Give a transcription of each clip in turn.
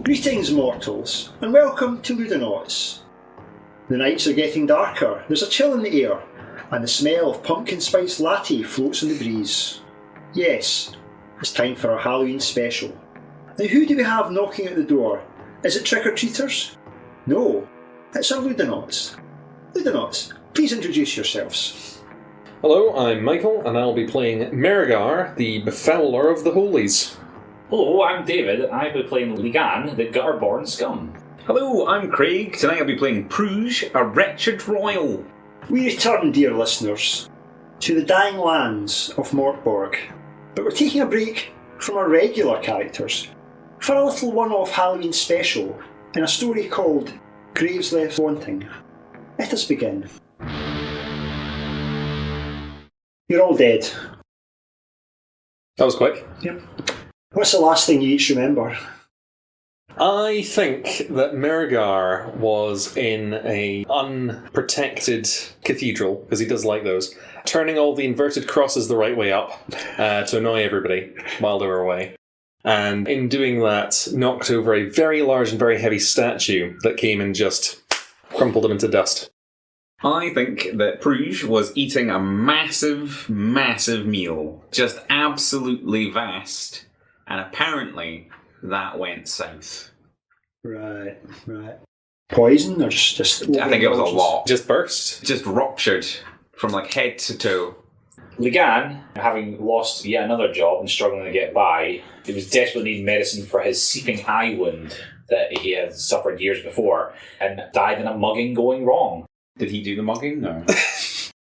Greetings, mortals, and welcome to Ludonauts. The nights are getting darker, there's a chill in the air, and the smell of pumpkin spice latte floats on the breeze. Yes, it's time for our Halloween special. Now, who do we have knocking at the door? Is it trick-or-treaters? No, it's our Ludonauts. Ludonauts, please introduce yourselves. Hello, I'm Michael, and I'll be playing Merigar, the Befouler of the Holies. Hello, I'm David. I'll be playing Ligan, the Gutterborn Scum. Hello, I'm Craig. Tonight I'll be playing Prouge, a wretched royal. We return, dear listeners, to the dying lands of Mork Borg, but we're taking a break from our regular characters for a little one-off Halloween special in a story called Graves Left Wanting. Let us begin. You're all dead. That was quick. Yep. What's the last thing you each remember? I think that Merigar was in a unprotected cathedral, because he does like those, turning all the inverted crosses the right way up to annoy everybody while they were away. And in doing that, knocked over a very large and very heavy statue that came and just crumpled him into dust. I think that Prouge was eating a massive, massive meal. Just absolutely vast. And apparently, that went south. Right. Poison or just I think it was a lot. Just burst? Just ruptured from like head to toe. Ligan, having lost yet another job and struggling to get by, he was desperately needing medicine for his seeping eye wound that he had suffered years before, and died in a mugging going wrong. Did he do the mugging? No.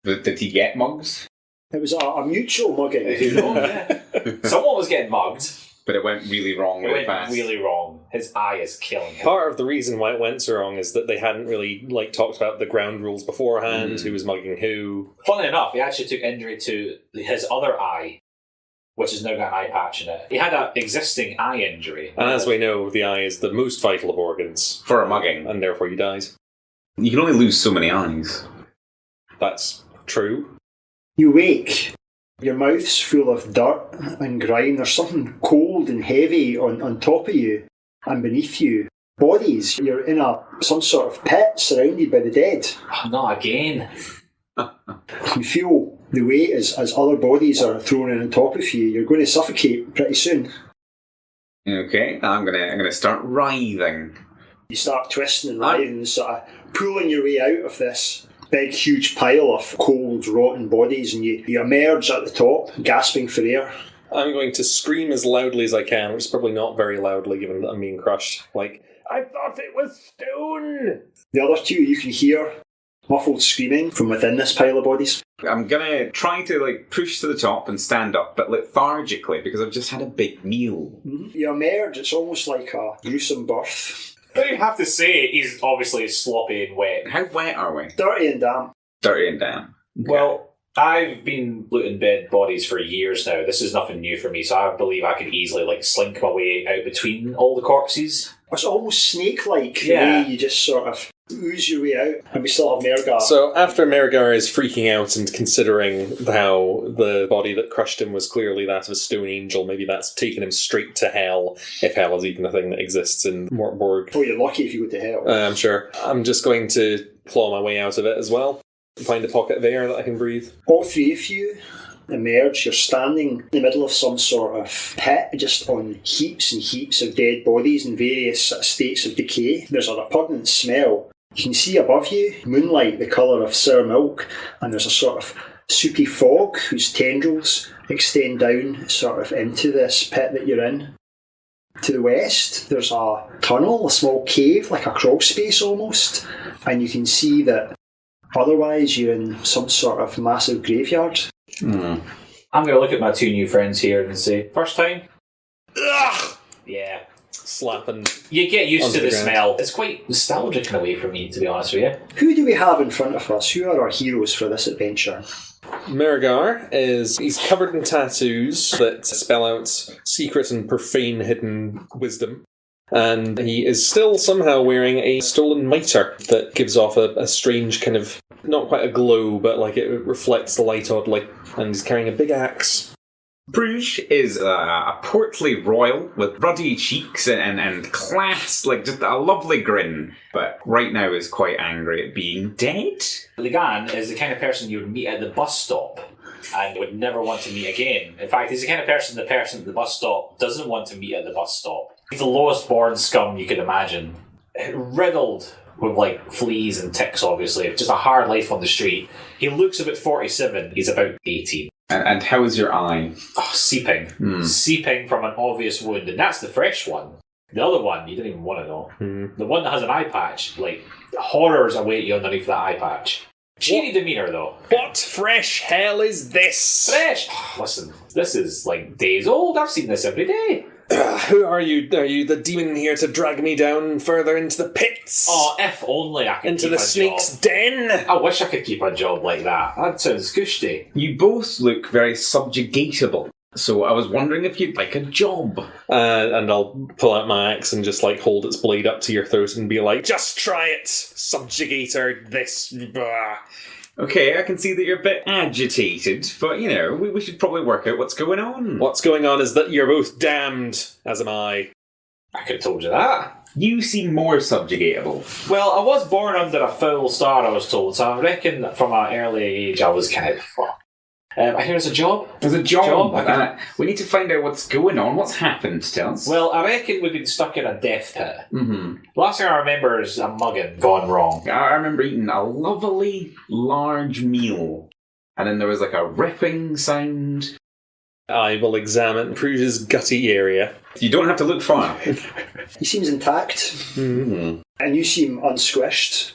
Did he get mugs? It was a mutual mugging. Who knows? Someone was getting mugged. But it went really wrong really fast. Really wrong. His eye is killing him. Part of the reason why it went so wrong is that they hadn't really talked about the ground rules beforehand, who was mugging who. Funnily enough, he actually took injury to his other eye, which has now got an eye patch in it. He had an existing eye injury. And as we know, the eye is the most vital of organs. For a mugging. And therefore he dies. You can only lose so many eyes. That's true. You wake. Your mouth's full of dirt and grime. There's something cold and heavy on top of you and beneath you. Bodies. You're in some sort of pit surrounded by the dead. Oh, not again. You feel the weight as other bodies are thrown in on top of you. You're going to suffocate pretty soon. Okay, I'm gonna start writhing. You start twisting and writhing and sort of pulling your way out of this big, huge pile of cold, rotten bodies, and you emerge at the top, gasping for air. I'm going to scream as loudly as I can, which is probably not very loudly given that I'm being crushed. Like, I thought it was stone! The other two, you can hear muffled screaming from within this pile of bodies. I'm gonna try to push to the top and stand up, but lethargically, because I've just had a big meal. Mm-hmm. You emerge, it's almost like a gruesome birth. But you have to say, he's obviously sloppy and wet. How wet are we? Dirty and damp. Dirty and damp. Okay. Well, I've been looting dead bodies for years now. This is nothing new for me, so I believe I could easily slink my way out between all the corpses. It's almost snake-like, the Yeah. way you just sort of ooze your way out, and we still have Merigar. So after Merigar is freaking out and considering how the body that crushed him was clearly that of a stone angel, maybe that's taken him straight to hell, if hell is even a thing that exists in Mork Borg. Oh, you're lucky if you go to hell. I'm sure. I'm just going to claw my way out of it as well. Find a pocket of air that I can breathe. All three of you emerge. You're standing in the middle of some sort of pit, just on heaps and heaps of dead bodies in various states of decay. There's a repugnant smell. You can see above you moonlight the colour of sour milk, and there's a sort of soupy fog whose tendrils extend down sort of into this pit that you're in. To the west, there's a tunnel, a small cave, like a crawl space almost, and you can see that otherwise you're in some sort of massive graveyard. I'm going to look at my two new friends here and say, first time? Ugh! Yeah. slapping. You get used Onto to the the ground. smell. It's quite nostalgic in a way for me, to be honest with you. Who do we have in front of us? Who are our heroes for this adventure? Merigar he's covered in tattoos that spell out secret and profane hidden wisdom. And he is still somehow wearing a stolen mitre that gives off a strange kind of, not quite a glow, but like it reflects the light oddly. And he's carrying a big axe. Bruges is a portly royal with ruddy cheeks and class, like just a lovely grin, but right now is quite angry at being dead. Ligan is the kind of person you would meet at the bus stop and would never want to meet again. In fact, he's the kind of person at the bus stop doesn't want to meet at the bus stop. He's the lowest born scum you could imagine. Riddled with like fleas and ticks, obviously. Just a hard life on the street. He looks about 47, he's about 18. And how is your eye? Oh, seeping. Seeping from an obvious wound. And that's the fresh one. The other one, you don't even want to know. The one that has an eye patch, like, horrors await you underneath that eye patch. Cheery demeanour, though. What fresh hell is this? Fresh! Listen, this is, like, days old. I've seen this every day. Who are you? Are you the demon here to drag me down further into the pits? Oh, if only I could into keep the a snake's job. den? I wish I could keep a job like that. That sounds gushy. You both look very subjugatable, so I was wondering if you'd like a job. And I'll pull out my axe and just like hold its blade up to your throat and be like, just try it, subjugator, this. Blah. Okay, I can see that you're a bit agitated, but, you know, we should probably work out what's going on. What's going on is that you're both damned, as am I. I could have told you that. You seem more subjugatable. Well, I was born under a foul star, I was told, so I reckon that from an early age I was kind of fucked. I hear it's a job. There's a job. Okay. We need to find out what's going on. What's happened, tell us. Well, I reckon we've been stuck in a death pit. Mm-hmm. Last thing I remember is a mugging gone wrong. I remember eating a lovely, large meal. And then there was like a ripping sound. I will examine Bruges' gutty area. You don't have to look far. He seems intact, Mm-hmm. and you seem unsquished,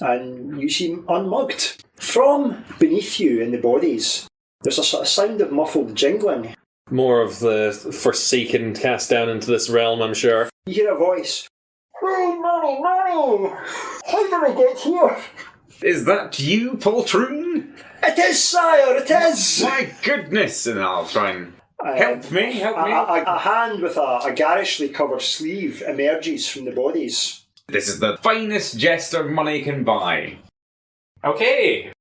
and you seem unmugged. From beneath you in the bodies, there's a sort of sound of muffled jingling. More of the Forsaken cast down into this realm, I'm sure. You hear a voice. Hey, Manny! How did I get here? Is that you, Poltroon? It is, sire, it is! My goodness! And I'll try and... Help me. A hand with a garishly covered sleeve emerges from the bodies. This is the finest jester money can buy. Okay.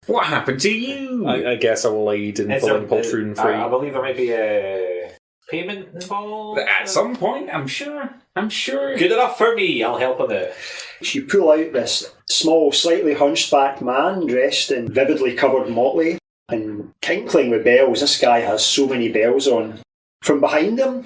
What happened to you? I guess I will aid in pulling Poltroon free. I believe there might be a payment involved. At some point, I'm sure. Good enough for me, I'll help on it. You pull out this small, slightly hunchbacked man dressed in vividly covered motley and tinkling with bells. This guy has so many bells on. From behind him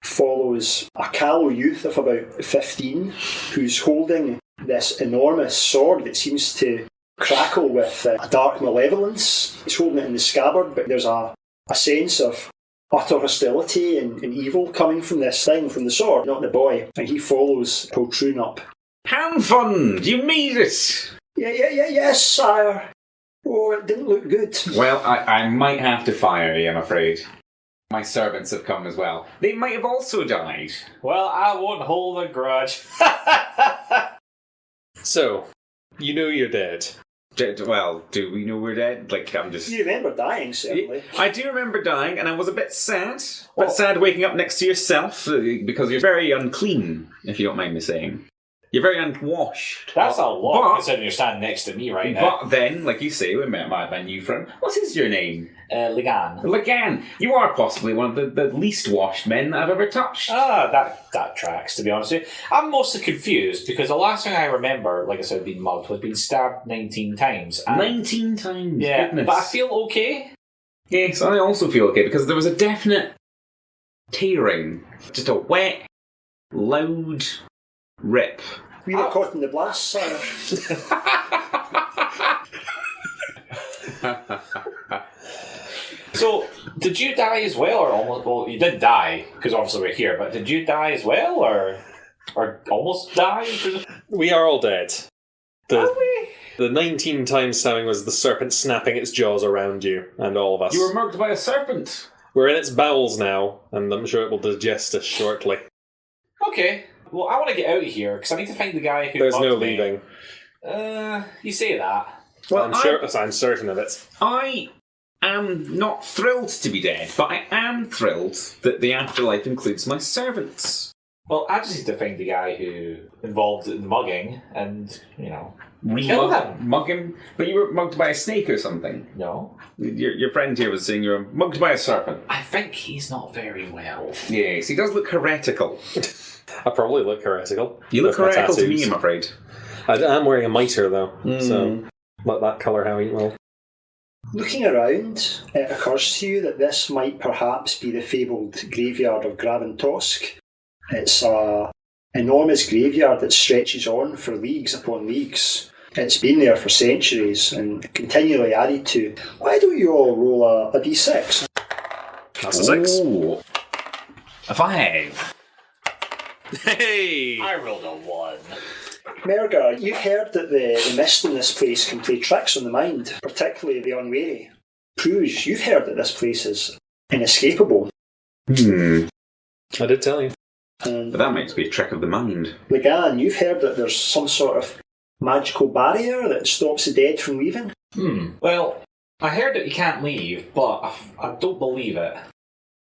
follows a callow youth of about 15 who's holding this enormous sword that seems to crackle with a dark malevolence. He's holding it in the scabbard, but there's a sense of utter hostility and evil coming from this thing, from the sword, not the boy. And he follows Poltroon up. Hand fund! You made it! Yes, sire. Oh, it didn't look good. Well, I might have to fire you, I'm afraid. My servants have come as well. They might have also died. Well, I won't hold a grudge. So, you know you're dead. Well, do we know we're dead? Like, I'm just... You remember dying, certainly. I do remember dying, and I was a bit sad. Sad waking up next to yourself, because you're very unclean, if you don't mind me saying. You're very unwashed. That's a lot, considering you're standing next to me right now. But then, like you say, we met my new friend. What is your name? Ligan. Ligan. You are possibly one of the least washed men that I've ever touched. That tracks, to be honest with you. I'm mostly confused, because the last thing I remember, like I said, being mugged, was being stabbed 19 times. 19 times? Yeah, Goodness. but I feel okay. Yes, I also feel okay, because there was a definite tearing. Just a wet, loud rip. We were caught in the blast, sire. So, did you die as well, or almost? Well, you did die because obviously we're here. But did you die as well, or almost die? We are all dead. Are we? The 19 times stabbing was the serpent snapping its jaws around you and all of us. You were murked by a serpent. We're in its bowels now, and I'm sure it will digest us shortly. Okay. Well, I want to get out of here, because I need to find the guy who There's no mugged me. leaving. You say that. Well, I'm certain of it. I am not thrilled to be dead, but I am thrilled that the afterlife includes my servants. Well, I just need to find the guy who involved in the mugging and, kill him. Mug him? But you were mugged by a snake or something. No. Your friend here was saying you were mugged by a serpent. I think he's not very well. Yes, he does look heretical. I probably look heretical. You look with my heretical to tattoos. me, I'm afraid. I am wearing a mitre, though, so let that colour how it will. Looking around, it occurs to you that this might perhaps be the fabled graveyard of Graventosk. It's an enormous graveyard that stretches on for leagues upon leagues. It's been there for centuries and continually added to. Why don't you all roll a d6? That's a 6. Ooh. A 5. Hey! I rolled a 1. Mergar, you've heard that the mist in this place can play tricks on the mind, particularly the unwary. Prouge, you've heard that this place is inescapable. I did tell you. And But that might be a trick of the mind. Lagan, you've heard that there's some sort of magical barrier that stops the dead from leaving. Well, I heard that you can't leave, but I don't believe it.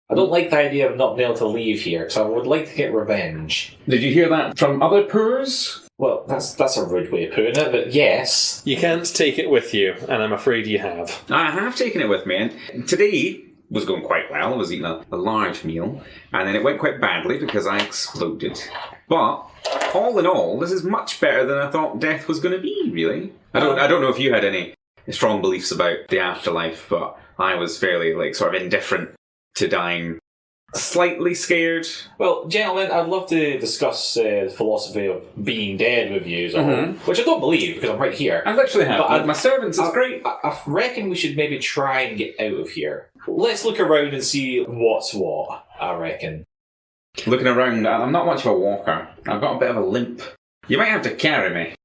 I don't like the idea of not being able to leave here, so I would like to get revenge. Did you hear that from other poors? Well, that's a rude way of putting it, but yes. You can't take it with you, and I'm afraid you have. I have taken it with me, and today was going quite well. I was eating a large meal, and then it went quite badly because I exploded. But all in all, this is much better than I thought death was going to be, really. I don't know if you had any strong beliefs about the afterlife, but I was fairly sort of indifferent to dying. Slightly scared. Well, gentlemen, I'd love to discuss the philosophy of being dead with you, which I don't believe, because I'm right here. I literally have. But My servants, it's great. I reckon we should maybe try and get out of here. Let's look around and see what's what, I reckon. Looking around, I'm not much of a walker. I've got a bit of a limp. You might have to carry me.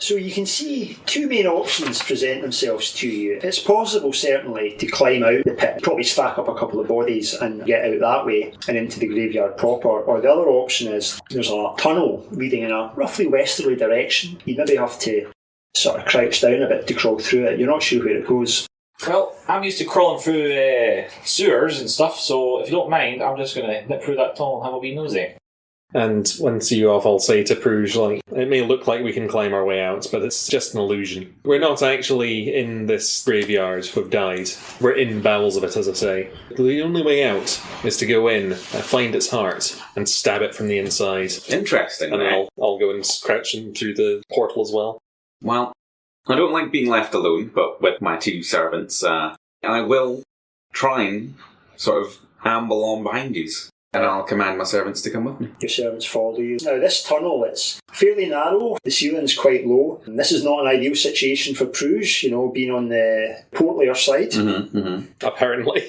So you can see two main options present themselves to you. It's possible, certainly, to climb out the pit, probably stack up a couple of bodies and get out that way and into the graveyard proper. Or the other option is there's a tunnel leading in a roughly westerly direction. You maybe have to sort of crouch down a bit to crawl through it. You're not sure where it goes. Well, I'm used to crawling through sewers and stuff, so if you don't mind, I'm just going to nip through that tunnel and have a wee nosy. And once you off, I'll say to Prouge, it may look like we can climb our way out, but it's just an illusion. We're not actually in this graveyard. We've died. We're in bowels of it, as I say. The only way out is to go in, find its heart, and stab it from the inside. Interesting. And I'll go and crouch in through the portal as well. Well, I don't like being left alone, but with my two servants, I will try and sort of amble on behind you. And I'll command my servants to come with me. Your servants follow you. Now, this tunnel, it's fairly narrow. The ceiling's quite low. And this is not an ideal situation for Prouge, being on the portlier side. Apparently.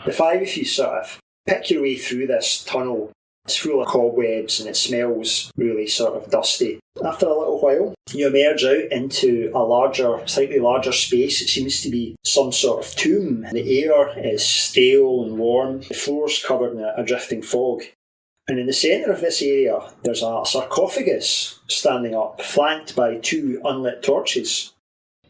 The five of you sort of pick your way through this tunnel. It's full of cobwebs and it smells really sort of dusty. After a little while, you emerge out into a slightly larger space. It seems to be some sort of tomb. The air is stale and warm. The floor's covered in a drifting fog. And in the centre of this area, there's a sarcophagus standing up, flanked by two unlit torches.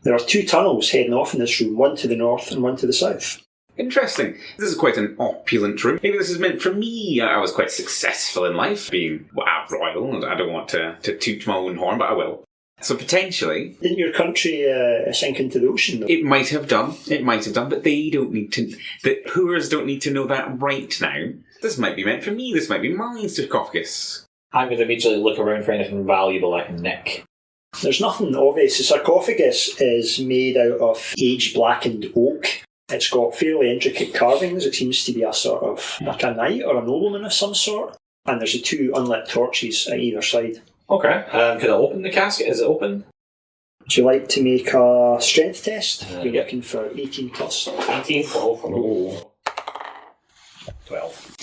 There are two tunnels heading off in this room, one to the north and one to the south. Interesting. This is quite an opulent room. Maybe this is meant for me. I was quite successful in life, being royal, and I don't want to toot my own horn, but I will. So potentially... Didn't your country sink into the ocean, though? It might have done, but they don't need to... The poors don't need to know that right now. This might be meant for me. This might be my sarcophagus. I'm going to immediately look around for anything valuable I can nick. There's nothing obvious. The sarcophagus is made out of age-blackened oak. It's got fairly intricate carvings. It seems to be a sort of like a knight or a nobleman of some sort. And there's the two unlit torches at either side. Okay. Could I open the casket? Is it open? Would you like to make a strength test? You're looking for 18 plus. 18? Oh. 12.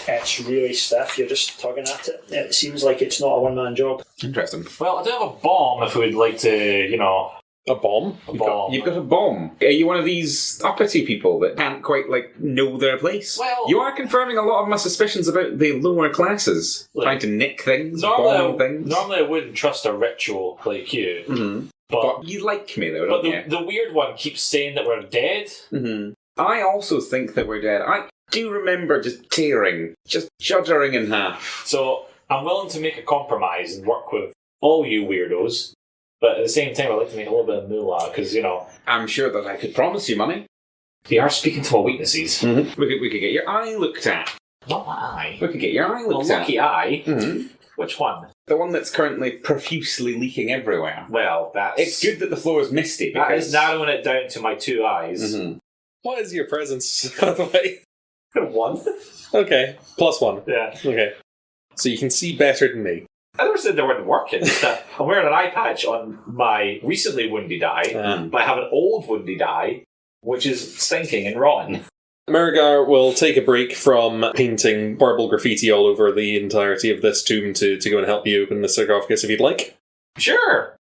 It's really stiff. You're just tugging at it. It seems like it's not a one-man job. Interesting. Well, I do have a bomb if we'd like to, A bomb? You've got a bomb. Are you one of these uppity people that can't quite, know their place? Well... You are confirming a lot of my suspicions about the lower classes. Look, trying to nick things, bomb things. Normally I wouldn't trust a ritual like you. Mm-hmm. But you like me, though, don't you? The weird one keeps saying that we're dead. Mm-hmm. I also think that we're dead. I do remember just tearing, just shuddering in half. So I'm willing to make a compromise and work with all you weirdos. But at the same time, I'd like to make a little bit of moolah, because, I'm sure that I could promise you money. You are speaking to my weaknesses. Mm-hmm. We could get your eye looked at. Not my eye. We could get your eye looked a at. lucky eye? Mm-hmm. Which one? The one that's currently profusely leaking everywhere. Well, It's good that the floor is misty, That because... is narrowing it down to my 2 eyes. Mm-hmm. What is your presence, by the way? 1. Okay, +1. Yeah. Okay. So you can see better than me. I never said they weren't working. I'm wearing an eye patch on my recently wounded eye, but I have an old wounded eye, which is stinking and rotten. Merigar will take a break from painting horrible graffiti all over the entirety of this tomb to go and help you open the sarcophagus if you'd like. Sure.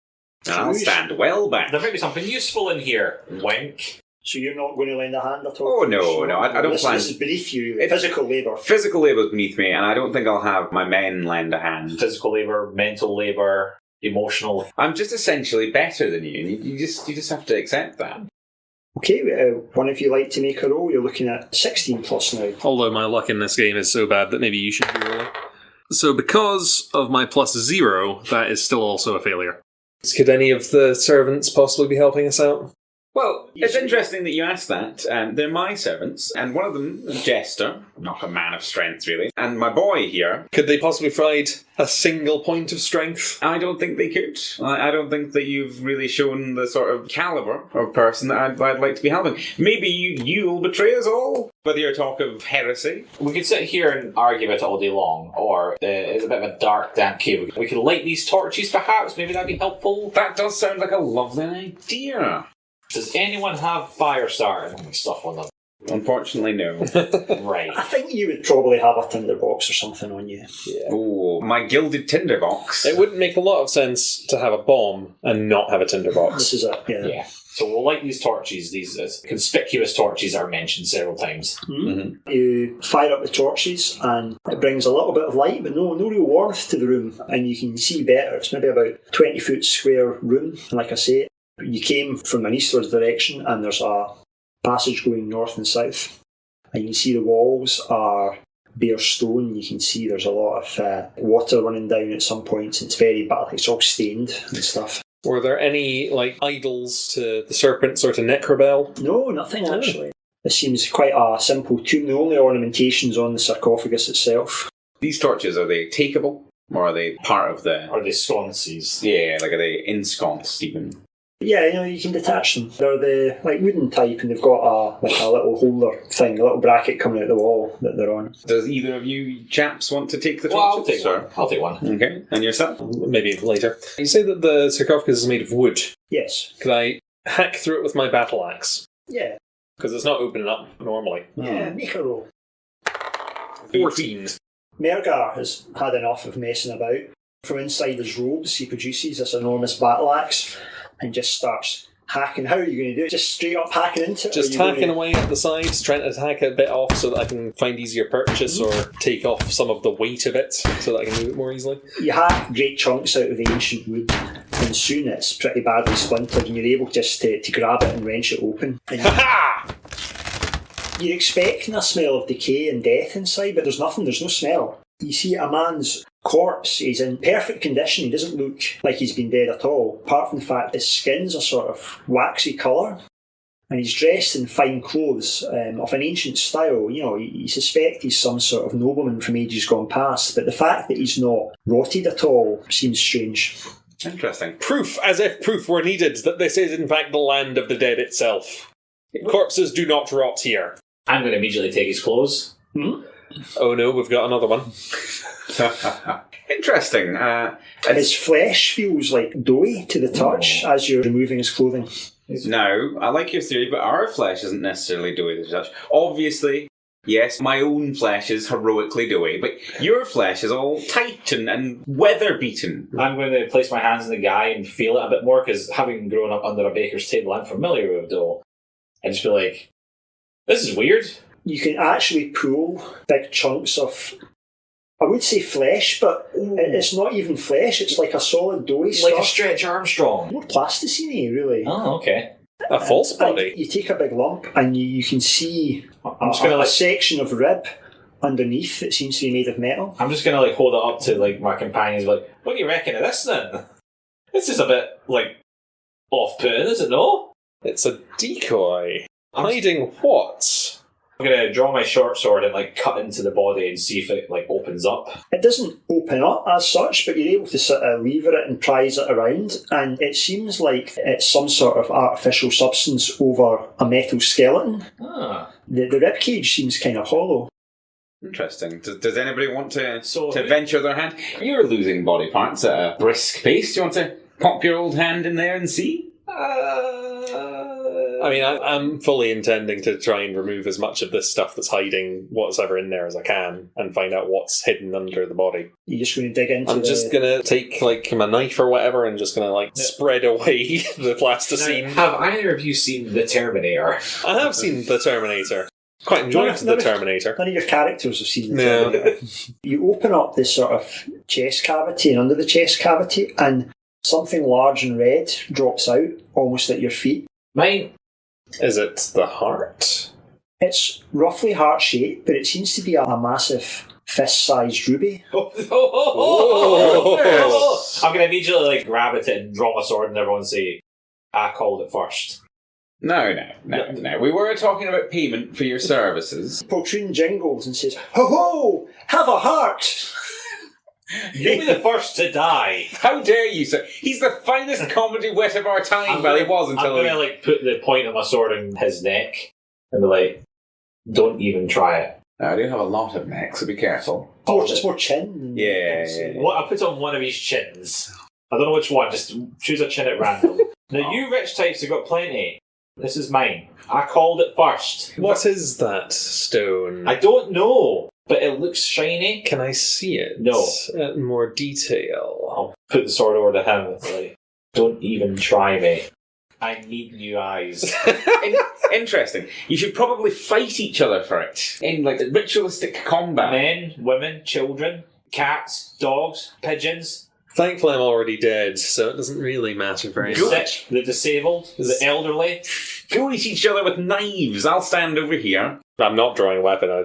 I'll stand well back. There might be something useful in here. Wink. So you're not going to lend a hand at all? Oh, no, I don't plan... This is beneath you. Physical labour. Physical labour is beneath me, and I don't think I'll have my men lend a hand. Physical labour, mental labour, emotional. I'm just essentially better than you, and you just have to accept that. Okay, one of you like to make a roll? You're looking at 16 plus now. Although my luck in this game is so bad that maybe you should be rolling. So because of my +0, that is still also a failure. Could any of the servants possibly be helping us out? Well, it's interesting that you asked that. They're my servants, and one of them, Jester, not a man of strength really, and my boy here. Could they possibly provide a single point of strength? I don't think they could. I don't think that you've really shown the sort of calibre of person that I'd like to be helping. Maybe you'll betray us all, whether you're talk of heresy. We could sit here and argue about it all day long, or it's a bit of a dark, damp cave. We could light these torches perhaps, maybe that'd be helpful. That does sound like a lovely idea. Does anyone have fire starting stuff on them? Unfortunately, no. Right. I think you would probably have a tinderbox or something on you. Yeah. Oh, my gilded tinderbox. It wouldn't make a lot of sense to have a bomb and not have a tinderbox. This is it, Yeah. So we'll light these torches, these conspicuous torches are mentioned several times. Mm-hmm. You fire up the torches and it brings a little bit of light, but no real warmth to the room, and you can see better. It's maybe about 20 foot square room, and like I say, you came from an eastward direction and there's a passage going north and south, and you can see the walls are bare stone. You can see there's a lot of water running down at some points. It's very bad, it's all stained and stuff. Were there any idols to the serpents or to Necrobell? No, nothing actually. This seems quite a simple tomb. The only ornamentation's on the sarcophagus itself. These torches, are they takeable? Or are they part of the... Are they sconces? Yeah, are they ensconced even? Yeah, you can detach them. They're the wooden type, and they've got a little holder thing, a little bracket coming out the wall that they're on. Does either of you chaps want to take the Well, torches? I'll take one. Okay, and yourself? Maybe later. You say that the sarcophagus is made of wood. Yes. Could I hack through it with my battle axe? Yeah. Because it's not opening up normally. Yeah, make a roll. 14. Mergar has had enough of messing about. From inside his robes, he produces this enormous battle axe and just starts hacking. How are you going to do it? Just straight up hacking into it? Just hacking away at the sides, trying to hack it a bit off so that I can find easier purchase or take off some of the weight of it so that I can move it more easily. You hack great chunks out of the ancient wood, and soon it's pretty badly splintered, and you're able just to grab it and wrench it open. And you're expecting a smell of decay and death inside, but there's nothing, there's no smell. You see a man's corpse, he's in perfect condition, he doesn't look like he's been dead at all, apart from the fact his skin's a sort of waxy colour, and he's dressed in fine clothes of an ancient style. You suspect he's some sort of nobleman from ages gone past, but the fact that he's not rotted at all seems strange. Interesting. Proof, as if proof were needed, that this is in fact the land of the dead itself. Corpses do not rot here. I'm going to immediately take his clothes. Oh no, we've got another one. Interesting. His flesh feels like doughy to the touch as you're removing his clothing. No, I like your theory, but our flesh isn't necessarily doughy to the touch. Obviously, Yes, my own flesh is heroically doughy, but your flesh is all tight and weather-beaten. I'm going to place my hands on the guy and feel it a bit more, because having grown up under a baker's table, I'm familiar with dough. And just be like, this is weird. You can actually pull big chunks of, I would say flesh, but it's not even flesh. It's like a solid doughy stuff. Like a Stretch Armstrong. More plasticine, really. Oh, okay. A false body. And you take a big lump and you can see I'm just gonna a section of rib underneath that seems to be made of metal. I'm just going to hold it up to my companions, like, what do you reckon of this then? This is a bit, off-putting, is it no? It's a decoy. Hiding what? I'm going to draw my short sword and cut into the body and see if it opens up. It doesn't open up as such, but you're able to sort of lever it and prise it around, and it seems like it's some sort of artificial substance over a metal skeleton. Ah. The ribcage seems kind of hollow. Interesting. Does anybody want to venture their hand? You're losing body parts at a brisk pace. Do you want to pop your old hand in there and see? I mean, I'm fully intending to try and remove as much of this stuff that's hiding what's ever in there as I can and find out what's hidden under the body. You're just going to dig into just going to take, my knife or whatever and just going to, spread away the plasticine. Now, have either of you seen The Terminator? I have seen The Terminator. Quite enjoyed The Terminator. None of your characters have seen The Terminator. You open up this sort of chest cavity, and under the chest cavity, and something large and red drops out, almost at your feet. Mine. Is it the heart? It's roughly heart-shaped, but it seems to be a massive fist-sized ruby. I'm going to immediately grab it and draw my sword and everyone say, I called it first. No. We were talking about payment for your services. Poltroon jingles and says, "Ho ho! Have a heart!" You'll be the first to die. How dare you, sir? He's the finest comedy wit of our time. Well, he was until I'm going to put the point of my sword in his neck and be like, don't even try it. Now, I do have a lot of necks, so be careful. It's more chin. Yeah. What I put on one of his chins. I don't know which one, just choose a chin at random. Now, you rich types have got plenty. This is mine. I called it first. What is that stone? I don't know, but it looks shiny. Can I see it? No. In more detail. I'll put the sword over to him. Don't even try me. I need new eyes. Interesting. You should probably fight each other for it. In ritualistic combat. Men, women, children, cats, dogs, pigeons. Thankfully, I'm already dead, so it doesn't really matter very The much. sick, the disabled, the elderly. Go at each other with knives. I'll stand over here. I'm not drawing a weapon, I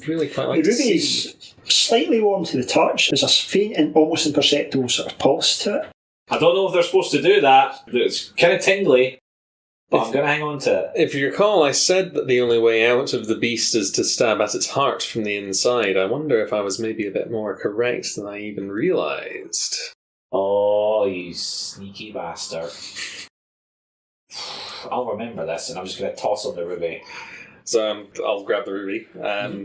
really quite like The to ruby see. is slightly warm to the touch. There's a faint and almost imperceptible sort of pulse to it. I don't know if they're supposed to do that. It's kind of tingly, but I'm going to hang on to it. If you recall, I said that the only way out of the beast is to stab at its heart from the inside. I wonder if I was maybe a bit more correct than I even realised. Oh, you sneaky bastard. I'll remember this, and I'm just going to toss on the ruby. So I'll grab the ruby.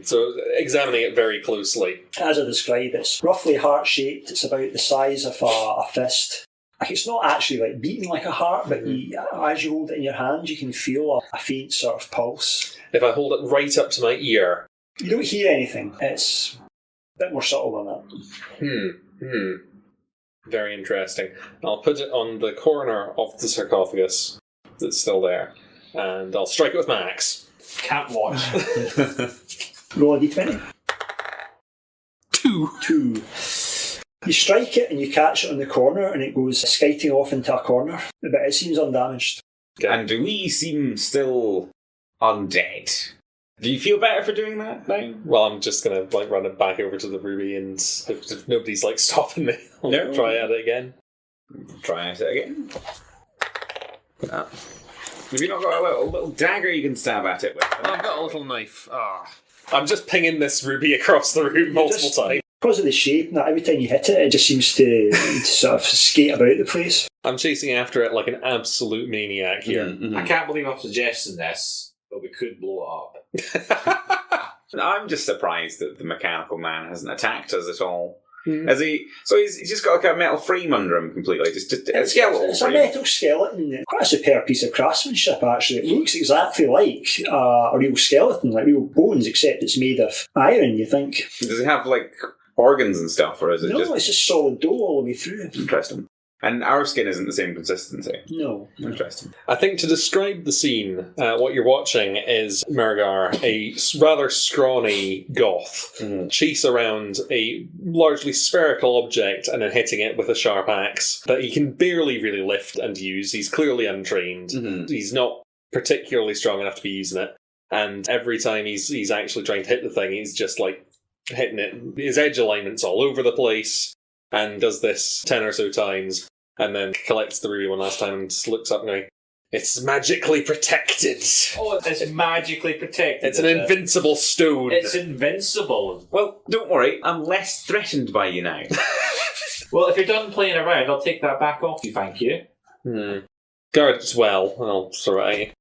So examining it very closely. As I described, it's roughly heart-shaped. It's about the size of a fist. It's not actually beating like a heart, but as you hold it in your hand, you can feel a faint sort of pulse. If I hold it right up to my ear... You don't hear anything. It's a bit more subtle than that. Very interesting. I'll put it on the corner of the sarcophagus that's still there, and I'll strike it with my axe. Can't watch. Roll a d20. 2. You strike it and you catch it on the corner and it goes skiting off into a corner, but it seems undamaged. Okay. And do we seem still undead? Do you feel better for doing that now? Well, I'm just going to run it back over to the ruby, and if nobody's stopping me, I'll try at it again. Try it again. Have you not got a little dagger you can stab at it with? I've got a little knife. I'm just pinging this ruby across the room multiple times. Because of the shape, and every time you hit it, it just seems to sort of skate about the place. I'm chasing after it like an absolute maniac here. Mm-hmm. I can't believe I'm suggesting this, but we could blow it up. I'm just surprised that the mechanical man hasn't attacked us at all. As he, so he's just got like a metal frame under him completely, just a skeletal It's a frame. metal skeleton. Quite a superb piece of craftsmanship, actually. It looks exactly like a real skeleton, like real bones, except it's made of iron, you think. Does it have like organs and stuff, or is it No, just it's just solid dough all the way through. interesting? And our skin isn't the same consistency. No. Interesting. I think to describe the scene, what you're watching is Merigar, a rather scrawny goth, chase around a largely spherical object and then hitting it with a sharp axe that he can barely really lift and use. He's clearly untrained. He's not particularly strong enough to be using it. And every time he's actually trying to hit the thing, he's just like hitting it. His edge alignment's all over the place. And does this 10 or so times, and then collects the ruby one last time and just looks up and going, "It's magically protected." Oh, it's magically protected. It's an invincible stone. It's invincible. Well, don't worry, I'm less threatened by you now. Well, if you're done playing around, I'll take that back off you, thank you. Guard it well, and I'll throw it at you.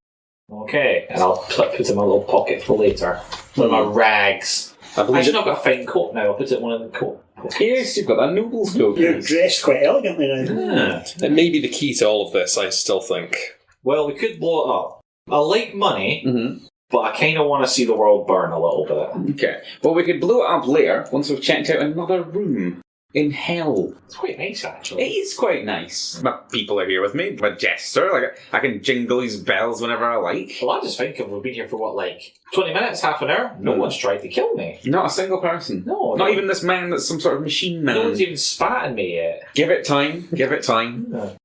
Okay, and I'll put it in my little pocket for later. With my rags. I believe Actually, I've got a fine coat now. I'll put it in one of the coat. Yes, you've got that noble's coat. You're dressed quite elegantly now. It may be the key to all of this, I still think. Well, we could blow it up. I like money, but I kind of want to see the world burn a little bit. Okay. Well, we could blow it up later once we've checked out another room in hell. It's quite nice, actually. It is quite nice. My people are here with me. My jester, like I can jingle his bells whenever I like. Well, I just think we've been here for what, like 20 minutes, half an hour? No one's tried to kill me. Not a single person. No. Not even this man that's some sort of machine man. No one's even spat at me yet. Give it time. Give it time.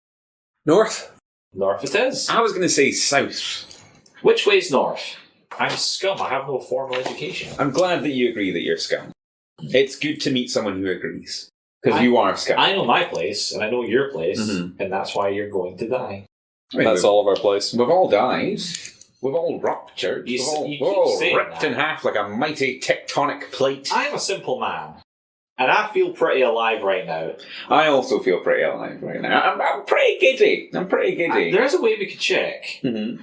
North? North it is. I was going to say south. Which way's north? I'm scum. I have no formal education. I'm glad that you agree that you're scum. It's good to meet someone who agrees. Because you are scum. I know my place, and I know your place, and that's why you're going to die. I mean, That's all of our place. We've all died. We've all ruptured. You We've keep all saying ripped that. in half like a mighty tectonic plate. I'm a simple man, and I feel pretty alive right now. I also feel pretty alive right now. I'm pretty giddy. I'm pretty giddy. There's a way we could check. Mm-hmm.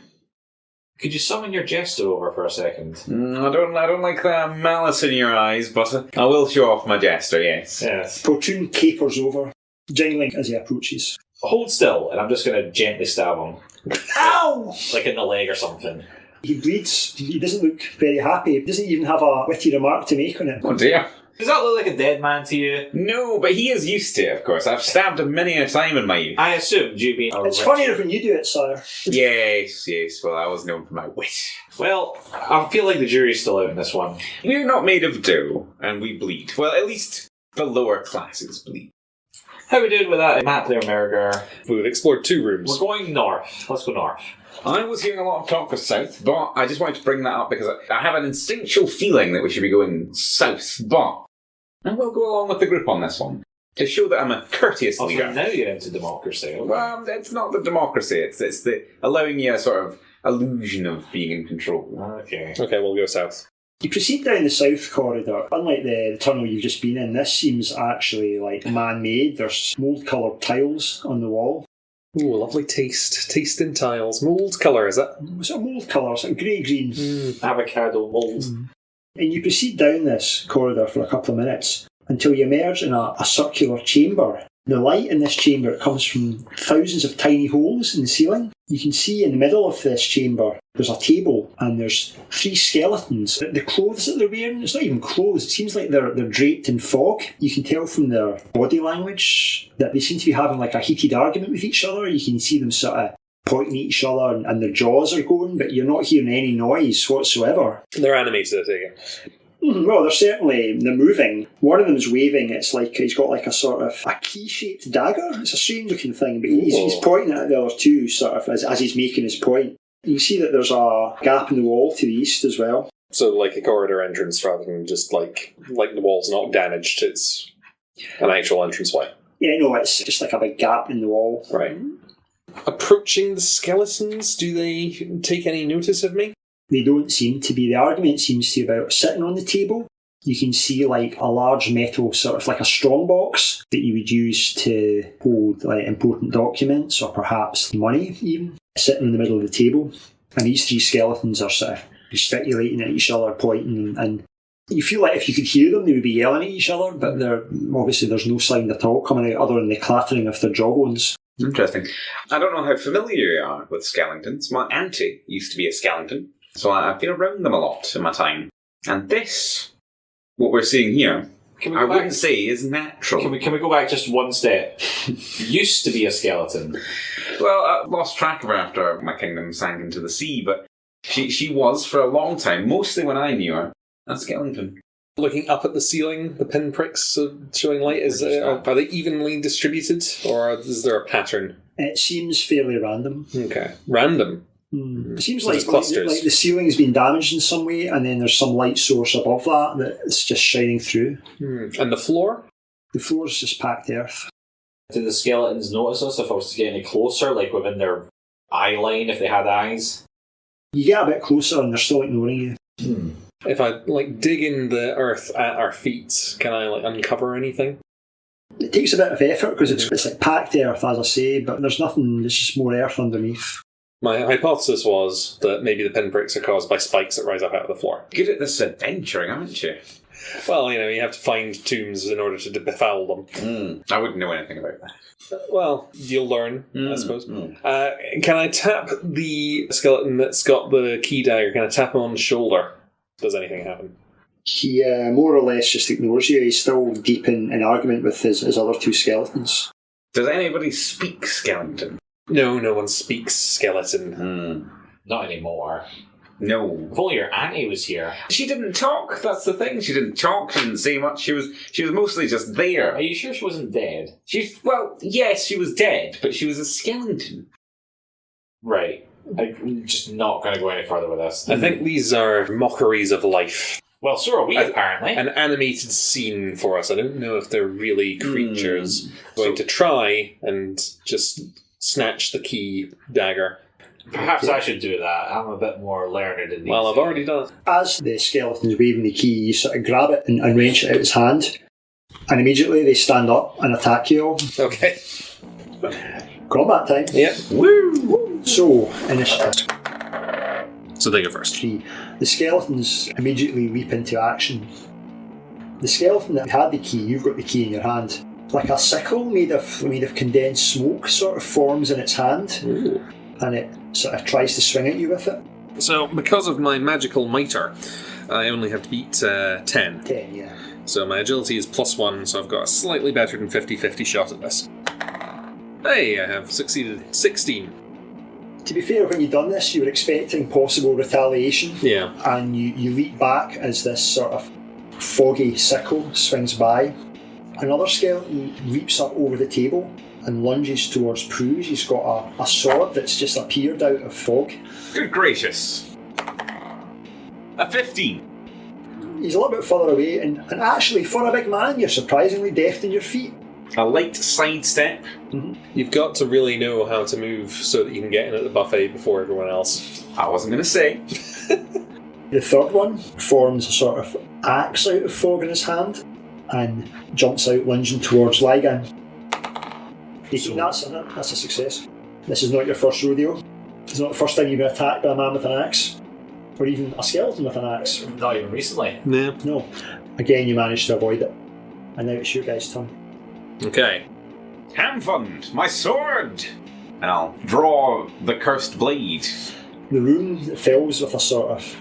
Could you summon your jester over for a second? I don't like that malice in your eyes, but I will show off my jester, yes. Yes. Platoon capers over, jingling as he approaches. Hold still, and I'm just going to gently stab him. Ow! Like in the leg or something. He bleeds. He doesn't look very happy. He doesn't even have a witty remark to make on it. Oh dear. Does that look like a dead man to you? No, but he is used to it, of course. I've stabbed him many a time in my youth. I assumed you being a It's rich- funnier when you do it, sire. Yes. Well, I was known for my wit. Well, I feel like the jury's still out in this one. We're not made of dough, and we bleed. Well, at least the lower classes bleed. How are we doing with that map there, Merigar? We've explored 2 rooms. We're going north. Let's go north. I was hearing a lot of talk of south, but I just wanted to bring that up because I have an instinctual feeling that we should be going south, but I will go along with the group on this one to show that I'm a courteous Oh, leader. so now you're into democracy. Okay. Well, it's not the democracy, it's the allowing you a sort of illusion of being in control. Okay. Okay, we'll go south. You proceed down the south corridor. Unlike the tunnel you've just been in, this seems actually like man-made. There's mould-coloured tiles on the wall. Ooh, lovely taste. Taste in tiles. Mould colour, is it? Sort of mould colour, sort of grey-green. Avocado mould. And you proceed down this corridor for a couple of minutes until you emerge in a circular chamber. The light in this chamber comes from thousands of tiny holes in the ceiling. You can see in the middle of this chamber there's a table and there's 3 skeletons. The clothes that they're wearing, it's not even clothes, it seems like they're draped in fog. You can tell from their body language that they seem to be having like a heated argument with each other. You can see them sort of pointing at each other and their jaws are going, but you're not hearing any noise whatsoever. They're animated, I take it. Well, they're moving. One of them's waving. It's like he's got like a sort of a key-shaped dagger. It's a strange looking thing, but he's pointing at the other 2 sort of as he's making his point. You can see that there's a gap in the wall to the east as well. So like a corridor entrance rather than just like the wall's not damaged, it's an actual entranceway. Yeah, no, it's just like a big gap in the wall. Right. Approaching the skeletons, do they take any notice of me? They don't seem to be. The argument seems to be about sitting on the table. You can see like a large metal, sort of like a strong box that you would use to hold like important documents or perhaps money even, sitting in the middle of the table. And these 3 skeletons are sort of gesticulating at each other, pointing, and You feel like if you could hear them, they would be yelling at each other, but there's no sound at all coming out other than the clattering of their jawbones. Interesting. I don't know how familiar you are with skeletons. My auntie used to be a skeleton, so I've been around them a lot in my time. And this, what we're seeing here, I wouldn't say is natural. Can we go back just one step? Used to be a skeleton. Well, I lost track of her after my kingdom sank into the sea, but she was for a long time, mostly when I knew her, a skeleton. Looking up at the ceiling, the pinpricks showing light, are they evenly distributed, or is there a pattern? It seems fairly random. Okay. Random? It seems So like the ceiling's been damaged in some way, and then there's some light source above that's just shining through. And the floor? The floor's just packed earth. Did the skeletons notice us if I was to get any closer, like within their eye line, if they had eyes? You get a bit closer and they're still ignoring you. If I dig in the earth at our feet, can I uncover anything? It takes a bit of effort because it's like packed earth, as I say, but there's nothing, there's just more earth underneath. My hypothesis was that maybe the pinpricks are caused by spikes that rise up out of the floor. Good at this adventuring, aren't you? Well, you have to find tombs in order to befoul them. I wouldn't know anything about that. Well, you'll learn, I suppose. Can I tap the skeleton that's got the key dagger? Can I tap him on the shoulder? Does anything happen? He more or less just ignores you. He's still deep in argument with his other two skeletons. Does anybody speak skeleton? No one speaks skeleton. Not anymore. No. If only your auntie was here. She didn't talk, that's the thing. She didn't talk, she didn't say much. She was mostly just there. Are you sure she wasn't dead? Yes, she was dead, but she was a skeleton. Right. I'm just not going to go any further with this. I think these are mockeries of life. Well, so are we, apparently. An animated scene for us. I don't know if they're really creatures. Going to try and just snatch the key dagger. Perhaps I should do that. I'm a bit more learned in these. Well, I've already done it. As the skeleton's waving the key, you sort of grab it and wrench it out of his hand, and immediately they stand up and attack you all. Okay. Combat time. Yep. Woo! So, initiative. So they go first. 3. The skeletons immediately leap into action. The skeleton that had the key, you've got the key in your hand. Like a sickle made of condensed smoke sort of forms in its hand. Ooh. And it sort of tries to swing at you with it. So, because of my magical mitre, I only have to beat 10. 10, yeah. So my agility is +1, so I've got a slightly better than 50-50 shot at this. Hey, I have succeeded. 16. To be fair, when you've done this, you were expecting possible retaliation. Yeah. And you leap back as this sort of foggy sickle swings by. Another skeleton leaps up over the table and lunges towards Prue. He's got a sword that's just appeared out of fog. Good gracious. A 15. He's a little bit further away, and actually, for a big man, you're surprisingly deft in your feet. A light sidestep. You've got to really know how to move so that you can get in at the buffet before everyone else. I wasn't going to say. The third one forms a sort of axe out of fog in his hand and jumps out lunging towards Ligan. 18, that's a success. This is not your first rodeo. It's not the first time you've been attacked by a man with an axe. Or even a skeleton with an axe. Not even recently. Yeah. No. Again, you managed to avoid it. And now it's your guys' turn. Okay. Hamfund, my sword! And I'll draw the cursed blade. The room fills with a sort of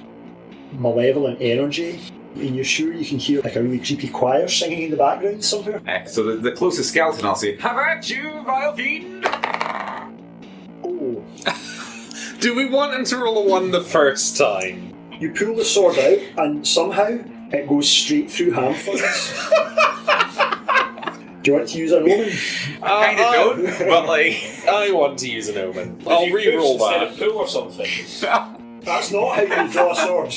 malevolent energy, and you're sure you can hear like a really creepy choir singing in the background somewhere. So the closest skeleton I'll say, "Have at you, vile fiend!" Oh. Do we want him to roll a 1 the first time? You pull the sword out, and somehow it goes straight through Hamfund's. Do you want to use an omen? I kind of don't, but I want to use an omen. I'll re-roll that. Instead of pull or something. That's not how you draw a sword.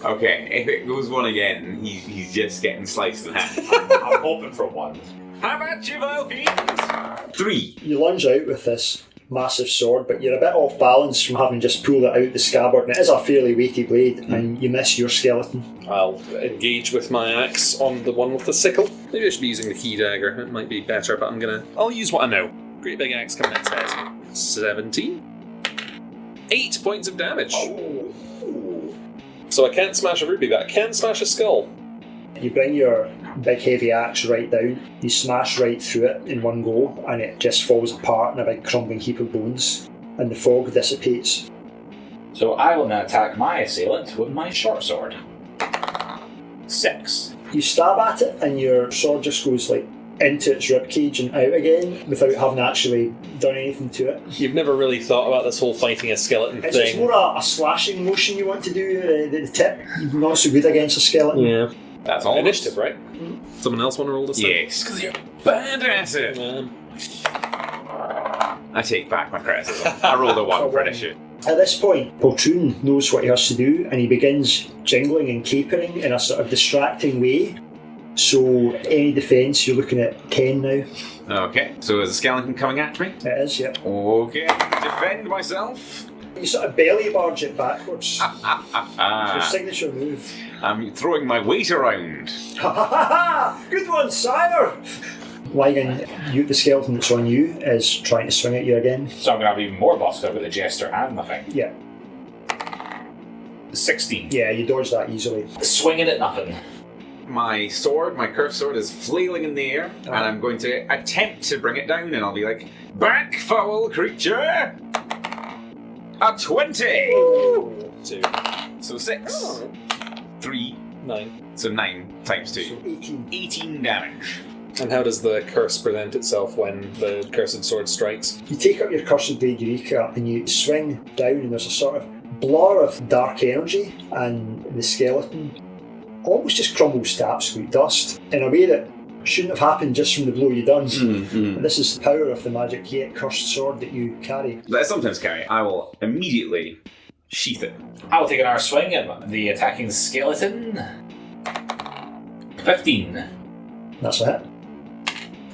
Okay, if it goes 1 again, he's just getting sliced in half. I'm hoping for 1. Have at you, vile fiend! 3. You lunge out with this massive sword, but you're a bit off balance from having just pulled it out the scabbard, and it is a fairly weighty blade, and you miss your skeleton. I'll engage with my axe on the one with the sickle. Maybe I should be using the key dagger. It might be better, but I'll use what I know. Great big axe coming at its head. 17. 8 points of damage. Oh. So I can't smash a ruby, but I can smash a skull. You bring your big heavy axe right down, you smash right through it in one go, and it just falls apart in a big crumbling heap of bones, and the fog dissipates. So I will now attack my assailant with my short sword. 6. You stab at it, and your sword just goes like into its ribcage and out again without having actually done anything to it. You've never really thought about this whole fighting a skeleton It's thing. more a slashing motion you want to do, the tip. You're not so good against a skeleton. Yeah. That's all. Initiative, right? Someone else want to roll this? Yes, because you're bad at it. I take back my criticism. I rolled a 1 for initiative. At this point, Poltroon knows what he has to do, and he begins jingling and capering in a sort of distracting way. So any defence, you're looking at 10 now. Okay, so is a skeleton coming at me? It is, yeah. Okay, defend myself. You sort of belly barge it backwards. It's your signature move. I'm throwing my weight around. Ha ha ha ha! Good one, sire! Lygan, the skeleton that's on you is trying to swing at you again. So I'm going to have even more buffs because I've got the Jester and nothing. Yeah. 16. Yeah, you dodge that easily. Swinging at nothing. My sword, my cursed sword, is flailing in the air, and I'm going to attempt to bring it down, and I'll be like, back, foul creature! A 20! Ooh. 2. So 6. 3. 9. So 9 times So 2. 18. 18 damage. And how does the curse present itself when the cursed sword strikes? You take up your cursed blade Eureka and you swing down, and there's a sort of blur of dark energy, and the skeleton almost just crumbles to absolute dust in a way that shouldn't have happened just from the blow you done. And this is the power of the magic yet cursed sword that you carry. That I sometimes carry. I will immediately sheath it. I will take another swing at the attacking skeleton. 15. That's a hit.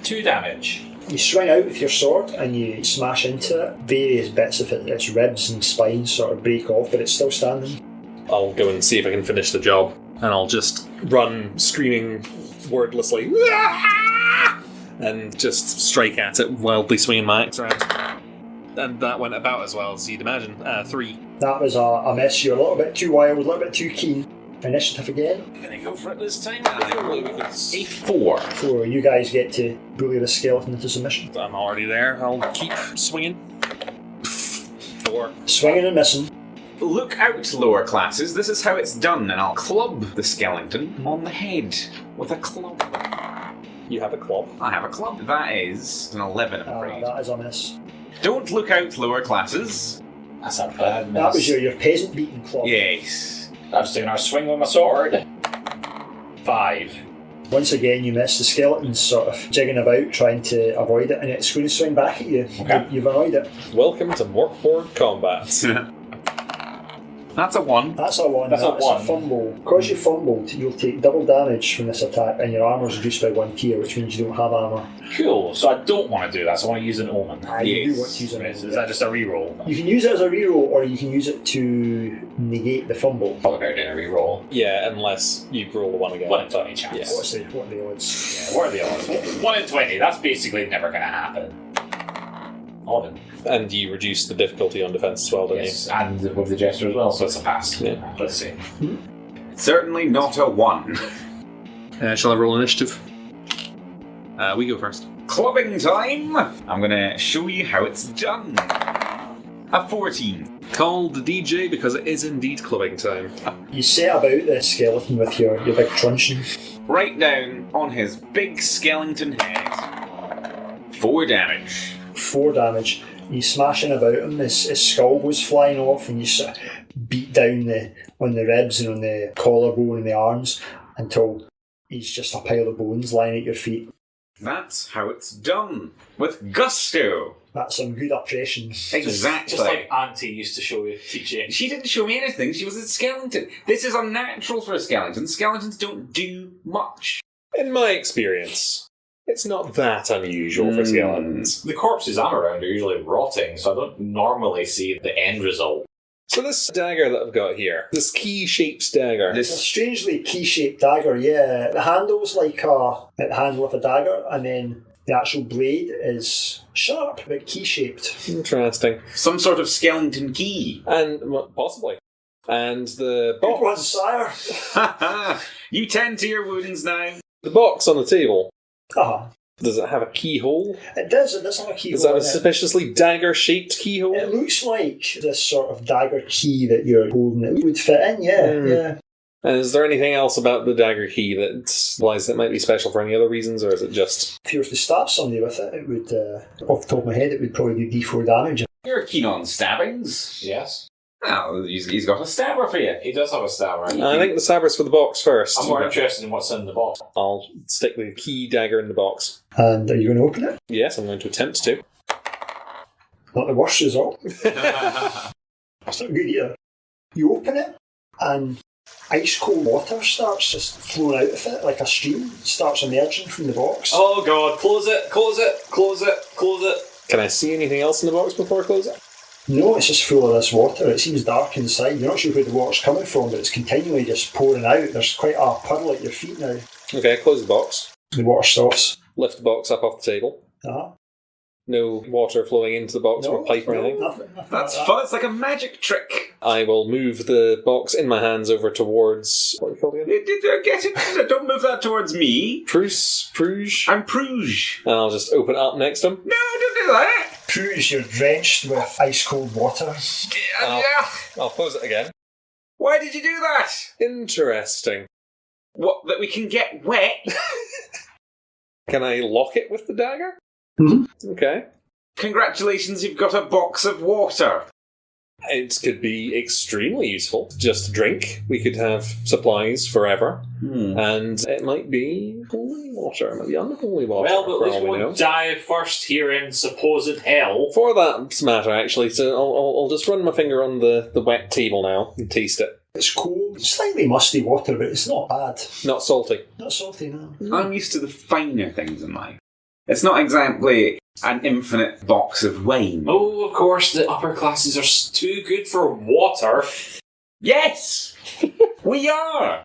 2 damage. You swing out with your sword and you smash into it. Various bits of its ribs and spines sort of break off, but it's still standing. I'll go and see if I can finish the job, and I'll just run screaming wordlessly and just strike at it, wildly swinging my axe around. And that went about as well as you'd imagine. 3. That was a miss. You're a little bit too wild, a little bit too keen. Initiative again. I'm going to go for it this time. A 4. So you guys get to bully the skeleton into submission. I'm already there. I'll keep swinging. 4. Swinging and missing. Look out, lower classes. This is how it's done, and I'll club the skeleton on the head with a club. You have a club. I have a club. That is an 11, I'm afraid. That is a miss. Don't look out, lower classes. That's a bad miss. That was your peasant beating club. Yes. I was taking another swing with my sword. 5. Once again, you miss. The skeleton's sort of jigging about, trying to avoid it, and it's going to swing back at you. Okay. You've annoyed it. Welcome to Mork Borg combat. That's a 1. That's a 1. That's a 1. fumble. Because you fumbled, you'll take double damage from this attack, and your armour's reduced by 1 tier, which means you don't have armour. Cool. So I don't want to do that, so I want to use an omen. You do want to use an Is omen. that just a reroll? You can use it as a reroll, or you can use it to negate the fumble. I'll go down a reroll. Yeah, unless you roll the 1 again. 1 in 20 chance. Yeah. What are the odds? Yeah, what are the odds? 1 in 20. That's basically never going to happen. 11. And you reduce the difficulty on defense as well, don't Yes, and with the Jester as well, so it's a pass. Yeah. Let's see. Certainly not a 1. Shall I roll initiative? We go first. Clubbing time! I'm going to show you how it's done. A 14. Call the DJ because it is indeed clubbing time. You set about the skeleton with your big truncheon. Right down on his big skeleton head. 4 damage. 4 damage. You smashing about him, his skull goes flying off, and you sort of beat down on the ribs and on the collarbone and the arms until he's just a pile of bones lying at your feet. That's how it's done. With gusto. That's some good oppression. Exactly. Just like Auntie used to show you, teach you. She didn't show me anything. She was a skeleton. This is unnatural for a skeleton. Skeletons don't do much. In my experience, it's not that unusual for skeletons. The corpses I'm around are usually rotting, so I don't normally see the end result. So this dagger that I've got here, this key-shaped dagger, It's a strangely key-shaped dagger, yeah. The handle's like the handle of a dagger, and then the actual blade is sharp, but key-shaped. interesting. Some sort of skeleton key. And possibly. And the Good one, box, sire. You tend to your wounds now. the box on the table, Uh-huh. does it have a keyhole? It does have a keyhole. Is that a in it. suspiciously dagger-shaped keyhole? It looks like this sort of dagger key that you're holding. It would fit in, yeah. And is there anything else about the dagger key that implies that it might be special for any other reasons, or is it just... If you were to stab somebody with it, it would, off the top of my head, it would probably do D4 damage. You're keen on stabbings. Yes. Well, he's got a stabber for you. He does have a stabber. I think the stabber's for the box first. I'm more interested in what's in the box. I'll stick the key dagger in the box. And are you going to open it? Yes, I'm going to attempt to. Not the worst result. It's not good either. You open it, and ice cold water starts just flowing out of it like a stream. It starts emerging from the box. Oh god, close it, close it, close it, close it. Can I see anything else in the box before I close it? No, it's just full of this water. It seems dark inside. You're not sure where the water's coming from, but it's continually just pouring out. There's quite a puddle at your feet now. Okay, close the box. The water stops. Lift the box up off the table. Uh-huh. No water flowing into the box from a pipe or anything. Nothing That's like fun. It's like a magic trick. I will move the box in my hands over towards... What are you called again? Get it? Don't move that towards me. Pruge? I'm Pruge. And I'll just open it up next to him. No, don't do that. Proves you're drenched with ice cold water. I'll close it again. Why did you do that? Interesting. What, that we can get wet? Can I lock it with the dagger? Mm-hmm. Okay. Congratulations, you've got a box of water. It could be extremely useful. Just drink. We could have supplies forever. And it might be holy water. It might be unholy water. Well, but for at least all we we know. won't die first here in supposed hell. For that matter, actually, so I'll just run my finger on the wet table now and taste it. It's cold, slightly musty water, but it's not bad. Not salty. Not salty, no. I'm used to the finer things in life. It's not exactly an infinite box of wine. Oh, of course, the upper classes are too good for water. Yes! We are!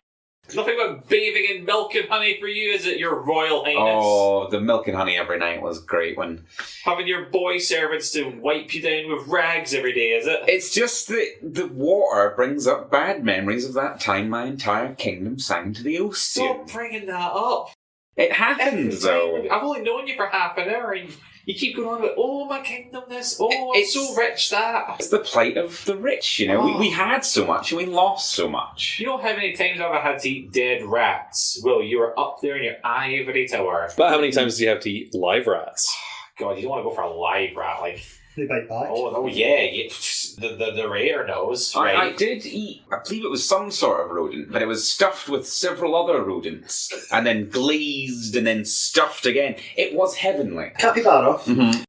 Nothing but bathing in milk and honey for you, is it, Your Royal Highness? Oh, the milk and honey every night was great when... Having your boy servants to wipe you down with rags every day, is it? It's just that the water brings up bad memories of that time my entire kingdom sang to the ocean. Stop bringing that up. It happens, though. I've only known you for half an hour and you keep going on about, oh, my kingdom this, oh, I'm It's- so rich that. It's the plight of the rich, you know. Oh. We had so much and we lost so much. You know how many times I've had to eat dead rats? Well, you were up there in your ivory tower. But how many times do you have to eat live rats? God, you don't want to go for a live rat, like... They bite back. Oh yeah, the rare nose, right? I did eat, I believe it was some sort of rodent, but it was stuffed with several other rodents, and then glazed and then stuffed again. It was heavenly. Capybara, Mm-hmm.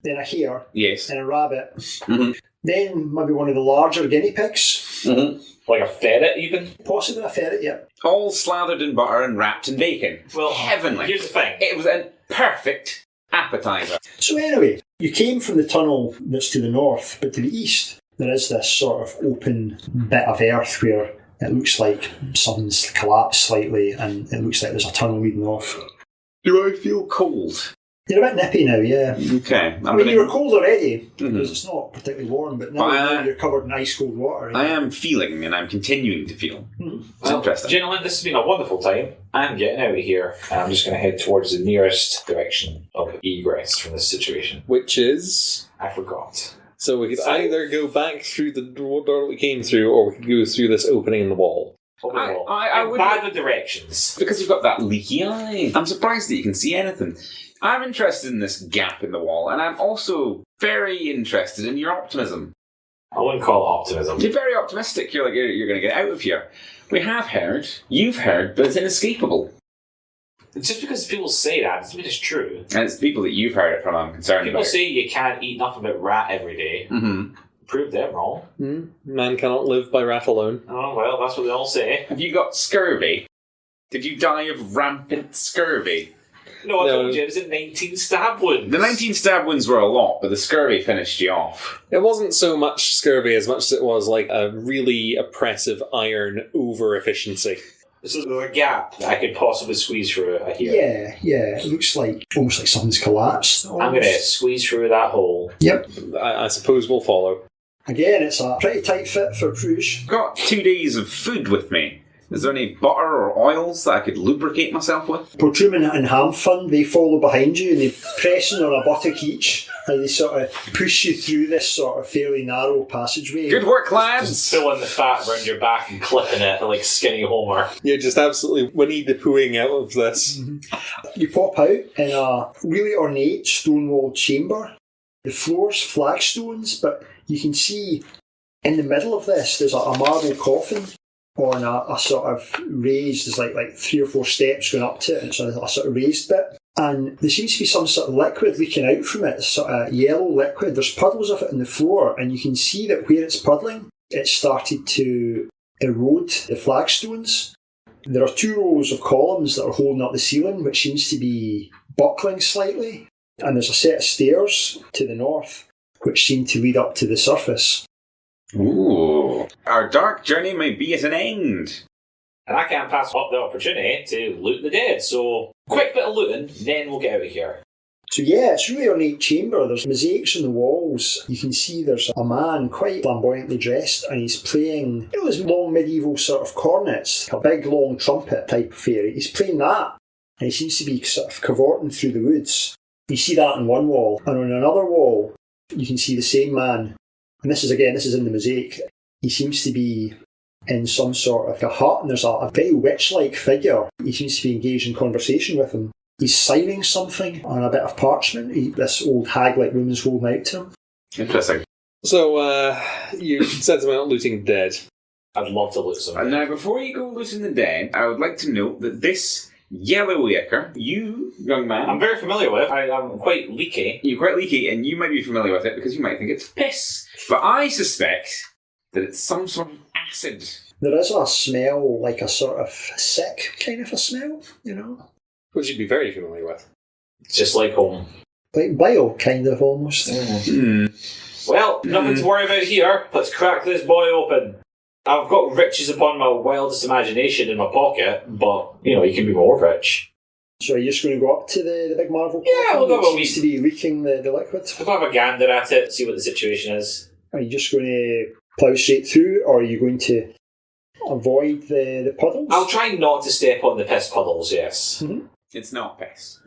then a hare, Yes. then a rabbit, Mm-hmm. then maybe one of the larger guinea pigs, Mm-hmm. Like a ferret, even? possibly a ferret, yeah. All slathered in butter and wrapped in bacon. Well, Heavenly. here's the thing. It was a perfect appetizer. So anyway, you came from the tunnel that's to the north, but to the east there is this sort of open bit of earth where it looks like something's collapsed slightly and it looks like there's a tunnel leading off. Do I feel cold? You're a bit nippy now, yeah. Okay. I mean, you were cold already, Mhm. because it's not particularly warm, but now, But, now you're covered in ice cold water. I am feeling, and I'm continuing to feel. It's interesting. Gentlemen, this has been a wonderful time. I'm getting out of here, and I'm just going to head towards the nearest direction of egress from this situation. Which is... I forgot. So we could So- either go back through the door that we came through, or we could go through this opening in the wall. I I'm would- bad with directions. Because you've got that leaky eye. I'm surprised that you can see anything. I'm interested in this gap in the wall, and I'm also very interested in your optimism. I wouldn't call it optimism. You're very optimistic. You're like, you're going to get out of here. We have heard, you've heard, but it's inescapable. Just because people say that doesn't mean it's true. And it's the people that you've heard it from I'm concerned People about. say you can't eat nothing but rat every day. Mm-hmm. Prove them wrong. Man cannot live by rat alone. Oh, well, that's what they all say. Have you got scurvy? Did you die of rampant scurvy? No, I No. told you it was in 19 stab wounds. The 19 stab wounds were a lot, but the scurvy finished you off. It wasn't so much scurvy as much as it was like a really oppressive iron over-efficiency. So there's a gap that I could possibly squeeze through here. Yeah, it looks like almost like something's collapsed. I'm going to squeeze through that hole. Yep. I suppose we'll follow. Again, it's a pretty tight fit for Prouge. I've got 2 days of food with me. Is there any butter or oils that I could lubricate myself with? Portruman and Ham Fun, they follow behind you and they pressing on a buttock each and they sort of push you through this sort of fairly narrow passageway. Good work, lads! Just pulling the fat around your back and clipping it like skinny Homer. Yeah, just absolutely Winnie the Poohing out of this. You pop out in a really ornate stone-walled chamber. The floor's flagstones, but you can see in the middle of this there's a marble coffin on a sort of raised, there's like 3 or 4 steps going up to it, and it's a sort of raised bit. And there seems to be some sort of liquid leaking out from it, sort of yellow liquid. There's puddles of it on the floor, and you can see that where it's puddling, it's started to erode the flagstones. There are 2 rows of columns that are holding up the ceiling, which seems to be buckling slightly. And there's a set of stairs to the north, which seem to lead up to the surface. Ooh. Our dark journey may be at an end. And I can't pass up the opportunity to loot the dead, so quick bit of looting, then we'll get out of here. So yeah, it's really an ornate chamber. There's mosaics on the walls. You can see there's a man quite flamboyantly dressed and he's playing, those long medieval sort of cornets, a big long trumpet type of affair. He's playing that and he seems to be sort of cavorting through the woods. You see that on one wall, and on another wall you can see the same man. And this is in the mosaic. He seems to be in some sort of a hut, and there's a very witch-like figure. He seems to be engaged in conversation with him. He's signing something on a bit of parchment. This old hag-like woman's holding out to him. Interesting. So, you said about looting dead. I'd love to loot some. Now, before you go looting the dead, I would like to note that this yellow ichor, you, young man... I'm very familiar with it. I'm quite leaky. You're quite leaky, and you might be familiar with it because you might think it's piss. But I suspect that it's some sort of acid. There is a smell, like a sort of sick kind of a smell, you know? Which you'd be very familiar with. Just like home. Like bile, kind of, almost. Well, nothing to worry about here. Let's crack this boy open. I've got riches upon my wildest imagination in my pocket, but, you can be more rich. So are you just going to go up to the big marble coffin? Yeah, we'll go that a wee... seems to be leaking the liquid? We'll have a gander at it, see what the situation is. Are you just going to plough straight through, or are you going to avoid the puddles? I'll try not to step on the piss puddles, yes. Mm-hmm. It's not piss.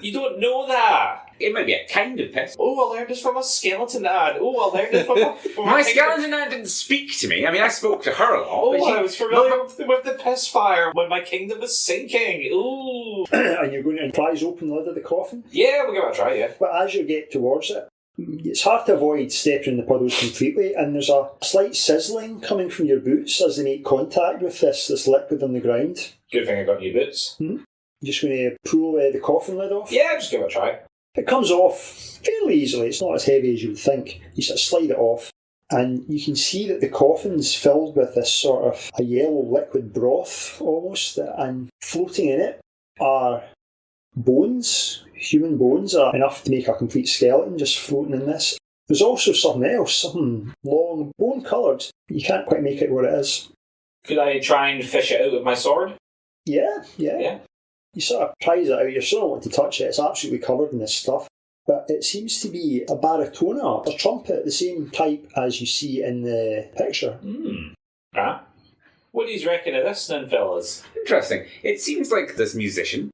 You don't know that. It might be a kind of piss. Oh, I learned this from a skeleton ad. Oh, I learned this from My skeleton ad didn't speak to me. I mean, I spoke to her a lot. Oh, I was familiar with the piss fire when my kingdom was sinking. Ooh. And you're going to prise open the lid of the coffin? Yeah, we'll give it a try, yeah. But as you get towards it, it's hard to avoid stepping in the puddles completely, and there's a slight sizzling coming from your boots as they make contact with this liquid on the ground. Good thing I got new boots. Mm-hmm. You're just going to pull the coffin lid off? Yeah, just give it a try. It comes off fairly easily. It's not as heavy as you would think. You sort of slide it off, and you can see that the coffin's filled with this sort of a yellow liquid broth, almost, and floating in it are bones. Human bones are enough to make a complete skeleton just floating in this. There's also something else, something long, bone-coloured. You can't quite make out what it is. Could I try and fish it out with my sword? Yeah. You sort of prise it out. You sort of want to touch it. It's absolutely covered in this stuff. But it seems to be a baritona, a trumpet, the same type as you see in the picture. What do you reckon of this then, fellas? Interesting. It seems like this musician,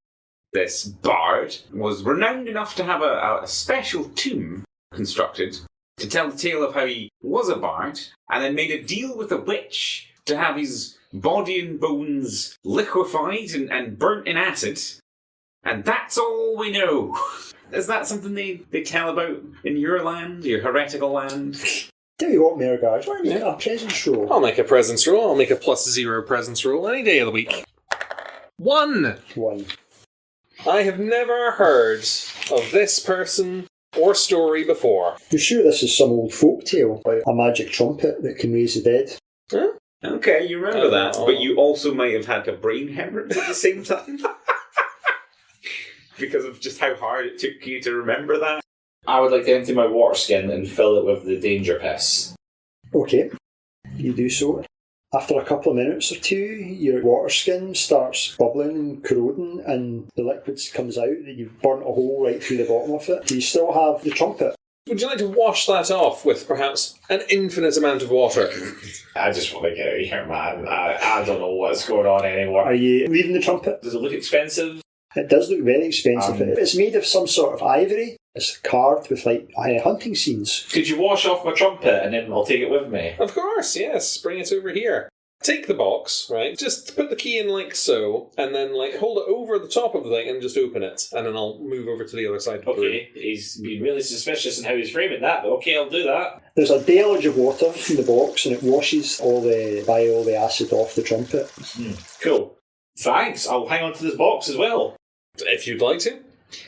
this bard, was renowned enough to have a special tomb constructed to tell the tale of how he was a bard and then made a deal with a witch to have his body and bones liquefied and burnt in acid. And that's all we know. Is that something they tell about in your land, your heretical land? Tell you what, Mayor Guards, why don't you make a presence roll? I'll make a presence roll. I'll make a +0 presence roll any day of the week. 1! I have never heard of this person or story before. You're sure this is some old folk tale about a magic trumpet that can raise the dead? Huh? Okay, you remember that, but you also might have had a brain hemorrhage at the same time. Because of just how hard it took you to remember that. I would like to empty my water skin and fill it with the danger piss. Okay, you do so. After a couple of minutes or two, your water skin starts bubbling and corroding, and the liquid comes out that you've burnt a hole right through the bottom of it. You still have the trumpet. Would you like to wash that off with perhaps an infinite amount of water? I just want to get out of here, man. I don't know what's going on anymore. Are you leaving the trumpet? Does it look expensive? It does look very expensive. It's made of some sort of ivory. It's carved with hunting scenes. Could you wash off my trumpet and then I'll take it with me? Of course, yes. Bring it over here. Take the box, right? Just put the key in like so, and then hold it over the top of the thing and just open it, and then I'll move over to the other side of the room. Okay, he's been really suspicious in how he's framing that, but okay, I'll do that. There's a deluge of water in the box, and it washes all the acid off the trumpet. Cool. Thanks, I'll hang on to this box as well. If you'd like to.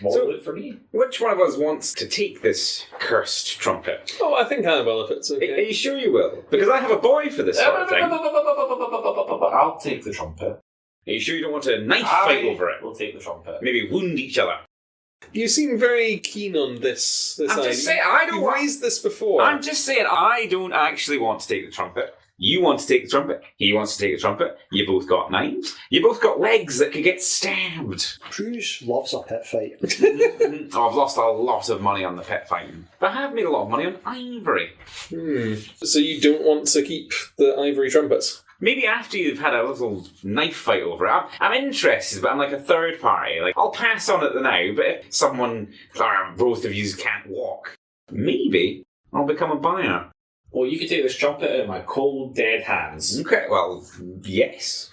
More loot for me. Which one of us wants to take this cursed trumpet? Oh, I think I will if it's okay. Are you sure you will? Because I have a boy for this sort of thing. I'll take the trumpet. Are you sure you don't want a knife fight over it? We'll take the trumpet. Maybe wound each other? You seem very keen on this I'm idea. just saying, I don't You've want... raised this before. I'm just saying, I don't actually want to take the trumpet. You want to take the trumpet. He wants to take the trumpet. You both got knives. You both got legs that could get stabbed. Pruge loves a pit fight. Oh, I've lost a lot of money on the pit fighting. But I have made a lot of money on ivory. So you don't want to keep the ivory trumpets? Maybe after you've had a little knife fight over it. I'm interested, but I'm like a third party. I'll pass on it now, but if someone, or both of you can't walk, maybe I'll become a buyer. Well, you could take this trumpet out of my cold, dead hands. Okay, well, yes.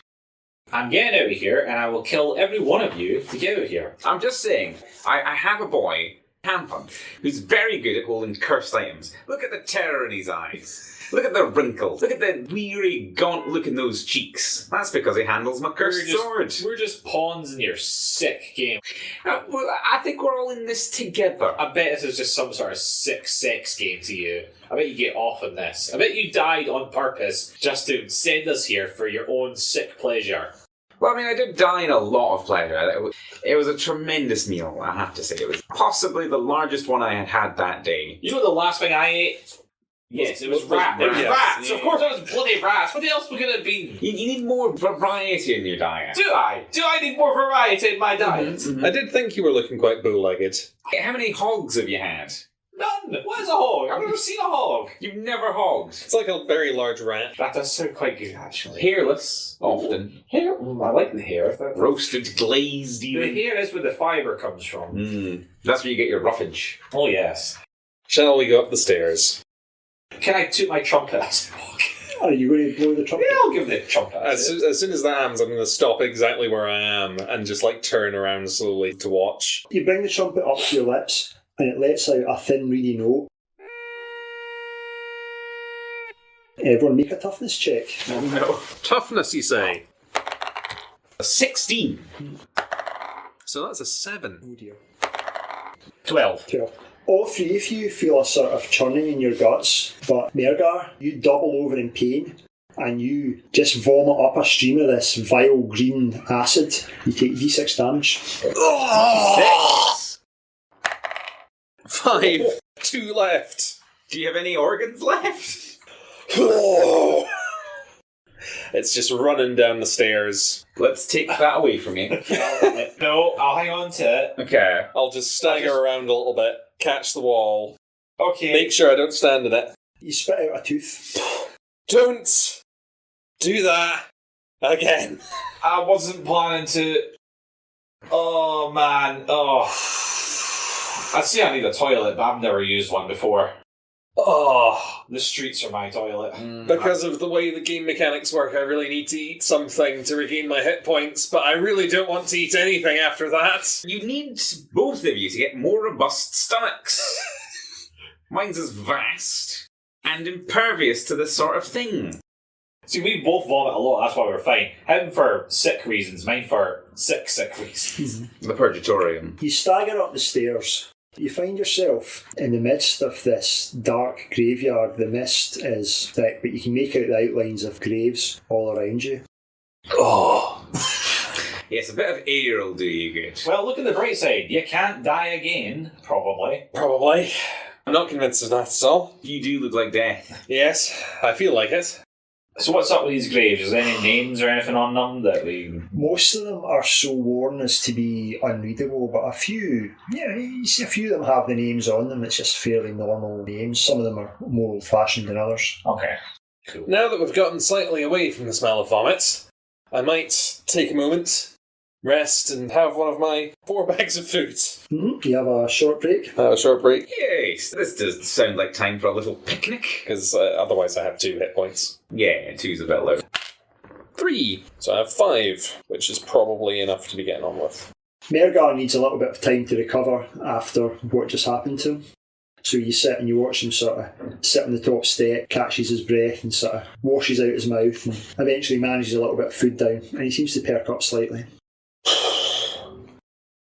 I'm getting out of here, and I will kill every one of you to get out of here. I'm just saying, I have a boy, Tampon, who's very good at holding cursed items. Look at the terror in his eyes. Look at the wrinkles. Look at the weary, gaunt look in those cheeks. That's because he handles my cursed sword. We're just pawns in your sick game. Well, I think we're all in this together. I bet this is just some sort of sick sex game to you. I bet you get off on this. I bet you died on purpose just to send us here for your own sick pleasure. Well, I mean, I did die in a lot of pleasure. It was a tremendous meal, I have to say. It was possibly the largest one I had had that day. You know the last thing I ate? Yes, it was rats. It was rats. Of course it was bloody rats. What else could it have been? You need more variety in your diet. Do I? Do I need more variety in my diet? I did think you were looking quite bow-legged. How many hogs have you had? None. What is a hog? I've never seen a hog. You've never hogged. It's like a very large rat. That does sound quite good, actually. Hairless, often. Hair? I like the hair. Roasted, glazed, The even. hair is where the fibre comes from. That's where you get your roughage. Oh, yes. Shall we go up the stairs? Can I toot my trumpet as I walk? Are you going to blow the trumpet? Yeah, I'll give the trumpet. As soon as that happens, I'm going to stop exactly where I am and just turn around slowly to watch. You bring the trumpet up to your lips, and it lets out a thin, reedy note. Everyone make a toughness check. Oh, no. Toughness, you say? A 16. So that's a 7. Oh dear. 12. 12. All three of you feel a sort of churning in your guts, but Mergar, you double over in pain, and you just vomit up a stream of this vile green acid. You take d6 damage. 6. 5. 2 left. Do you have any organs left? It's just running down the stairs. Let's take that away from you. No, I'll hang on to it. Okay. I'll just stagger around a little bit, catch the wall, Okay. make sure I don't stand in it. You spit out a tooth. Don't do that again. I wasn't planning to... Oh, man. Oh. I see I need a toilet, but I've never used one before. Oh, the streets are my toilet. Because of the way the game mechanics work, I really need to eat something to regain my hit points, but I really don't want to eat anything after that. You need both of you to get more robust stomachs. Mine's is vast and impervious to this sort of thing. See, we both vomit a lot, that's why we're fine. Him for sick reasons, mine for sick reasons. The Purgatorium. You stagger up the stairs. You find yourself in the midst of this dark graveyard. The mist is thick, but you can make out the outlines of graves all around you. Oh. Yes, a bit of air will do you good. Well, look at the bright side. You can't die again, probably. Probably. I'm not convinced of that at all. You do look like death. Yes, I feel like it. So what's up with these graves? Is there any names or anything on them that we... Most of them are so worn as to be unreadable, but a few, you see a few of them have the names on them. It's just fairly normal names. Some of them are more old-fashioned than others. Okay, cool. Now that we've gotten slightly away from the smell of vomit, I might take a moment, rest, and have one of my 4 bags of food. Mm-hmm. You have a short break? Have a short break. Yes, this does sound like time for a little picnic. Because otherwise I have 2 hit points. Yeah, 2's a bit low. 3. So I have 5, which is probably enough to be getting on with. Mergar needs a little bit of time to recover after what just happened to him. So you sit and you watch him sort of sit on the top step, catches his breath and sort of washes out his mouth and eventually manages a little bit of food down and he seems to perk up slightly.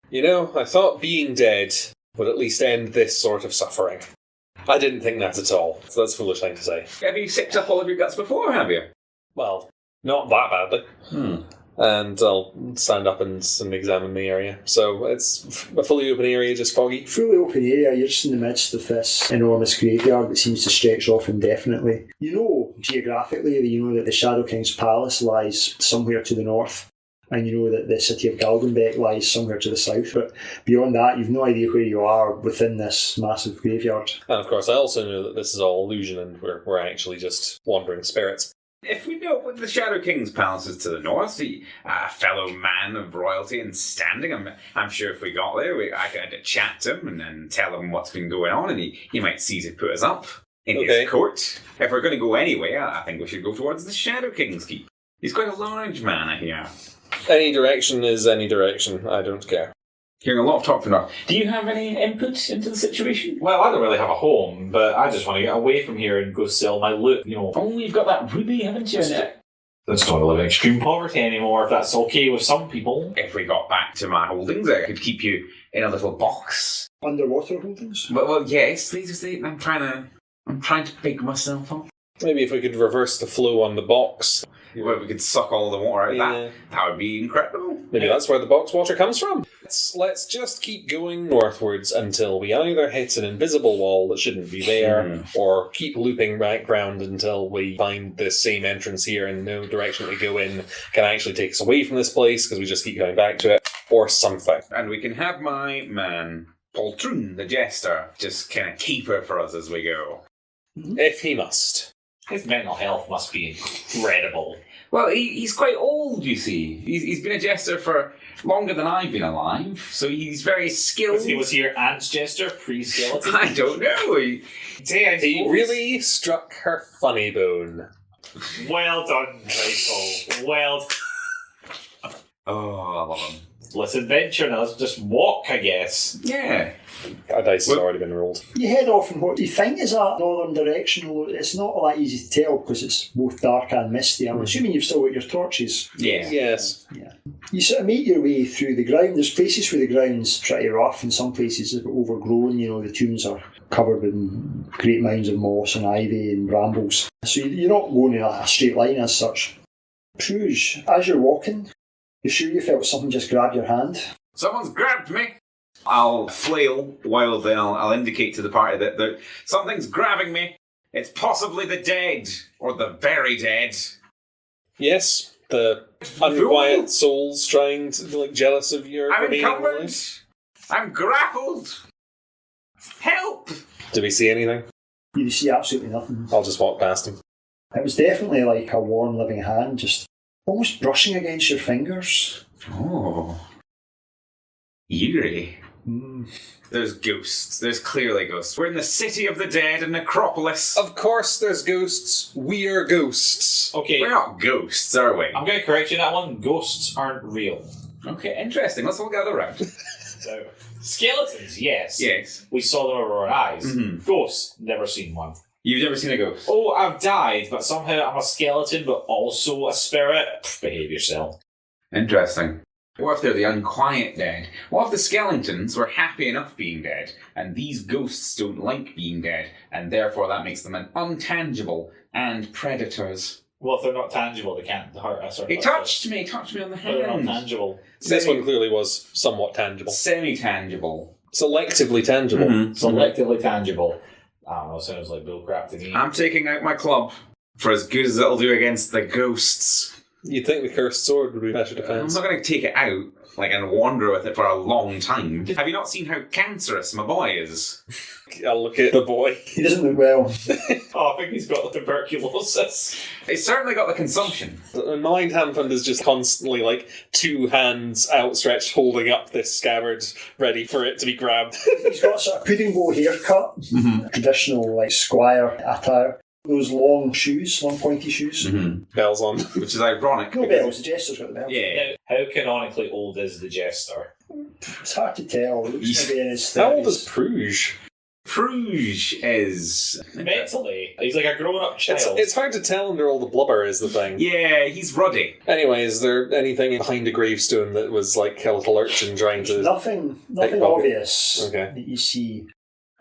You know, I thought being dead would at least end this sort of suffering. I didn't think that at all, so that's a foolish thing to say. Have you sipped up all of your guts before, have you? Well, not that badly. And I'll stand up and examine the area. So it's a fully open area, just foggy. Fully open area, you're just in the midst of this enormous graveyard that seems to stretch off indefinitely. You know, geographically, you know that the Shadow King's palace lies somewhere to the north, and you know that the city of Galgenbeck lies somewhere to the south, but beyond that, you've no idea where you are within this massive graveyard. And of course, I also know that this is all illusion and we're actually just wandering spirits. If we know what the Shadow King's palace is to the north, a fellow man of royalty and standing, I'm sure if we got there, I could chat to him and then tell him what's been going on, and he might see to put us up in his court. If we're going to go anywhere, I think we should go towards the Shadow King's keep. He's quite a large man, I hear. Any direction is any direction. I don't care. Hearing a lot of talk from that. Do you have any input into the situation? Well, I don't really have a home, but I just want to get away from here and go sell my loot, you know. Oh, you've got that ruby, haven't you? I just don't want to live in extreme poverty anymore, if that's okay with some people. If we got back to my holdings, I could keep you in a little box. Underwater holdings? Well, yes, I'm trying to big myself up. Maybe if we could reverse the flow on the box. Where we could suck all the water out. That would be incredible. Maybe that's where the box water comes from. Let's just keep going northwards until we either hit an invisible wall that shouldn't be there, or keep looping back round until we find the same entrance here and no direction we go in can actually take us away from this place because we just keep going back to it, or something. And we can have my man, Poltroon, the jester, just kind of keep her for us as we go. If he must. His mental health must be incredible. Well, he's quite old, you see. He's been a jester for longer than I've been alive, so he's very skilled. Was he your aunt's jester, pre-skeleton? I don't know. He really struck her funny bone. Well done, Michael. Well done. Oh, I love him. Let's adventure now. Let's just walk, I guess. Yeah. A dice has already been rolled. You head off in what you think is a northern direction, although it's not all that easy to tell because it's both dark and misty. I'm assuming you've still got your torches. Yeah. Yes. Yeah. You sort of make your way through the ground. There's places where the ground's pretty rough and some places are overgrown. You know, the tombs are covered with great mounds of moss and ivy and brambles. So you're not going in a straight line as such. Prouge, as you're walking, you sure you felt something just grab your hand? Someone's grabbed me. I'll flail wildly and I'll indicate to the party that something's grabbing me. It's possibly the dead, or the very dead. Yes, the unquiet souls trying to, jealous of your I'm remaining encumbered. life. I'm grappled. Help! Do we see anything? You see absolutely nothing. I'll just walk past him. It was definitely like a warm living hand, just almost brushing against your fingers. Oh. Eerie. There's ghosts. There's clearly ghosts. We're in the city of the dead, a necropolis. Of course there's ghosts. We're ghosts. Okay, We're not ghosts, are we? I'm going to correct you on that one. Ghosts aren't real. Okay, interesting. Let's all gather around. So, skeletons, yes. Yes. We saw them with our eyes. Mhm. Ghosts, never seen one. You've never seen a ghost? Oh, I've died, but somehow I'm a skeleton, but also a spirit. Behave yourself. Interesting. What if they're the unquiet dead? What if the skeletons were happy enough being dead, and these ghosts don't like being dead, and therefore that makes them an untangible and predators? Well, if they're not tangible, they can't hurt us. He touched me on the But they're not hand. tangible. This one clearly was somewhat tangible. Semi-tangible. Selectively tangible. Selectively tangible. I don't know, sounds like bullcrap to me. I'm taking out my club. for as good as it'll do against the ghosts. You'd think the cursed sword would be better I'm defense. not going to take it out and wander with it for a long time. Have you not seen how cancerous my boy is? I'll look at the boy. He doesn't look well. Oh, I think he's got tuberculosis. He's certainly got the consumption. Mind Handfund is just constantly two hands outstretched holding up this scabbard ready for it to be grabbed. He's got a sort of pudding bow haircut, traditional squire attire. Those long shoes, long pointy shoes. Bells on. Which is ironic. No bells, the jester's got the bells. Yeah. Now, how canonically old is the jester? It's hard to tell. He looks maybe in his 30s. How old is Prouge? Prouge is... Mentally, he's like a grown-up child. It's hard to tell under all the blubber is the thing. Yeah, he's ruddy. Anyway, is there anything behind a gravestone that was like a little urchin trying to... Nothing pickpocket? obvious Okay. that you see.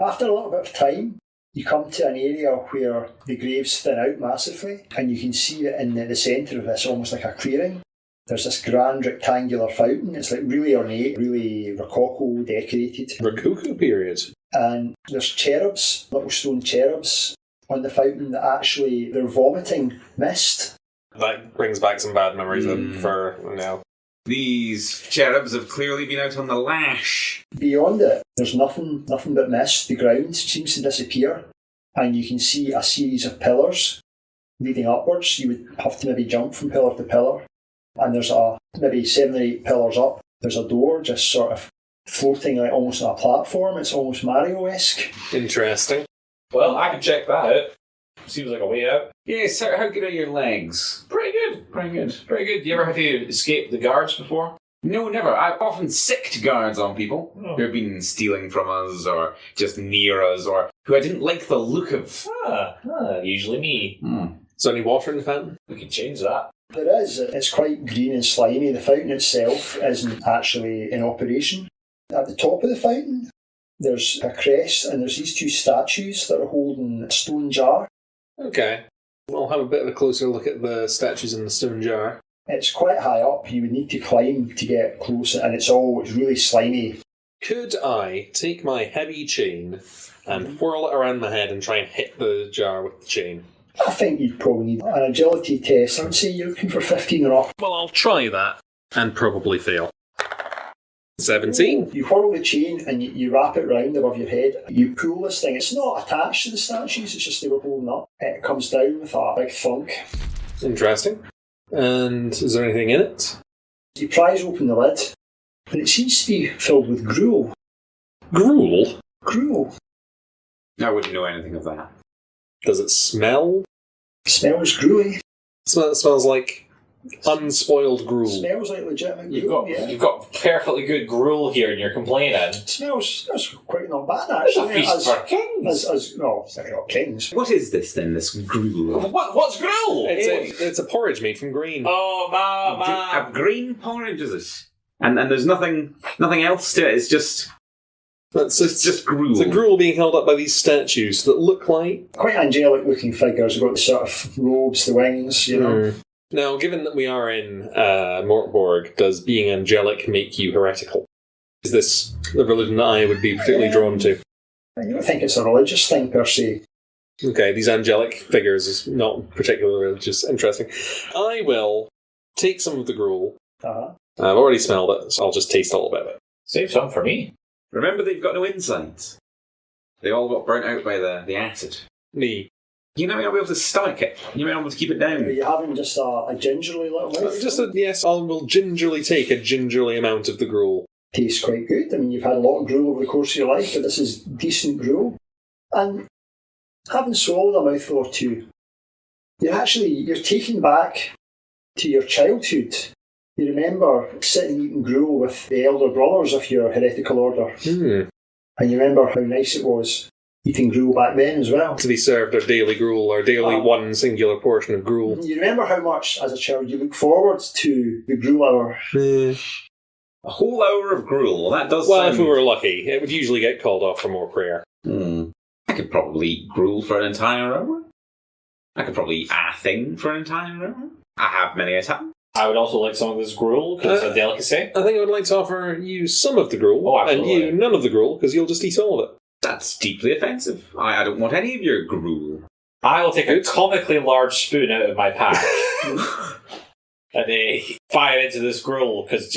After a little bit of time, you come to an area where the graves thin out massively, and you can see that in the centre of this, almost like a clearing, there's this grand rectangular fountain. It's really ornate, really rococo decorated. Rococo period. And there's cherubs, little stone cherubs on the fountain that actually, they're vomiting mist. That brings back some bad memories for now. These cherubs have clearly been out on the lash. Beyond it, there's nothing but mist. The ground seems to disappear, and you can see a series of pillars leading upwards. You would have to maybe jump from pillar to pillar, and there's maybe 7 or 8 pillars up. There's a door just sort of floating almost on a platform. It's almost Mario-esque. Interesting. Well, I can check that out. Seems like a way out. Yeah, sir, how good are your legs? Pretty good. You ever had to escape the guards before? No, never. I've often sicked guards on people who have been stealing from us or just near us or who I didn't like the look of. Usually me. Is there any water in the fountain? We can change that. There is. It's quite green and slimy. The fountain itself isn't actually in operation. At the top of the fountain, there's a crest, and there's these 2 statues that are holding a stone jar. Okay. I'll have a bit of a closer look at the statues in the stone jar. It's quite high up. You would need to climb to get close, and it's really slimy. Could I take my heavy chain and whirl it around my head and try and hit the jar with the chain? I think you'd probably need an agility test. I would say you're looking for 15 or up. Well, I'll try that. And probably fail. 17. You whirl the chain and you wrap it round above your head. You pull this thing. It's not attached to the statues, it's just they were holding up. It comes down with a big thunk. Interesting. And is there anything in it? You prise open the lid, and it seems to be filled with gruel. Gruel? Gruel. I wouldn't know anything of that. Does it smell? Smells gruely. Smells like unspoiled gruel. Smells like legitimate gruel. You've got perfectly good gruel here and you're complaining. Smells quite not bad, It's a actually. feast for kings. No, they're not kings. What is this then, this gruel? What's gruel? It's a porridge made from green. Oh, ma. A green porridge, is it? And there's nothing else to it, it's just gruel. It's a gruel being held up by these statues that look like... Quite angelic looking figures. They've got the sort of robes, the wings, you know. Now, given that we are in Mork Borg, does being angelic make you heretical? Is this the religion that I would be particularly drawn to? I don't think it's a religious thing per se. Okay, these angelic figures is not particularly religious. Interesting. I will take some of the gruel. Uh-huh. I've already smelled it, so I'll just taste a little bit of it. Save some for me. Remember, they've got no insides. They all got burnt out by the acid. Me. You might not be able to stomach it. You might not be able to keep it down. Are you having just a gingerly little mouth? Yes, I will gingerly take a gingerly amount of the gruel. Tastes quite good. I mean, you've had a lot of gruel over the course of your life, but this is decent gruel. And having swallowed a mouthful or two, you're taken back to your childhood. You remember sitting eating gruel with the elder brothers of your heretical order. And you remember how nice it was eating gruel back then as well. To be served our daily gruel, or daily one singular portion of gruel. You remember how much, as a child, you look forward to the gruel hour. A whole hour of gruel, that does Well, sound... if we were lucky, it would usually get called off for more prayer. I could probably eat gruel for an entire hour. I could probably eat a thing for an entire hour. I have many a time. I would also like some of this gruel, because it's a delicacy. I think I would like to offer you some of the gruel, and absolutely. you none of the gruel, because you'll just eat all of it. That's deeply offensive. I don't want any of your gruel. I will take a comically large spoon out of my pack and fire into this gruel, because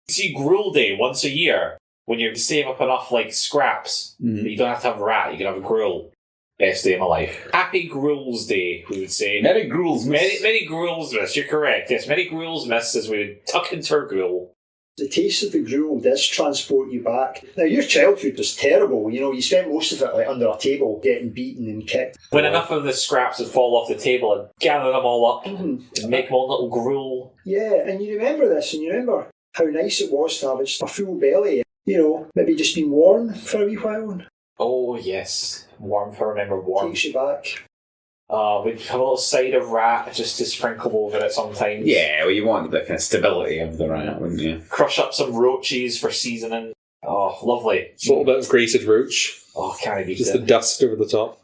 see, gruel day once a year, when you save up enough scraps, that you don't have to have a rat, you can have a gruel. Best day of my life. Happy Gruel's Day, we would say. Merry Gruel's Miss. Merry Gruel's Miss, you're correct. Yes, Merry Gruel's Miss, as we would tuck into our gruel. The taste of the gruel does transport you back. Now, your childhood was terrible. You spent most of it under a table, getting beaten and kicked. When enough of the scraps would fall off the table, I'd gather them all up and make my own little gruel. Yeah, and you remember this, and you remember how nice it was to have just a full belly. Maybe just been warm for a wee while. Oh, yes. Warmth, I remember warmth. Takes you back. We'd have a little side of rat just to sprinkle over it sometimes. Yeah, well, you want the kind of stability of the rat, wouldn't you? Crush up some roaches for seasoning. Oh, lovely. A little bit of grated roach. Oh, can't I beat Just it? the dust over the top.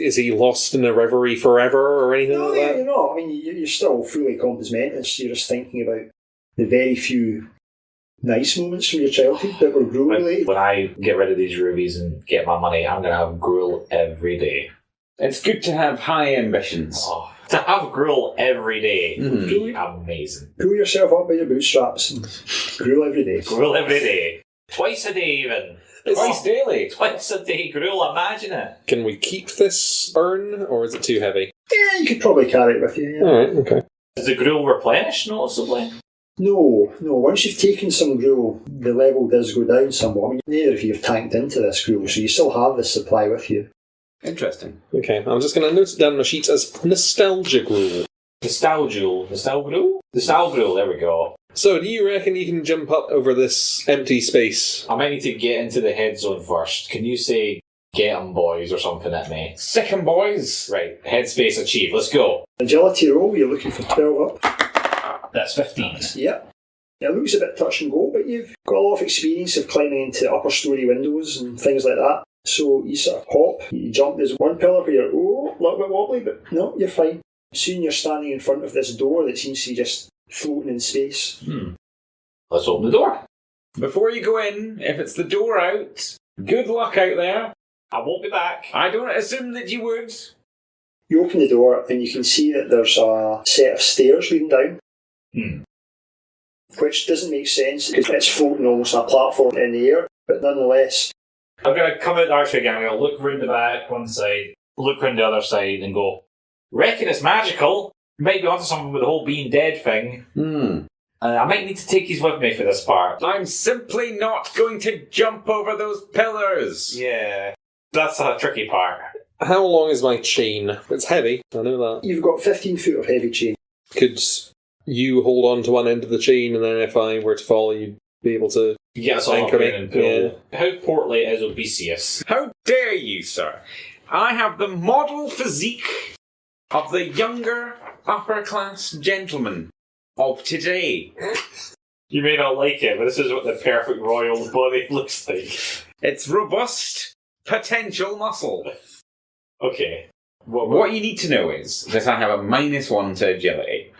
Is he lost in a reverie forever or anything like that? No, you're not. I mean, you're still fully compass mentis. You're just thinking about the very few nice moments from your childhood that were gruel related. When I get rid of these rubies and get my money, I'm going to have gruel every day. It's good to have high ambitions. Oh, to have gruel every day would be amazing. Pull yourself up by your bootstraps and gruel every day. Gruel every day. Twice a day even. Twice daily. Twice a day gruel, imagine it. Can we keep this urn, or is it too heavy? Yeah, you could probably carry it with you. Yeah. Alright, okay. Does the gruel replenish noticeably? No. Once you've taken some gruel, the level does go down somewhat. I mean, neither of you have tanked into this gruel, so you still have this supply with you. Interesting. Okay, I'm just going to note it down on my sheets as nostalgia gruel. Nostalgruel, there we go. So, do you reckon you can jump up over this empty space? I might need to get into the head zone first. Can you say, get 'em boys or something at me? Sick 'em, boys. Right, headspace achieved, let's go. Agility roll, you're looking for 12 up. That's 15. Yep. It looks a bit touch and go, but you've got a lot of experience of climbing into upper story windows and things like that. So you sort of hop, you jump. There's one pillar where you're a little bit wobbly, but no, you're fine. Soon you're standing in front of this door that seems to be just floating in space. Let's open the door. Before you go in, if it's the door out, good luck out there. I won't be back. I don't assume that you would. You open the door and you can see that there's a set of stairs leading down. Which doesn't make sense because it's floating almost on a platform in the air, but nonetheless. I'm going to come out the archway again. I'm going to look round the back one side, look round the other side, and go, reckon it's magical. Might be onto something with the whole being dead thing. I might need to take these with me for this part. I'm simply not going to jump over those pillars. Yeah, that's a tricky part. How long is my chain? It's heavy, I know that. You've got 15 foot of heavy chain. Could you hold on to one end of the chain, and then if I were to fall, you'd be able to Get us all anchor up me? in and pull. Yeah. How portly is Odysseus? How dare you, sir? I have the model physique of the younger upper-class gentleman of today. You may not like it, but this is what the perfect royal body looks like. It's robust, potential muscle. Okay. What you need to know is that I have a -1 to agility.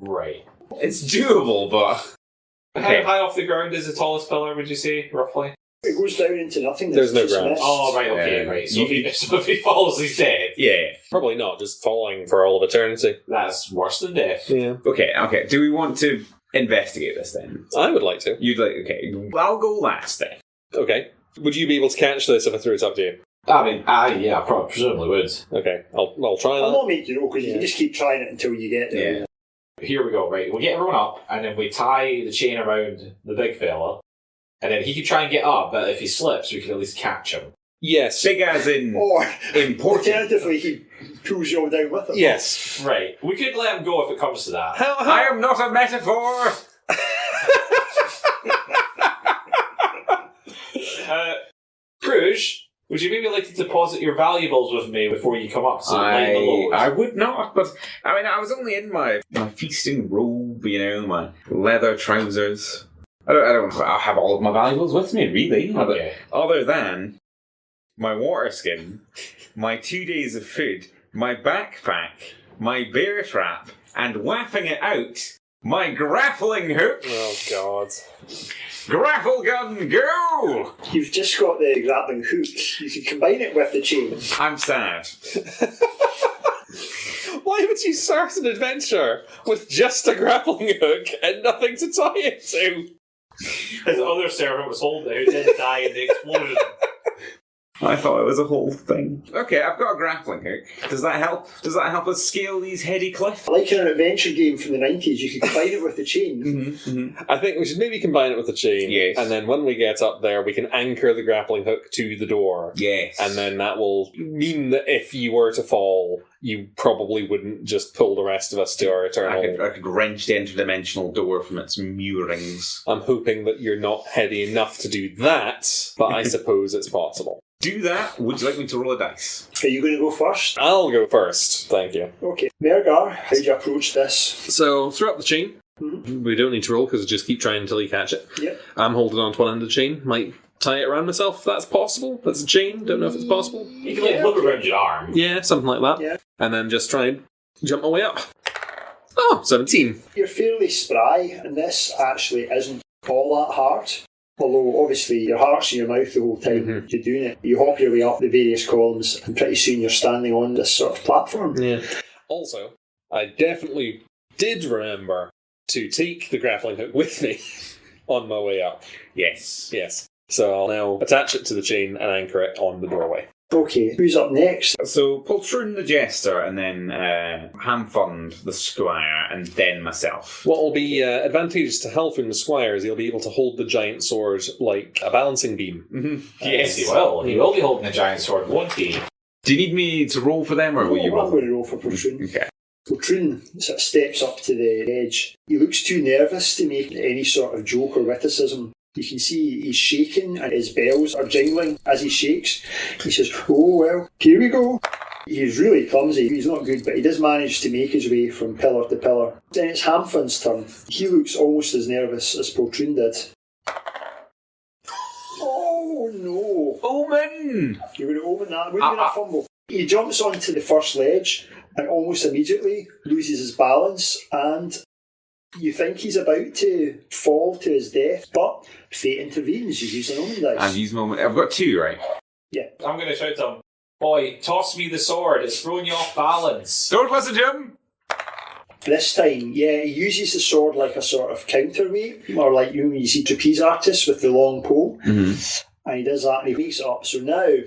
Right. It's doable, but... How high off the ground is the tallest pillar, would you say, roughly? It goes down into nothing. There's no It's just ground. mist. Oh, right, okay, Yeah. right. So if he falls, he's dead. Yeah. Probably not, just falling for all of eternity. That's worse than death. Yeah. Okay. Do we want to investigate this then? I would like to. You'd like... Okay. I'll go last then. Okay. Would you be able to catch this if I threw it up to you? I mean, yeah, I probably presumably would. Okay, I'll try I'll that. not make you roll because you can just keep trying it until you get there. Yeah. Here we go, right. We'll get everyone up, and then we tie the chain around the big fella, and then he can try and get up, but if he slips, we can at least catch him. Yes. Big as in... Or, important. alternatively, he pulls you all down with him. Yes. Right. We could let him go if it comes to that. I am not a metaphor! Kruj, would you maybe like to deposit your valuables with me before you come up? So lighten the load? I would not, but I mean, I was only in my feasting robe, my leather trousers. I'll have all of my valuables with me, really. Okay. Other than my water skin, my 2 days of food, my backpack, my bear trap, and whapping it out My grappling hook. Oh, God. Grapple gun, go! You've just got the grappling hook. You can combine it with the chain. I'm sad. Why would you start an adventure with just a grappling hook and nothing to tie it to? His other servant was holding it, who didn't die in the explosion. I thought it was a whole thing. Okay, I've got a grappling hook. Does that help? Does that help us scale these heady cliffs? Like in an adventure game from the 90s, you could combine it with the chain. I think we should maybe combine it with the chain. Yes. And then when we get up there, we can anchor the grappling hook to the door. Yes. And then that will mean that if you were to fall, you probably wouldn't just pull the rest of us to our eternal... I could wrench the interdimensional door from its moorings. I'm hoping that you're not heady enough to do that, but I suppose it's possible. Do that. Would you like me to roll a dice? Are you going to go first? I'll go first, thank you. Okay. Mergar, how do you approach this? So, throw up the chain. We don't need to roll because just keep trying until you catch it. Yep. I'm holding on to one end of the chain. Might tie it around myself if that's possible. That's a chain. Don't know if it's possible. You can look around your arm. Yeah, something like that. Yeah. And then just try and jump my way up. Oh, 17. You're fairly spry, and this actually isn't all that hard. Although, obviously, your heart's in your mouth the whole time you're doing it. You hop your way up the various columns, and pretty soon you're standing on this sort of platform. Yeah. Also, I definitely did remember to take the grappling hook with me on my way up. Yes. Yes. So I'll now attach it to the chain and anchor it on the doorway. Okay, who's up next? So, Poltroon the Jester, and then Hamfund the Squire, and then myself. What will be advantageous to Halfrin the Squire is he'll be able to hold the giant sword like a balancing beam. Yes, he will. He will be holding a giant sword, won't he? Do you need me to roll for them, or will you I'm roll? going to roll for Poltroon. Okay. Poltroon sort of steps up to the edge. He looks too nervous to make any sort of joke or witticism. You can see he's shaking and his bells are jingling as he shakes. He says, "Oh well, here we go." He's really clumsy, he's not good, but he does manage to make his way from pillar to pillar. Then it's Hamfun's turn. He looks almost as nervous as Poltroon did. Oh no! Omen! You're going to open that? We're going to fumble. He jumps onto the first ledge and almost immediately loses his balance, and you think he's about to fall to his death, but fate intervenes. You use an omen dice. I've used moment. I've got 2, right? Yeah. I'm going to shout to him, "Boy, toss me the sword, it's throwing you off balance." Don't listen to him! This time, yeah, he uses the sword like a sort of counterweight, or like you see trapeze artists with the long pole, and he does that and he wakes it up. So now,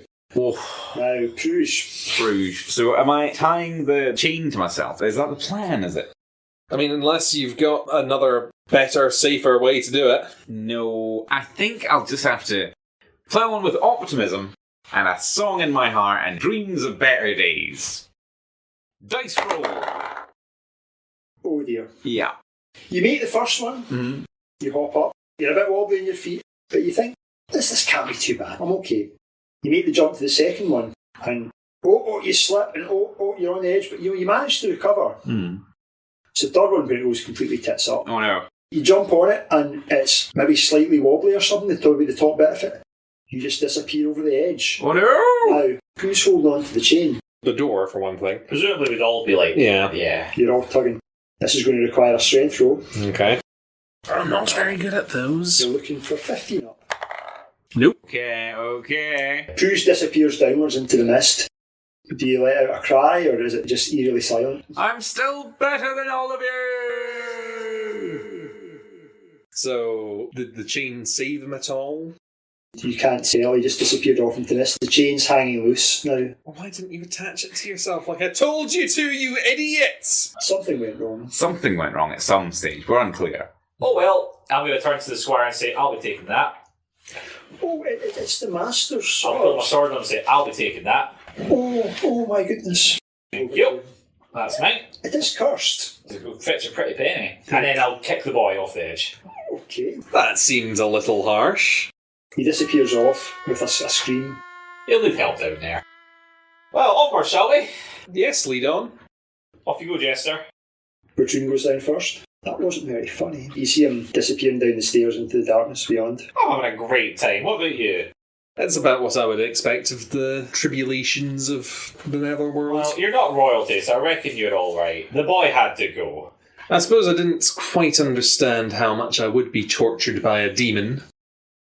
Prouge. So am I tying the chain to myself? Is that the plan, is it? I mean, unless you've got another better, safer way to do it. No, I think I'll just have to plow on with optimism and a song in my heart and dreams of better days. Dice roll. Oh dear. Yeah. You make the first one, you hop up, you're a bit wobbly on your feet, but you think, this can't be too bad, I'm okay. You make the jump to the second one, and you slip, and you're on the edge, but you manage to recover. So the third one, but it goes completely tits up. Oh no. You jump on it, and it's maybe slightly wobbly or something, the top bit of it. You just disappear over the edge. Oh no! Now, who's holding on to the chain? The door, for one thing. Presumably we'd all be like, yeah. You're all tugging. This is going to require a strength roll. Okay. I'm not very good at those. You're looking for 15 up. Nope. Okay. Prouge disappears downwards into the mist. Do you let out a cry, or is it just eerily silent? I'm still better than all of you! So, did the chain save him at all? You can't tell, he just disappeared off into the mist. The chain's hanging loose now. Well, why didn't you attach it to yourself like I told you to, you idiots? Something went wrong. Something went wrong at some stage. We're unclear. Oh well, I'm going to turn to the squire and say, "I'll be taking that." Oh, it's the master's I'll pull my sword. sword on and say, "I'll be taking that." Oh my goodness. Thank you. That's mine. It is cursed. Fetch a pretty penny. And then I'll kick the boy off the edge. Okay. That seems a little harsh. He disappears off with a scream. He'll need help down there. Well, onward, shall we? Yes, lead on. Off you go, Jester. Bertrand goes down first. That wasn't very funny. You see him disappearing down the stairs into the darkness beyond. I'm having a great time. What about you? That's about what I would expect of the tribulations of the Netherworld. Well, you're not royalty, so I reckon you're all right. The boy had to go. I suppose I didn't quite understand how much I would be tortured by a demon.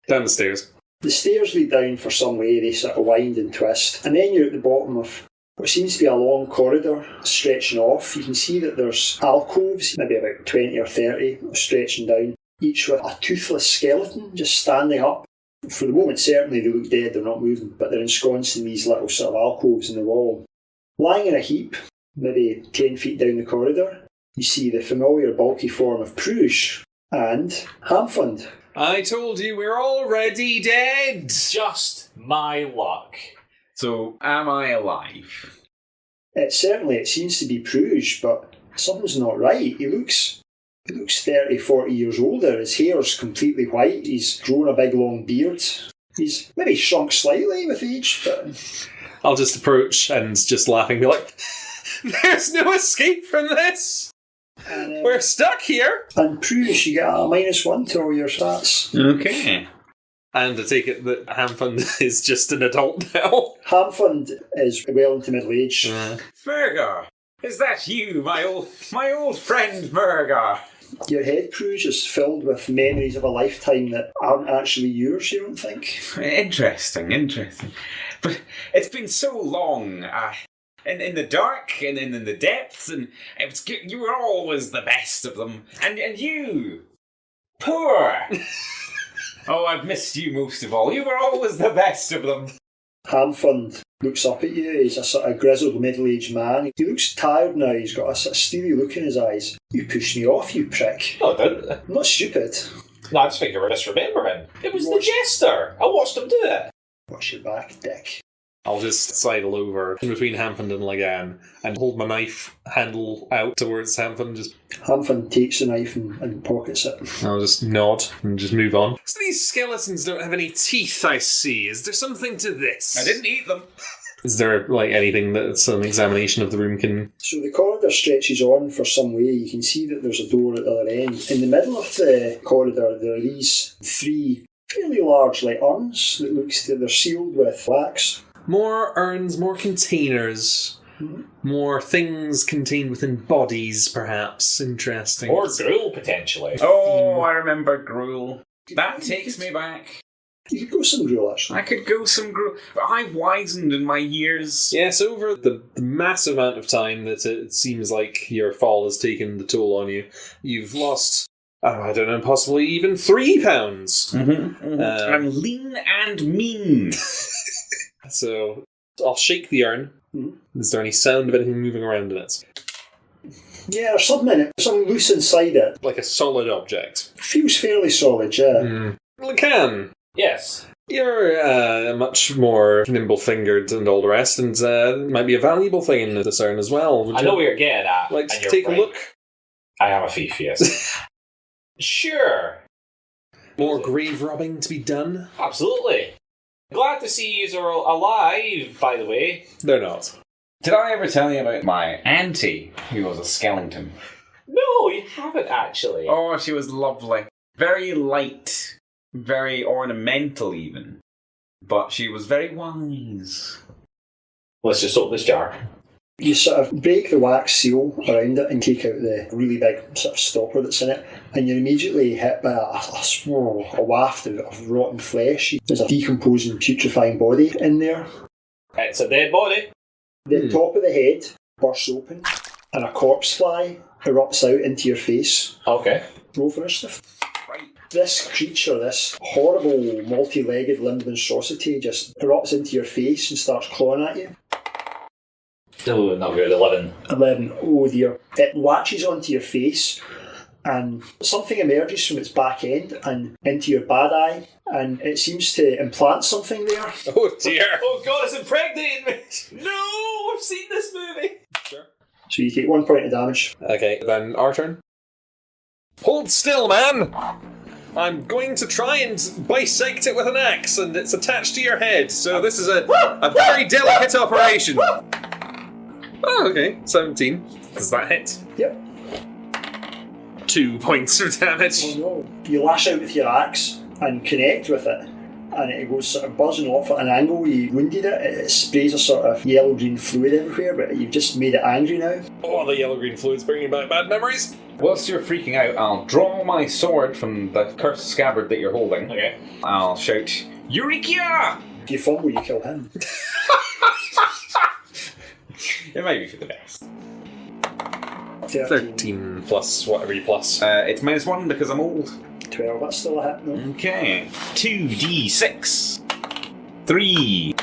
Down the stairs. The stairs lead down for some way, they sort of wind and twist, and then you're at the bottom of what seems to be a long corridor stretching off. You can see that there's alcoves, maybe about 20 or 30, stretching down, each with a toothless skeleton just standing up. For the moment, certainly they look dead, they're not moving, but they're ensconced in these little sort of alcoves in the wall. Lying in a heap, maybe 10 feet down the corridor, you see the familiar bulky form of Prouge and Hamfund. I told you we're already dead! Just my luck. So, am I alive? It seems to be Prouge, but something's not right. He looks 30, 40 years older. His hair's completely white. He's grown a big long beard. He's maybe shrunk slightly with age, but... I'll just approach and just laughing be like, there's no escape from this! And, We're stuck here! And Prouge, you get a -1 to all your stats. Okay. And I take it that Hamfund is just an adult now. Hamfund is well into middle age. Murgar, is that you, my old friend Murgar? Your head, Prouge, is filled with memories of a lifetime that aren't actually yours, you don't think? Interesting. But it's been so long. In the dark and in the depths, and you were always the best of them. And you, poor. Oh, I've missed you most of all. You were always the best of them. Hamfund looks up at you. He's a sort of grizzled middle-aged man. He looks tired now. He's got a sort of steely look in his eyes. You pushed me off, you prick. No, I didn't. I'm not stupid. No, I just think you were misremembering. It was the jester. I watched him do it. Watch your back, dick. I'll just sidle over in between Hamfund and Lagan and hold my knife handle out towards Hamfund. Hamfund takes the knife and pockets it. I'll just nod and just move on. So these skeletons don't have any teeth, I see. Is there something to this? I didn't eat them. Is there anything that an examination of the room can... So the corridor stretches on for some way. You can see that there's a door at the other end. In the middle of the corridor there are these 3 fairly large urns that looks they're sealed with wax. More urns, more containers, more things contained within bodies, perhaps. Interesting. Or gruel, potentially. Oh, I remember gruel. That takes me back. You could go some gruel, actually. I could go some gruel. But I've wizened in my years. Yes, over the massive amount of time that it seems like your fall has taken the toll on you, you've lost... I don't know, possibly even 3 pounds. I'm lean and mean. So, I'll shake the urn. Is there any sound of anything moving around in it? Yeah, there's something in it. Something loose inside it. Like a solid object. Feels fairly solid, yeah. Lacan, Yes. you're much more nimble-fingered and all the rest, and it might be a valuable thing in this urn as well. Would I you know what you're getting at. like to and you're take right. a look? I am a thief, yes. Sure. More grave robbing to be done? Absolutely. Glad to see you are alive, by the way. They're not. Did I ever tell you about my auntie, who was a skeleton? No, you haven't actually. Oh, she was lovely. Very light. Very ornamental, even. But she was very wise. Let's just open this jar. You sort of break the wax seal around it and take out the really big sort of stopper that's in it, and you're immediately hit by a waft of rotten flesh. There's a decomposing, putrefying body in there. It's a dead body. The top of the head bursts open, and a corpse fly erupts out into your face. Okay. Roll for initiative. Right. This creature, this horrible multi-legged limbed monstrosity, just erupts into your face and starts clawing at you. No, not good. 11. 11. Oh dear. It latches onto your face and something emerges from its back end and into your bad eye, and it seems to implant something there. Oh dear. Oh god, it's impregnating me! No! I've seen this movie! Sure. So you take 1 point of damage. Okay, then our turn. Hold still, man! I'm going to try and bisect it with an axe, and it's attached to your head, so this is a very delicate operation. Oh, okay. 17. Does that hit? Yep. 2 points of damage. Oh no. You lash out with your axe and connect with it, and it goes sort of buzzing off at an angle. You wounded it, it sprays a sort of yellow-green fluid everywhere, but you've just made it angry now. Oh, the yellow-green fluid's bringing back bad memories. Whilst you're freaking out, I'll draw my sword from the cursed scabbard that you're holding. Okay. I'll shout, Eureka! If you fumble, you kill him. It might be for the best. 13 plus whatever you plus. It's -1 because I'm old. 12, that's still a hit, no? Okay. 2d6. 3.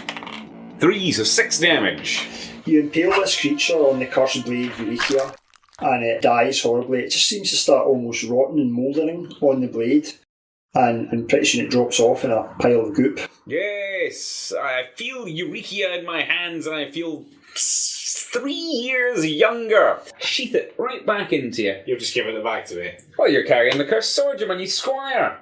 3, so 6 damage. You impale this creature on the cursed blade Eureka, and it dies horribly. It just seems to start almost rotting and mouldering on the blade, and pretty soon it drops off in a pile of goop. Yes, I feel Eureka in my hands and I feel 3 years younger. Sheath it right back into you. You're just giving it back to me. Well, you're carrying the cursed sword, you man, you squire.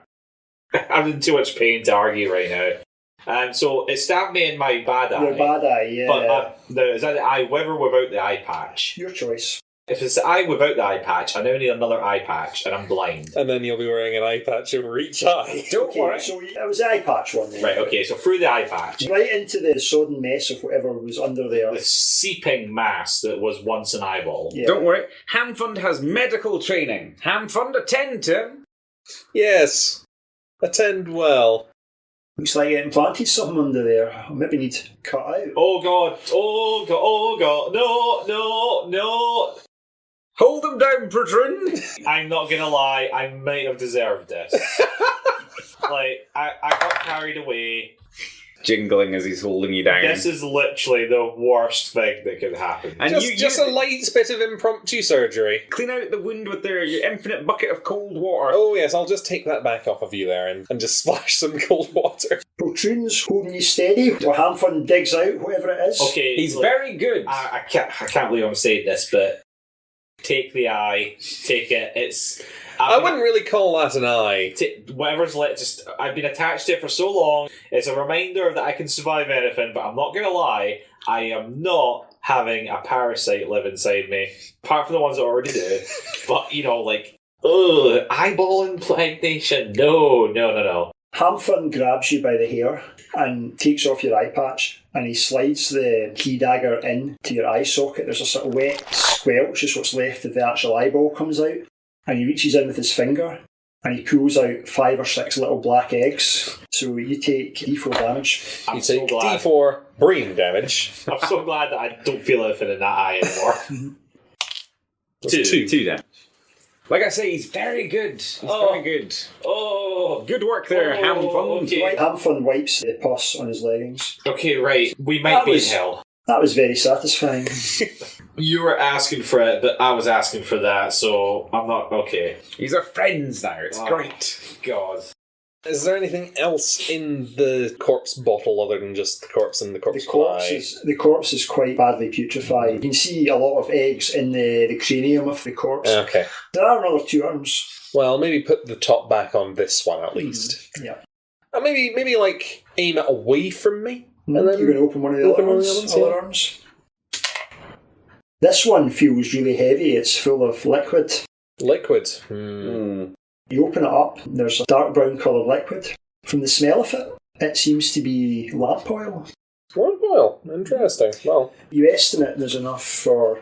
I'm in too much pain to argue right now. So it stabbed me in my bad eye. Your bad eye, yeah. But is that the eye with or without the eye patch? Your choice. If it's the eye without the eye patch, I now need another eye patch, and I'm blind. And then you'll be wearing an eye patch over each eye. Don't Okay, worry. so it was the eye patch one then. Right, okay, so through the eye patch, Right into the sodden mess of whatever was under there. the seeping mass that was once an eyeball. Yeah. Don't worry. Hamfund has medical training. Hamfund, attend to him. Yes. Attend well. Looks like it implanted something under there. I maybe need to cut out. Oh god, oh god, oh god, no. Hold him down, Prudrun. I'm not gonna lie, I might have deserved this. Like, I got carried away. Jingling as he's holding you down. This is literally the worst thing that could happen. And Just a light bit of impromptu surgery. clean out the wound with your infinite bucket of cold water. Oh yes, I'll just take that back off of you there and just splash some cold water. Protrude's holding you steady while Hamfun digs out whatever it is. Okay, He's look, very good. I can't believe I'm saying this, but take the eye, take it. It's. I wouldn't really call that an eye. Whatever's I've been attached to it for so long. It's a reminder that I can survive anything, but I'm not gonna lie, I am not having a parasite live inside me. Apart from the ones that already do. But, eyeball impregnation. No. Hamfun grabs you by the hair and takes off your eye patch, and he slides the key dagger in to your eye socket. There's a sort of wet squelch, just what's left of the actual eyeball comes out. And he reaches in with his finger and he pulls out 5 or 6 little black eggs. So you take D4 damage. You take D4 brain damage. I'm so glad that I don't feel anything in that eye anymore. Two damage. Like I say, he's very good. He's very good. Oh, Good work there, Hamfund. okay. Hamfun wipes the pus on his leggings. Okay, right. We might be in hell. That was very satisfying. You were asking for it, but I was asking for that, so I'm not okay. These are friends now. It's Oh. great. God. Is there anything else in the corpse bottle other than just the corpse and the corpse fly? The corpse is quite badly putrefied. You can see a lot of eggs in the cranium of the corpse. Okay. There are another 2 arms. Well, maybe put the top back on this one at least. Yeah. And maybe aim it away from me. And then you're going to open one of the other yeah. arms. This one feels really heavy. It's full of liquid. Liquid. You open it up, there's a dark brown coloured liquid. From the smell of it, it seems to be lamp oil. Lamp oil. Interesting. Well, You estimate there's enough for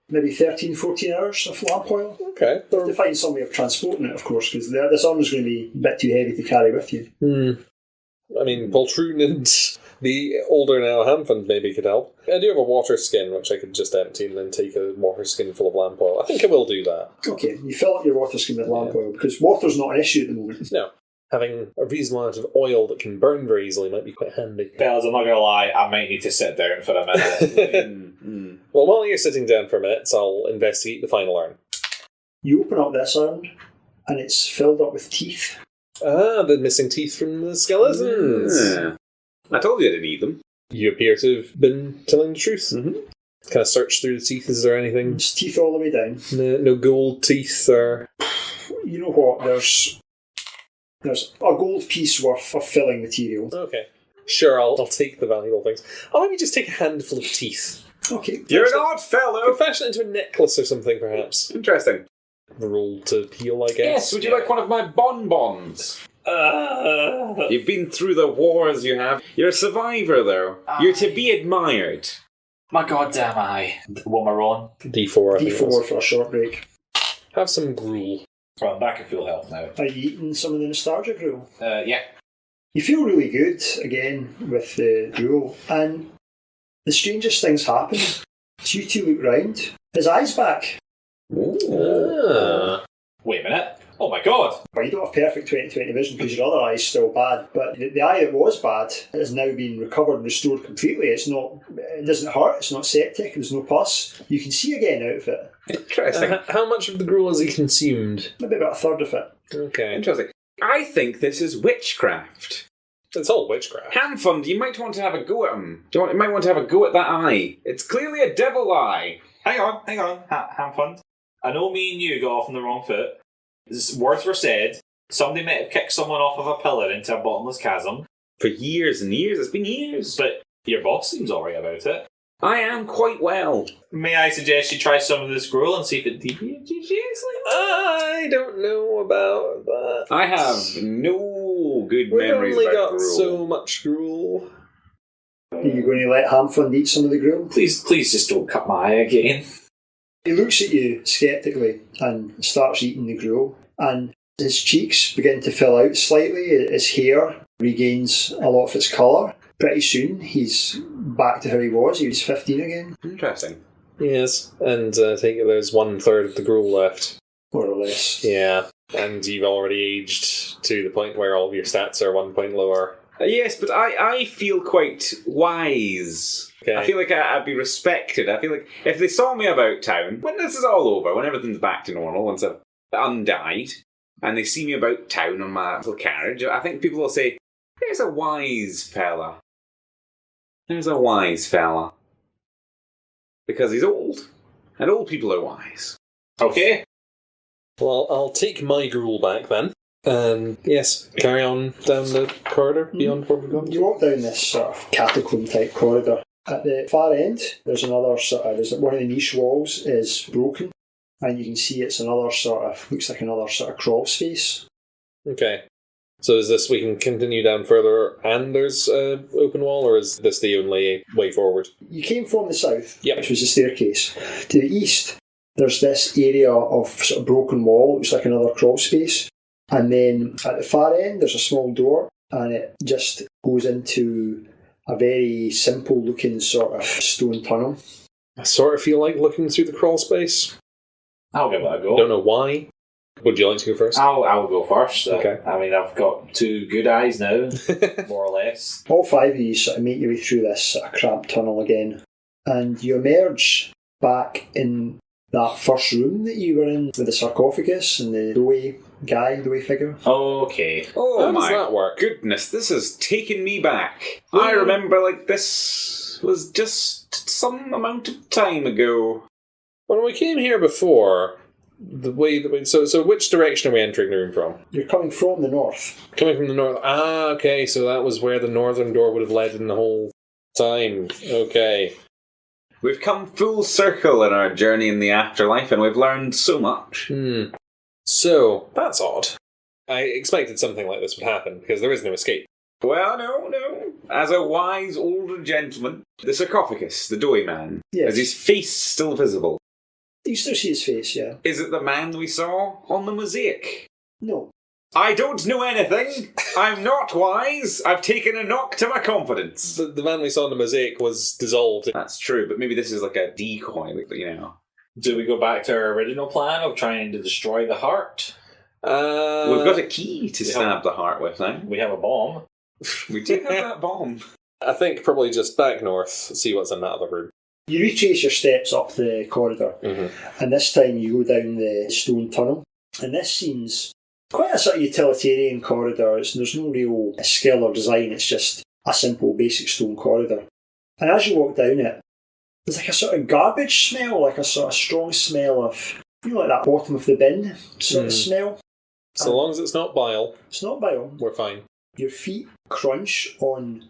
maybe 13, 14 hours of lamp oil. okay. You have to find some way of transporting it, of course, because this arm is going to be a bit too heavy to carry with you. I mean, Poltroon and the older now Hamfund maybe could help. I do have a water skin, which I could just empty and then take a water skin full of lamp oil. I think I will do that. Okay, you fill up your water skin with lamp oil, because water's not an issue at the moment. No. Having a reasonable amount of oil that can burn very easily might be quite handy. Fellas, I'm not going to lie, I might need to sit down for a minute. Well, while you're sitting down for a minute, I'll investigate the final urn. You open up this urn, and it's filled up with teeth. Ah, the missing teeth from the skeletons. Yeah. I told you I didn't eat them. You appear to have been telling the truth. Kind of search through the teeth. Is there anything? There's teeth all the way down. No gold teeth or... You know what, there's a gold piece worth of filling material. Okay. Sure, I'll take the valuable things. I'll maybe just take a handful of teeth. Okay. You're an odd fellow. Could fashion it into a necklace or something, perhaps. Interesting. The roll to heal, I guess. Yes, would you like one of my bonbons? You've been through the wars, you have. You're a survivor, though. You're to be admired. My goddamn eye. What am I on? D4, I think it D4 was. for a short break. Have some gruel. Well, I'm back at full health now. Are you eating some of the nostalgia gruel? Yeah. You feel really good again with the gruel, and the strangest things happen. As you two look round, his eye's back. Ah. Wait a minute. Oh my god. Well, you don't have perfect 20/20 vision because your other eye's still bad, but the eye that was bad has now been recovered and restored completely. It doesn't hurt, it's not septic, there's no pus. You can see again out of it. Interesting. How much of the gruel has he consumed? Maybe about a third of it. Okay. Interesting. I think this is witchcraft. It's all witchcraft. Hamfund, you might want to have a go at him. You might want to have a go at that eye. It's clearly a devil eye. Hang on. Hamfund. I know me and you got off on the wrong foot. Words were said. Somebody might have kicked someone off of a pillar into a bottomless chasm. For years and years. It's been years. But your boss seems alright about it. I am quite well. May I suggest you try some of this gruel and see if it deviates you slightly? I don't know about that. I have no good We've memories only about got gruel. so much gruel. Are you going to let Hamfund eat some of the gruel? Please just don't cut my eye again. He looks at you sceptically and starts eating the gruel, and his cheeks begin to fill out slightly. His hair regains a lot of its colour. Pretty soon he's back to how he was. He was 15 again, Interesting. Yes, and I think there's 1/3 of the gruel left. more or less. Yeah, and you've already aged to the point where all of your stats are 1 point lower. Yes, but I feel quite wise. Okay. I feel like I'd be respected. I feel like if they saw me about town, when this is all over, when everything's back to normal, once I've undied, and they see me about town on my little carriage, I think people will say, there's a wise fella. There's a wise fella. Because he's old, and old people are wise. Okay. Well, I'll take my gruel back then. And yes, carry on down the corridor beyond where we've gone. You walk down this sort of catacomb type corridor. At the far end, there's another one of the niche walls is broken, and you can see looks like another sort of crawl space. Okay. So is this, we can continue down further and there's an open wall, or is this the only way forward? You came from the south, Yep. which was the staircase. To the east, there's this area of sort of broken wall, looks like another crawl space. And then at the far end, there's a small door, and it just goes into a very simple looking sort of stone tunnel. I sort of feel like looking through the crawl space. I'll give it a go. Don't know why. Would you like to go first? I'll go first. Okay. I mean, I've got 2 good eyes now, more or less. All 5 of you sort of make your way through this sort of cramped tunnel again, and you emerge back in that first room that you were in with the sarcophagus and the doughy figure. Okay. Oh How does my that work? goodness, this has taken me back. I remember like this was just some amount of time ago. When we came here before, the way that we... So which direction are we entering the room from? You're coming from the north. Coming from the north. Ah, okay, so that was where the northern door would have led in the whole time. Okay. We've come full circle in our journey in the afterlife, and we've learned so much. So, that's odd. I expected something like this would happen, because there is no escape. Well, no. As a wise older gentleman, the sarcophagus, the doughy man, Yes. is his face still visible? You still see his face, yeah. Is it the man we saw on the mosaic? No. I don't know anything. I'm not wise. I've taken a knock to my confidence. The man we saw in the mosaic was dissolved. That's true, but maybe this is like a decoy, you know. Do we go back to our original plan of trying to destroy the heart? We've got a key to stab the heart with now. We have a bomb. We do have that bomb. I think probably just back north, see what's in that other room. You retrace your steps up the corridor, and this time you go down the stone tunnel, and this seems quite a sort of utilitarian corridor. There's no real skill or design, it's just a simple basic stone corridor. And as you walk down it, there's like a sort of garbage smell, like a sort of strong smell of, like that bottom of the bin sort of smell. So long as it's not bile, It's not bile. we're fine. Your feet crunch on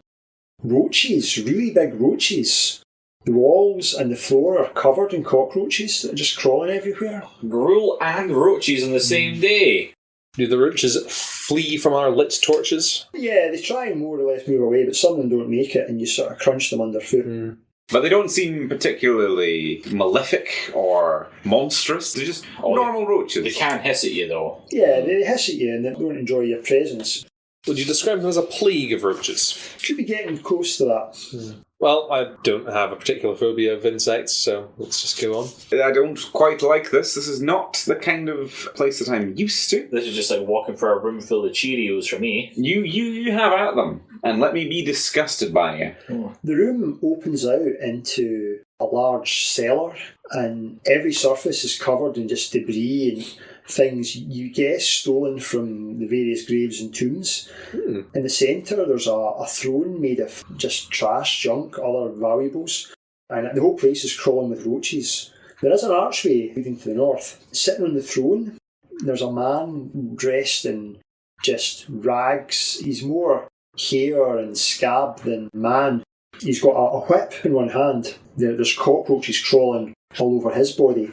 roaches, really big roaches. The walls and the floor are covered in cockroaches that are just crawling everywhere. Gruel and roaches on the same day. Do the roaches flee from our lit torches? Yeah, they try and more or less move away, but some of them don't make it, and you sort of crunch them underfoot. But they don't seem particularly malefic or monstrous. They're just normal roaches. They can't hiss at you, though. Yeah, they hiss at you and they don't enjoy your presence. Would you describe them as a plague of roaches? Should be getting close to that. Well, I don't have a particular phobia of insects, so let's just go on. I don't quite like this. This is not the kind of place that I'm used to. This is just like walking for a room full of Cheerios for me. You have at them, and let me be disgusted by you. The room opens out into a large cellar, and every surface is covered in just debris and things you guess stolen from the various graves and tombs. In the centre there's a throne made of just trash, junk, other valuables, and the whole place is crawling with roaches. There is an archway leading to the north. Sitting on the throne there's a man dressed in just rags. He's more hair and scab than man. He's got a whip in one hand. There's cockroaches crawling all over his body,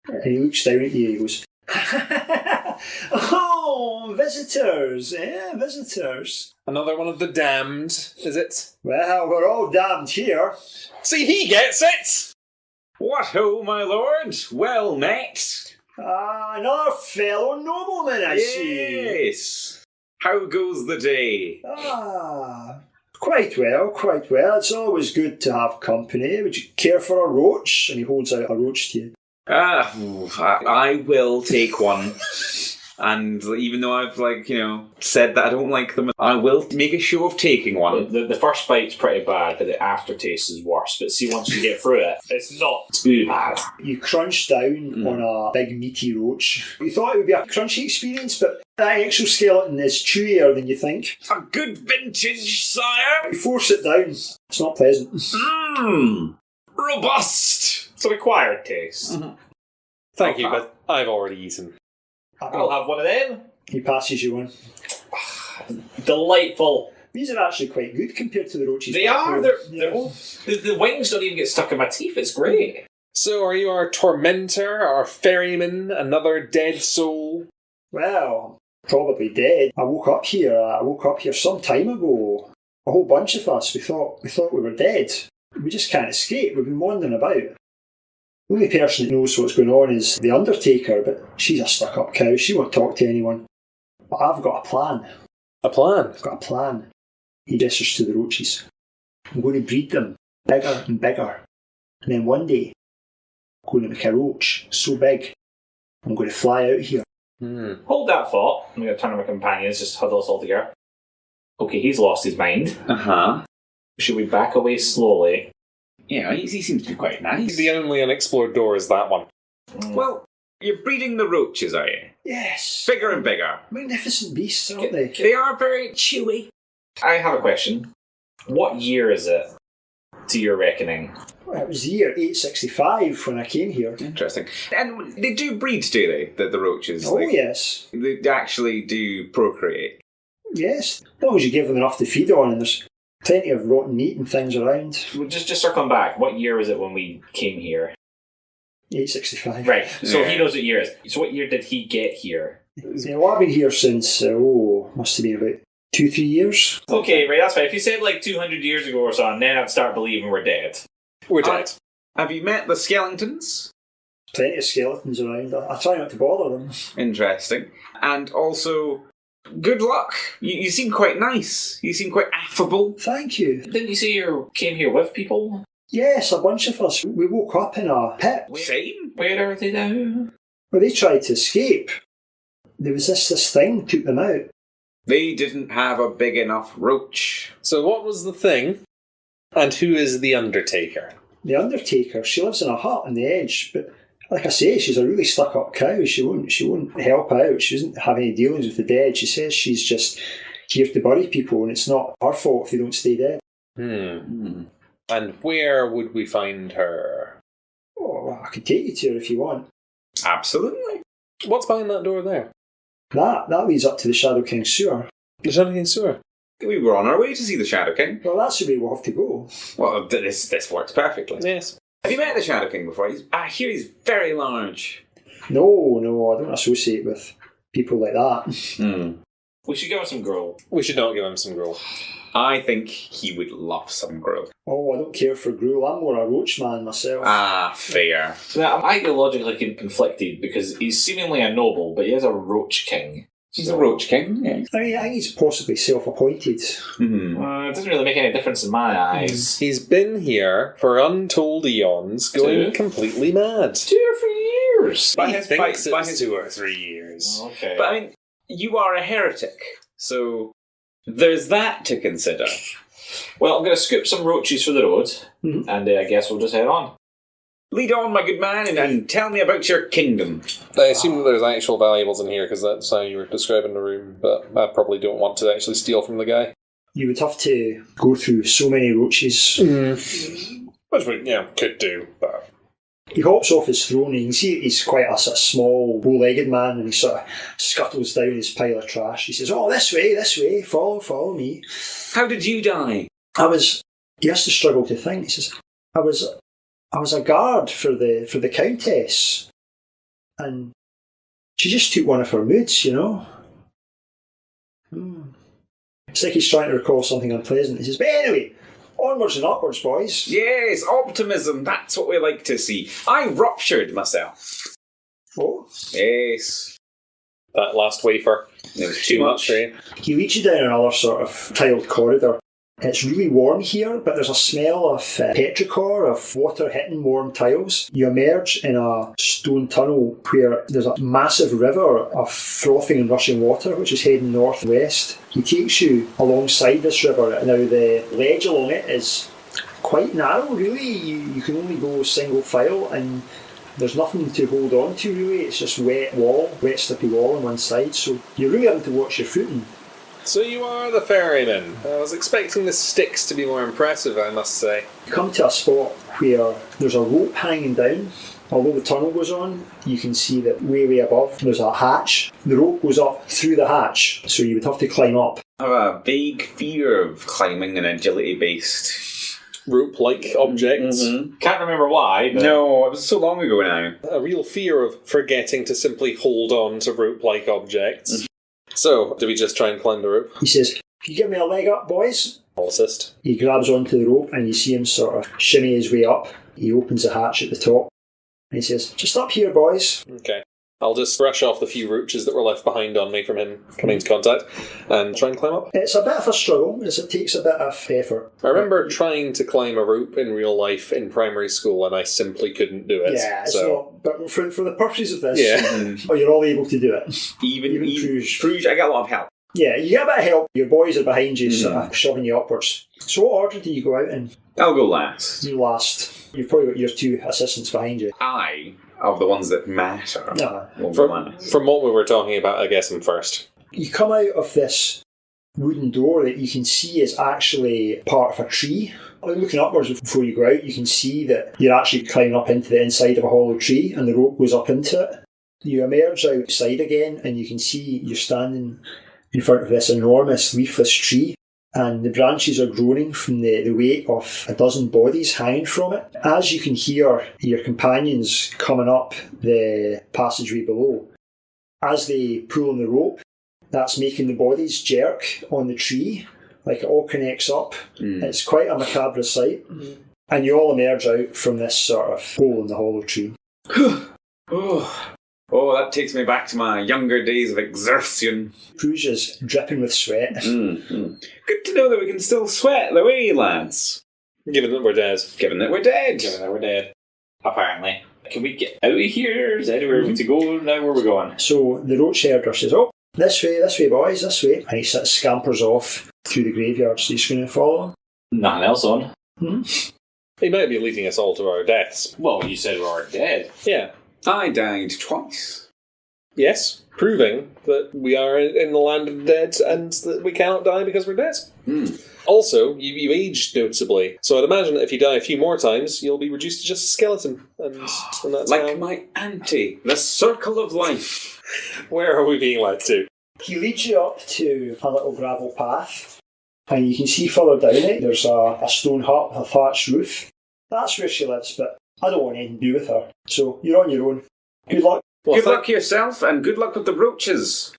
and he looks down at you and he goes, "Oh, visitors, visitors. Another one of the damned, is it? Well, we're all damned here." See, he gets it! What ho, my lord! Well met! Another fellow nobleman, I see. Yes! How goes the day? Quite well, quite well. It's always good to have company. Would you care for a roach? And he holds out a roach to you. I will take one. And even though I've, said that I don't like them, I will make a show of taking one. The first bite's pretty bad, but the aftertaste is worse. But see, once you get through it, it's not too bad. You crunch down on a big meaty roach. You thought it would be a crunchy experience, but that exoskeleton is chewier than you think. A good vintage, sire! You force it down. It's not pleasant. Robust! It's an acquired taste. Thank you, but I've already eaten. I'll have one of them. He passes you one. Delightful. These are actually quite good compared to the roaches. They are. The wings don't even get stuck in my teeth. It's great. So are you our tormentor, our ferryman, another dead soul? Well, probably dead. I woke up here some time ago. A whole bunch of us. We thought we were dead. We just can't escape. We've been wandering about. The only person that knows what's going on is the Undertaker, but she's a stuck-up cow. She won't talk to anyone. But I've got a plan. A plan? I've got a plan. He gestures to the roaches. I'm going to breed them bigger and bigger. And then one day, I'm going to make a roach so big, I'm going to fly out here. Hold that thought. I'm going to turn to my companions, just huddle us all together. Okay, he's lost his mind. Should we back away slowly? Yeah, he seems to be quite nice. The only unexplored door is that one. Well, you're breeding the roaches, are you? Yes. Bigger and bigger. Magnificent beasts, aren't they? They are very chewy. I have a question. What year is it, to your reckoning? Well, it was the year 865 when I came here. Interesting. And they do breed, do they, the roaches? Oh, yes. They actually do procreate. Yes. As long as you give them enough to feed on, and there's plenty of rotten meat and things around. Well, just circling back, what year was it when we came here? 865. Right, so he knows what year it is. So what year did he get here? Yeah, well, I've been here since, must have been about 2-3 years. Okay, right, that's fine. If you said 200 years ago or something, then I'd start believing we're dead. We're dead. Have you met the skeletons? Plenty of skeletons around. I try not to bother them. Interesting. And also, good luck. You seem quite nice. You seem quite affable. Thank you. Didn't you say you came here with people? Yes, a bunch of us. We woke up in a pit. Same. Where are they now? Well, they tried to escape. There was this thing took them out. They didn't have a big enough roach. So what was the thing? And who is the Undertaker? The Undertaker, she lives in a hut on the edge, but like I say, she's a really stuck-up cow. She won't help out. She doesn't have any dealings with the dead. She says she's just here to bury people, and it's not her fault if they don't stay dead. And where would we find her? Oh, well, I could take you to her if you want. Absolutely. What's behind that door there? That leads up to the Shadow King's sewer. The Shadow King sewer? We were on our way to see the Shadow King. Well, that's the way we'll have to go. Well, this works perfectly. Yes. Have you met the Shadow King before? I hear he's very large. No, I don't associate with people like that. We should give him some gruel. We should not give him some gruel. I think he would love some gruel. Oh, I don't care for gruel. I'm more a roach man myself. Ah, fair. Now, I'm ideologically conflicted because he's seemingly a noble, but he is a roach king. He's a roach king, yeah. I mean, I think he's possibly self-appointed. It doesn't really make any difference in my eyes. He's been here for untold eons, going completely mad. 2 or 3 years. He thinks it's 2 or 3 years. Okay. But I mean, you are a heretic, so there's that to consider. Well, I'm going to scoop some roaches for the road, and I guess we'll just head on. Lead on, my good man, and tell me about your kingdom. I assume that there's actual valuables in here, because that's how you were describing the room, but I probably don't want to actually steal from the guy. You would have to go through so many roaches. Which we, could do, but... He hops off his throne, and you can see he's quite a sort of small, bow-legged man, and he sort of scuttles down his pile of trash. He says, "Oh, this way, follow me." How did you die? He has to struggle to think. He says, I was a guard for the Countess, and she just took one of her moods, you know. It's like he's trying to recall something unpleasant. He says, "But anyway, onwards and upwards, boys." Yes, optimism, that's what we like to see. I ruptured myself. Oh. Yes. That last wafer. It was too much. For you. He leads you down another sort of tiled corridor. It's really warm here, but there's a smell of petrichor, of water hitting warm tiles. You emerge in a stone tunnel where there's a massive river of frothing and rushing water, which is heading northwest. He takes you alongside this river. Now, the ledge along it is quite narrow, really. You can only go single file, and there's nothing to hold on to, really. It's just wet slippy wall on one side, so you're really having to watch your footing. So you are the ferryman. I was expecting the sticks to be more impressive, I must say. You come to a spot where there's a rope hanging down. Although the tunnel goes on, you can see that way above there's a hatch. The rope goes up through the hatch, so you would have to climb up. I have a vague fear of climbing an agility-based rope-like objects. Can't remember why, but... No, it was so long ago now. A real fear of forgetting to simply hold on to rope-like objects. So, do we just try and climb the rope? He says, "Can you give me a leg up, boys?" I'll assist. He grabs onto the rope and you see him sort of shimmy his way up. He opens the hatch at the top and he says, "Just up here, boys." Okay. I'll just brush off the few roaches that were left behind on me from him coming into contact and try and climb up. It's a bit of a struggle, as it takes a bit of effort. I remember trying to climb a rope in real life in primary school and I simply couldn't do it. Yeah, it's not, but for the purposes of this, Yeah. you're all able to do it. Even Fruge. I got a lot of help. Yeah, you get a bit of help. Your boys are behind you, sort of shoving you upwards. So what order do you go out in? I'll go last. You last. You've probably got your 2 assistants behind you. Of the ones that matter. No. Will go last. From what we were talking about, I guess I'm first. You come out of this wooden door that you can see is actually part of a tree. Looking upwards before you go out, you can see that you're actually climbing up into the inside of a hollow tree and the rope goes up into it. You emerge outside again and you can see you're standing in front of this enormous leafless tree, and the branches are groaning from the weight of a dozen bodies hanging from it. As you can hear your companions coming up the passageway below, as they pull on the rope, that's making the bodies jerk on the tree, like it all connects up. It's quite a macabre sight. And you all emerge out from this sort of hole in the hollow tree. Oh, that takes me back to my younger days of exertion. Fruge is dripping with sweat. Good to know that we can still sweat the way, lads. Given that we're dead. Given that we're dead. Apparently. Can we get out of here? Is there anywhere to go now? Where are we going? So the roach herder says, "Oh, this way, boys, this way." And he scampers off through the graveyard. So he's going to follow him. Nothing else on. He might be leading us all to our deaths. Well, you said we were dead. Yeah. I died twice. Yes, proving that we are in the land of the dead and that we cannot die because we're dead. Also, you aged noticeably, so I'd imagine that if you die a few more times, you'll be reduced to just a skeleton. And that's like my auntie, the circle of life. Where are we being led to? He leads you up to a little gravel path, and you can see further down it, there's a stone hut with a thatched roof. That's where she lives, but I don't want anything to do with her. So you're on your own. Good luck. Well, Good luck yourself, and good luck with the roaches.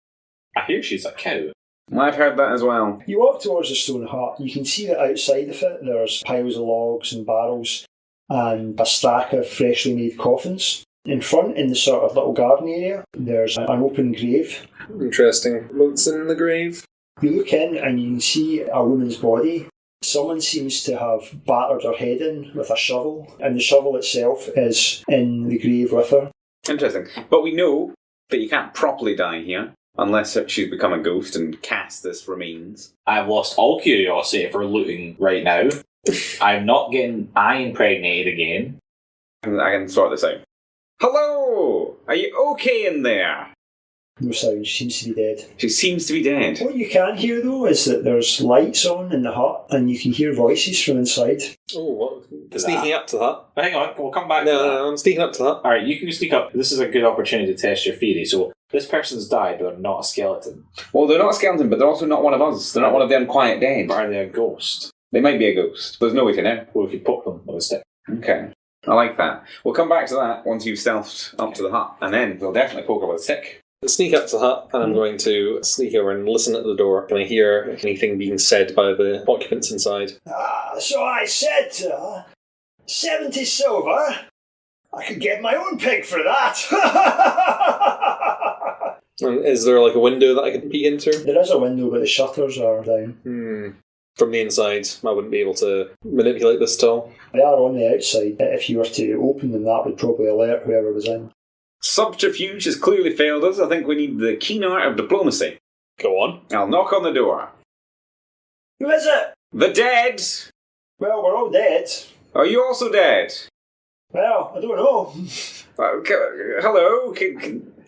I hear she's a cow. I've heard that as well. You walk towards the stone hut, you can see that outside of it there's piles of logs and barrels and a stack of freshly made coffins. In front, in the sort of little garden area, there's an open grave. Interesting. What's in the grave? You look in and you can see a woman's body. Someone seems to have battered her head in with a shovel, and the shovel itself is in the grave with her. Interesting. But we know that you can't properly die here unless she's become a ghost and Castus remains. I've lost all curiosity for looting right now. I'm not getting impregnated again. I can sort this out. Hello! Are you okay in there? No sound, she seems to be dead. She seems to be dead. What you can hear though is that there's lights on in the hut and you can hear voices from inside. Oh, what? Sneaking up to that. Hang on, we'll come back to that. No, I'm sneaking up to that. Alright, you can sneak up. This is a good opportunity to test your theory. So, this person's died, but they're not a skeleton. Well, they're not a skeleton, but they're also not one of us. They're not one of the unquiet dead. But are they a ghost? They might be a ghost. There's no way to know. Or if you poke them with a stick. Okay. I like that. We'll come back to that once you've stealthed up to the hut, and then we'll definitely poke her with a stick. Sneak up to the hut, and I'm going to sneak over and listen at the door. Can I hear anything being said by the occupants inside? So I said to her, 70 silver? I could get my own pig for that. And is there like a window that I can peek into? There is a window, but the shutters are down. From the inside, I wouldn't be able to manipulate this at all. They are on the outside. If you were to open them, that would probably alert whoever was in. Subterfuge has clearly failed us. I think we need the keen art of diplomacy. Go on. I'll knock on the door. Who is it? The dead! Well, we're all dead. Are you also dead? Well, I don't know. Hello?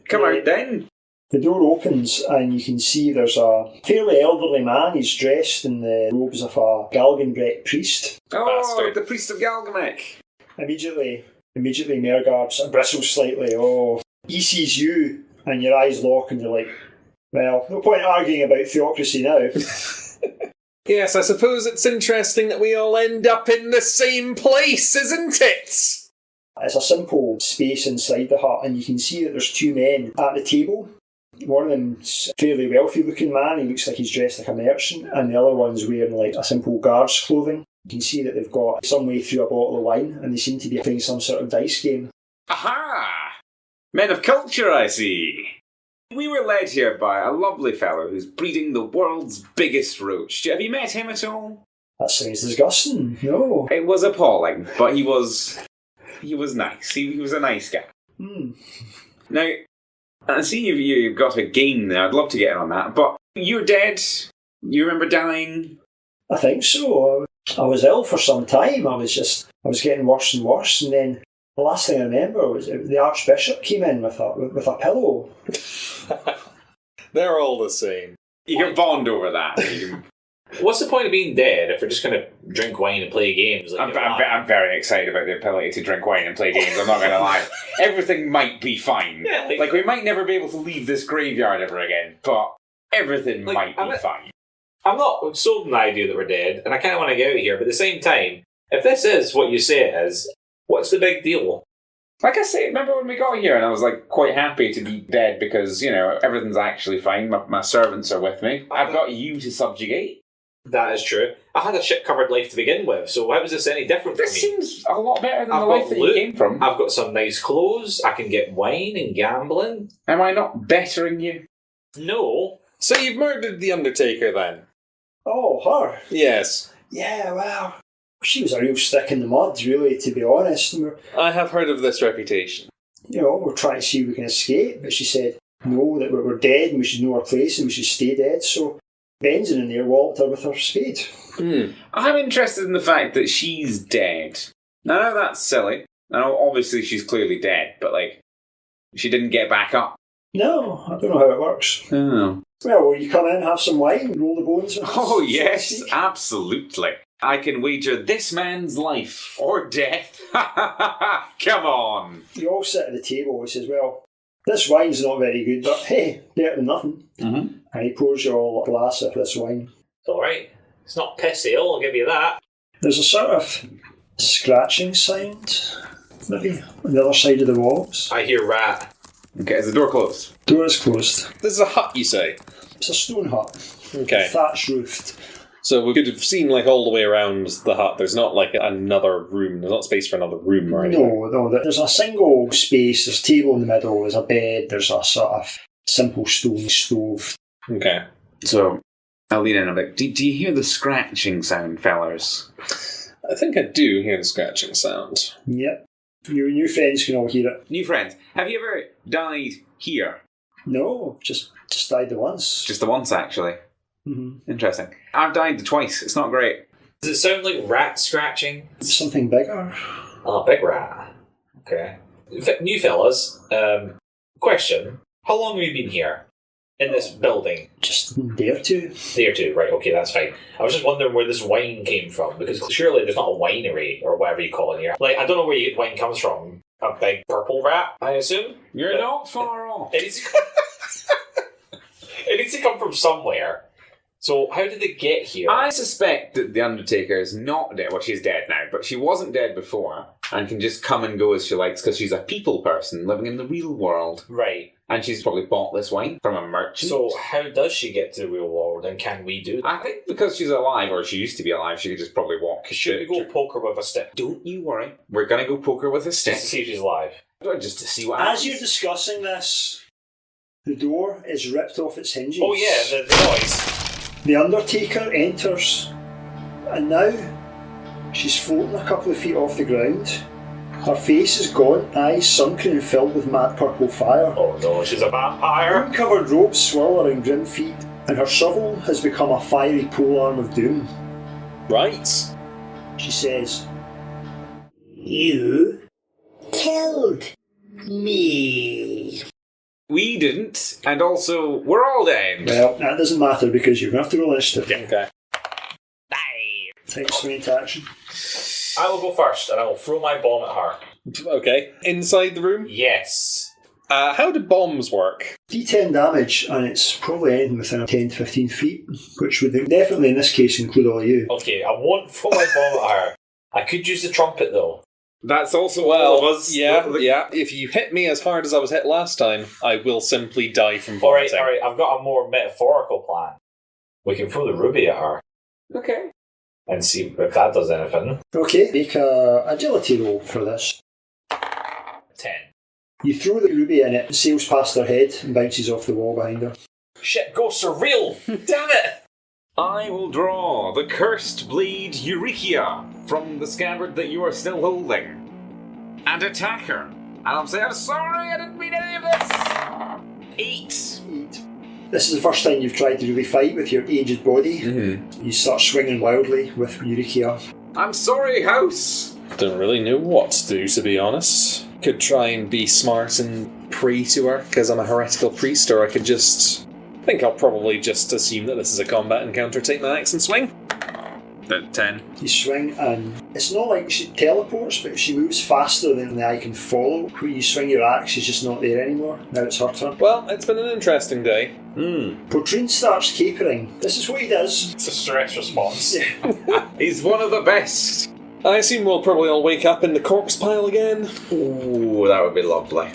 Come out then. The door opens and you can see there's a fairly elderly man. He's dressed in the robes of a Galgenbrecht priest. Oh, Bastard. the priest of Galgamech. Immediately Mergard sort of bristles slightly. Oh, he sees you and your eyes lock and you're like, well, no point arguing about theocracy now. Yes, I suppose it's interesting that we all end up in the same place, isn't it? It's a simple space inside the hut and you can see that there's two men at the table. One of them's a fairly wealthy looking man, he looks like he's dressed like a merchant, and the other one's wearing like a simple guard's clothing. You can see that they've got some way through a bottle of wine and they seem to be playing some sort of dice game. Aha! Men of culture, I see. We were led here by a lovely fellow who's breeding the world's biggest roach. Have you met him at all? That sounds disgusting. No. It was appalling, but he was nice. He was a nice guy. Now, I see you've got a game there. I'd love to get in on that. But you're dead. You remember dying? I think so. I was ill for some time. I was getting worse and worse. And then the last thing I remember was the Archbishop came in with a pillow. They're all the same. You can bond over that. What's the point of being dead if we're just going to drink wine and play games? Like I'm very excited about the ability to drink wine and play games, I'm not going to lie. Everything might be fine. Yeah, like, we might never be able to leave this graveyard ever again, but everything might be fine. I'm not sold on the idea that we're dead, and I kind of want to get out of here, but at the same time, if this is what you say it is, what's the big deal? Like I say, remember when we got here and I was like quite happy to be dead because, you know, everything's actually fine, my servants are with me. I've got you to subjugate. That is true. I had a shit-covered life to begin with, so how is this any different for me? This seems a lot better than the I've life got that loot, you came from. I've got some nice clothes, I can get wine and gambling. Am I not bettering you? No. So you've murdered the Undertaker then? Oh, her? Yes. Yeah, well, she was a real stick in the mud, really, to be honest. And I have heard of this reputation. we're trying to see if we can escape, but she said, no, that we're dead and we should know our place and we should stay dead, so Benson in there walloped her with her spade. I'm interested in the fact that she's dead. Now, I know that's silly. I know obviously she's clearly dead, but like, she didn't get back up. No, I don't know how it works. Oh. Well, will you come in, have some wine, roll the bones? Oh, yes, absolutely. I can wager this man's life or death. Come on. You all sit at the table and says, well, this wine's not very good, but hey, better than nothing. Mm-hmm. And he pours you all a glass of this wine. It's alright. It's not piss ale, I'll give you that. There's a sort of scratching sound, maybe, on the other side of the walls. I hear rat. Okay, is the door closed? Door is closed. This is a hut, you say? It's a stone hut. Okay. Thatch roofed. So we could have seen, like, all the way around the hut. There's not, like, another room. There's not space for another room or anything. No. There's a single space. There's a table in the middle. There's a bed. There's a sort of simple stone stove. Okay. So, I'll lean in a bit. Do you hear the scratching sound, fellas? I think I do hear the scratching sound. Yep. Your new friends can all hear it. New friends, have you ever died here? No, just died the once. Just the once, actually. Mm-hmm. Interesting. I've died twice. It's not great. Does it sound like rat scratching? Something bigger. Oh, big rat. Okay. New fellas, question. How long have you been here? In this building? Just a day or two. Day or two, right, okay, that's fine. I was just wondering where this wine came from, because surely there's not a winery, or whatever you call it here. Like, I don't know where wine comes from. A big purple rat, I assume? You're not far off. It needs to come from somewhere. So, how did it get here? I suspect that the Undertaker is not dead. Well, she's dead now, but she wasn't dead before, and can just come and go as she likes, because she's a people person living in the real world. Right. And she's probably bought this wine from a merchant. So, how does she get to the real world, and can we do that? I think because she's alive, or she used to be alive, she could just probably walk. Should we go poke her with a stick? Don't you worry. We're going to go poke her with a stick. Just to see if she's alive. Just to see what happens. As you're discussing this, the door is ripped off its hinges. Oh yeah, the noise. The Undertaker enters, and now she's floating a couple of feet off the ground. Her face is gaunt, eyes sunken and filled with mad purple fire. Oh no, she's a vampire. Covered ropes swirl around grim feet, and her shovel has become a fiery polearm of doom. Right. She says, "You killed me." We didn't, and also, we're all dead. Well, that doesn't matter because you're going to have to roll initiative. Okay. Take swing into action. I will go first, and I will throw my bomb at her. Okay. Inside the room? Yes. How do bombs work? D10 damage, and it's probably anything within 10 to 15 feet, which would definitely in this case include all of you. Okay, I won't throw my bomb at her. I could use the trumpet though. That's also all of us. Yeah. If you hit me as hard as I was hit last time, I will simply die from vomiting. Alright, I've got a more metaphorical plan. We can throw the ruby at her. Okay. And see if that does anything. Okay, make a agility roll for this. 10. You throw the ruby and it sails past her head and bounces off the wall behind her. Shit, ghosts are real! Damn it! I will draw the cursed blade Eureka from the scabbard that you are still holding and attack her. And I'm saying, I'm sorry, I didn't mean any of this. 8. This is the first time you've tried to really fight with your aged body. Mm-hmm. You start swinging wildly with Eureka. I'm sorry, house. Don't really know what to do, to be honest. Could try and be smart and pray to her, because I'm a heretical priest, or I could just... I think I'll probably just assume that this is a combat encounter, take my axe and swing. 10. You swing and it's not like she teleports, but she moves faster than the eye can follow. When you swing your axe, she's just not there anymore. Now it's her turn. Well, it's been an interesting day. Portrine starts capering. This is what he does. It's a stress response. He's one of the best. I assume we'll probably all wake up in the corpse pile again. Ooh, that would be lovely.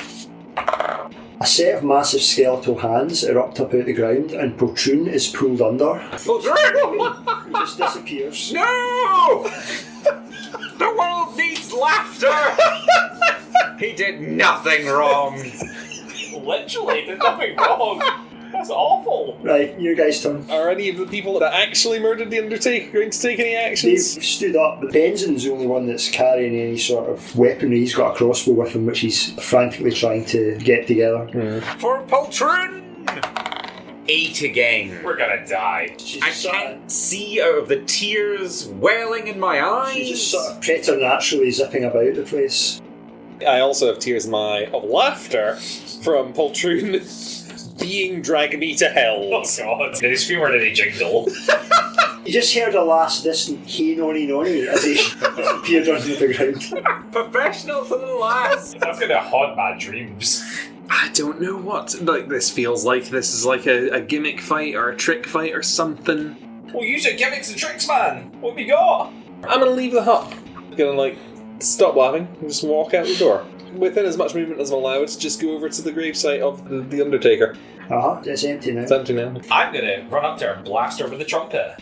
A set of massive skeletal hands erupt up out the ground and Portrine is pulled under. Portrine! He just disappears. No! The world needs laughter! He did nothing wrong. Literally, did nothing wrong. That's awful. Right, your guys' turn. Are any of the people that actually murdered the Undertaker going to take any They've actions? stood up, but Benzen's the only one that's carrying any sort of weaponry. He's got a crossbow with him, which he's frantically trying to get together. For Poltron! 8 again. We're gonna die. I can't see out of the tears welling in my eyes. She's just sort of preternaturally zipping about the place. I also have tears in my eye of laughter from Poltroon being drag me to hell. Oh god. Did he scream or did he jingle? You just heard a last distant hey nonny nonny as he disappeared under the ground. Professional to the last. That's gonna haunt my dreams. I don't know what. Like, this feels like this is like a gimmick fight or a trick fight or something. Well, use your gimmicks and tricks, man. What have we got? I'm gonna leave the hut. I'm gonna, like, stop laughing and just walk out the door. within as much movement as I'm allowed, just go over to the gravesite of the Undertaker. It's empty now. It's empty now. I'm gonna run up to her and blast her with the trumpet.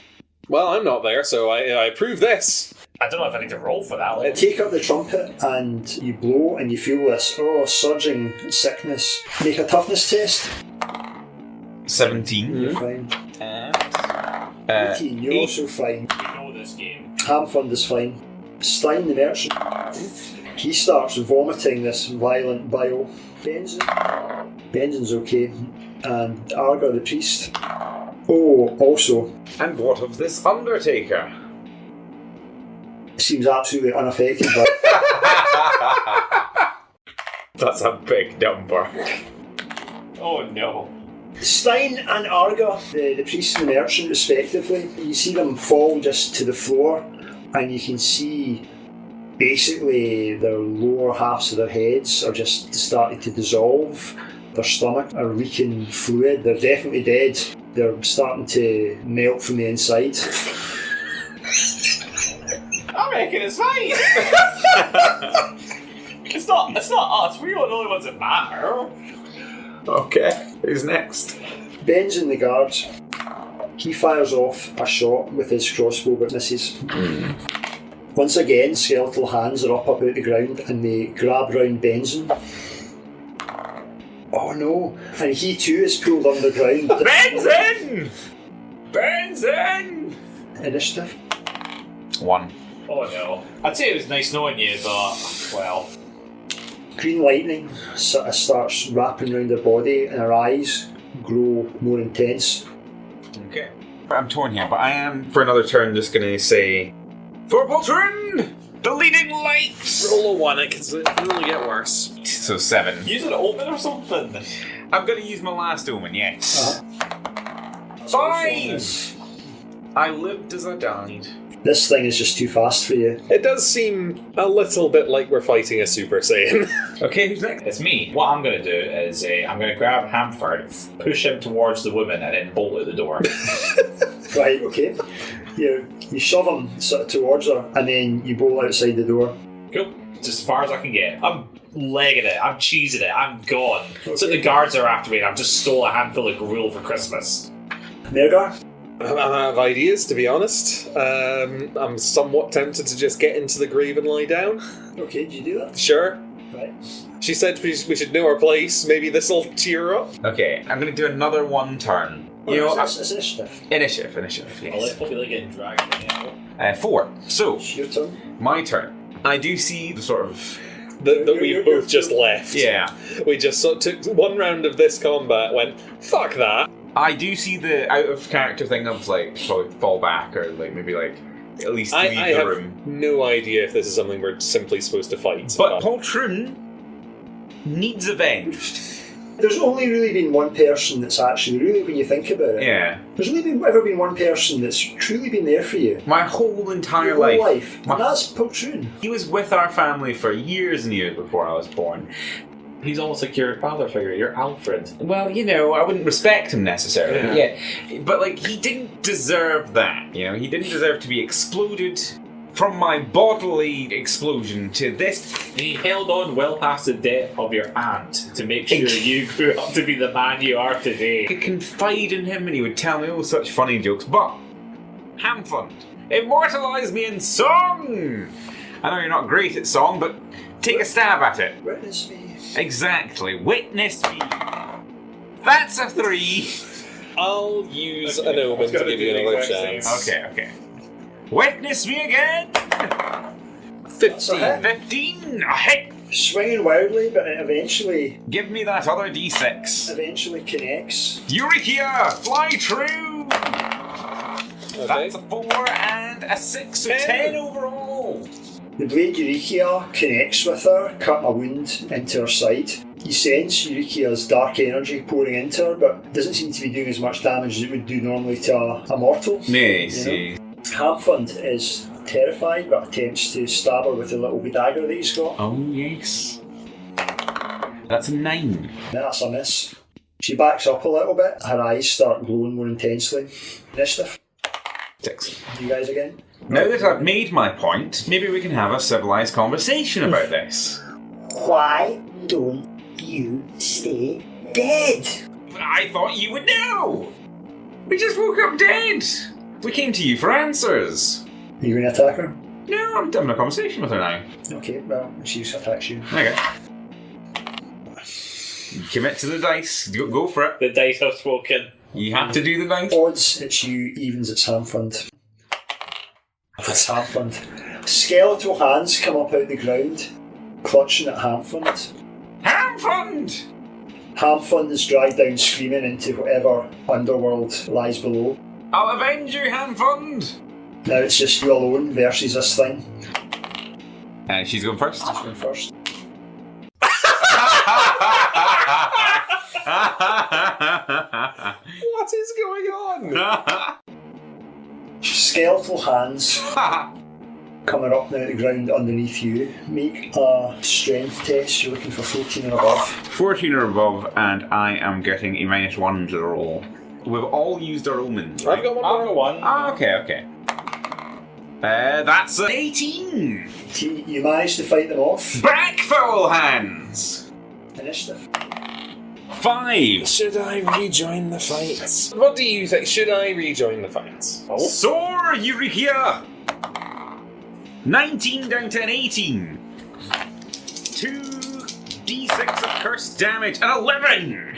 Well, I'm not there, so I approve this. I don't know if I need to roll for that one. Take up the trumpet and you blow and you feel this surging sickness. Make a toughness test. 17. You're fine. And 18, you're also fine. You know this game. Hamfund is fine. Stein the merchant, he starts vomiting this violent bile. Benzen's okay. And Arga the priest. Oh, also. And what of this Undertaker? Seems absolutely unaffected by That's a big number. Oh no. Stein and Arga, the priest and the merchant respectively, you see them fall just to the floor and you can see basically their lower halves of their heads are just starting to dissolve. Their stomach are leaking fluid. They're definitely dead. They're starting to melt from the inside. I reckon it's fine. It's not us. We're the only ones that matter. Okay, who's next? Ben's in the guards. He fires off a shot with his crossbow but misses. Once again, skeletal hands are up about the ground and they grab round Benson. Oh no, and he too is pulled underground. Benson! Benson! Initiative. 1. Oh no. I'd say it was nice knowing you, but, well. Green lightning sort of starts wrapping around her body and her eyes grow more intense. Okay. I'm torn here, but I am, for another turn, just going to say... For Poltron! The leading lights! Roll a 1, it can only get worse. So 7. Use an omen or something. I'm going to use my last omen, yes. 5! I lived as I died. This thing is just too fast for you. It does seem a little bit like we're fighting a Super Saiyan. Okay, who's next? It's me. What I'm going to do is I'm going to grab Hamford, push him towards the woman, and then bolt out the door. Right, okay. You shove him sort of towards her and then you bolt outside the door. Cool. Just as far as I can get. I'm legging it. I'm cheesing it. I'm gone. So the guards are after me and I've just stole a handful of gruel for Christmas. Mergar? I have ideas, to be honest. I'm somewhat tempted to just get into the grave and lie down. Okay, did you do that? Sure. Right. She said we should know our place. Maybe this'll cheer her up. Okay, I'm going to do another 1 turn. It's initiative. Initiative, Well, let's yes. hopefully getting dragged in. 4. So, It's your turn. my turn. I do see the sort of... That we both just left. Yeah. We just sort of took one round of this combat, went, fuck that. I do see the out of character thing of like probably fall back or like maybe like at least leave I the have room. no idea if this is something we're simply supposed to fight. But Poltron needs avenged. There's only really been one person that's actually, really when you think about it, Yeah. there's only ever been one person that's truly been there for you. My whole entire Your whole life. And that's Poltroon. He was with our family for years and years before I was born. He's almost like your father figure. You're Alfred. Well, I wouldn't respect him necessarily. Yeah. But like he didn't deserve that, he didn't deserve to be exploded from my bodily explosion to this. And he held on well past the death of your aunt to make sure you grew up to be the man you are today. I could confide in him and he would tell me all such funny jokes, but Hamfund, immortalise me in song! I know you're not great at song, but take a stab at it. Witness me. Exactly, witness me. That's a 3. I'll use an omen to give you another chance. Okay. Witness me again! 15. 15! A hit! Swinging wildly, but it eventually Give me that other d6. connects. Eureka! Fly true! Okay. That's a 4 and a 6, so 10 overall. The blade Eurykia connects with her, cutting a wound into her side. You sense Eurykia's dark energy pouring into her, but doesn't seem to be doing as much damage as it would do normally to a mortal. See. Hamfund is terrified, but attempts to stab her with the little dagger that he's got. Oh, yes. That's a 9. That's a miss. She backs up a little bit. Her eyes start glowing more intensely. Initiative. 6. You guys again? Now that I've made my point, maybe we can have a civilised conversation about this. Why don't you stay dead? I thought you would know! We just woke up dead! We came to you for answers! Are you going to attack her? No, I'm having a conversation with her now. Okay, well, she attacks you. Okay. Commit to the dice. Go for it. The dice have spoken. You have to do the dice. Odds, it's you. Evens, it's Ham Fund. It's Ham Fund. Skeletal hands come up out the ground, clutching at Ham Fund. Ham Fund! Ham Fund is dragged down screaming into whatever underworld lies below. I'll avenge you, Ham Fund! Now it's just you alone versus this thing. And she's going first. She's going first. What is going on? Skeletal hands coming up now at the ground underneath you. Make a strength test. You're looking for 14 or above. 14 or above, and I am getting a -1 to the roll. We've all used our omens, right? I've got one I've more. got one. Ah, okay. That's an 18! You managed to fight them off. Back, foul hands! Initiative. 5! Should I rejoin the fights? What do you think? Should I rejoin the fights? Oh. Soar, Eureka! 19 down to an 18. 2d6 of cursed damage, and 11!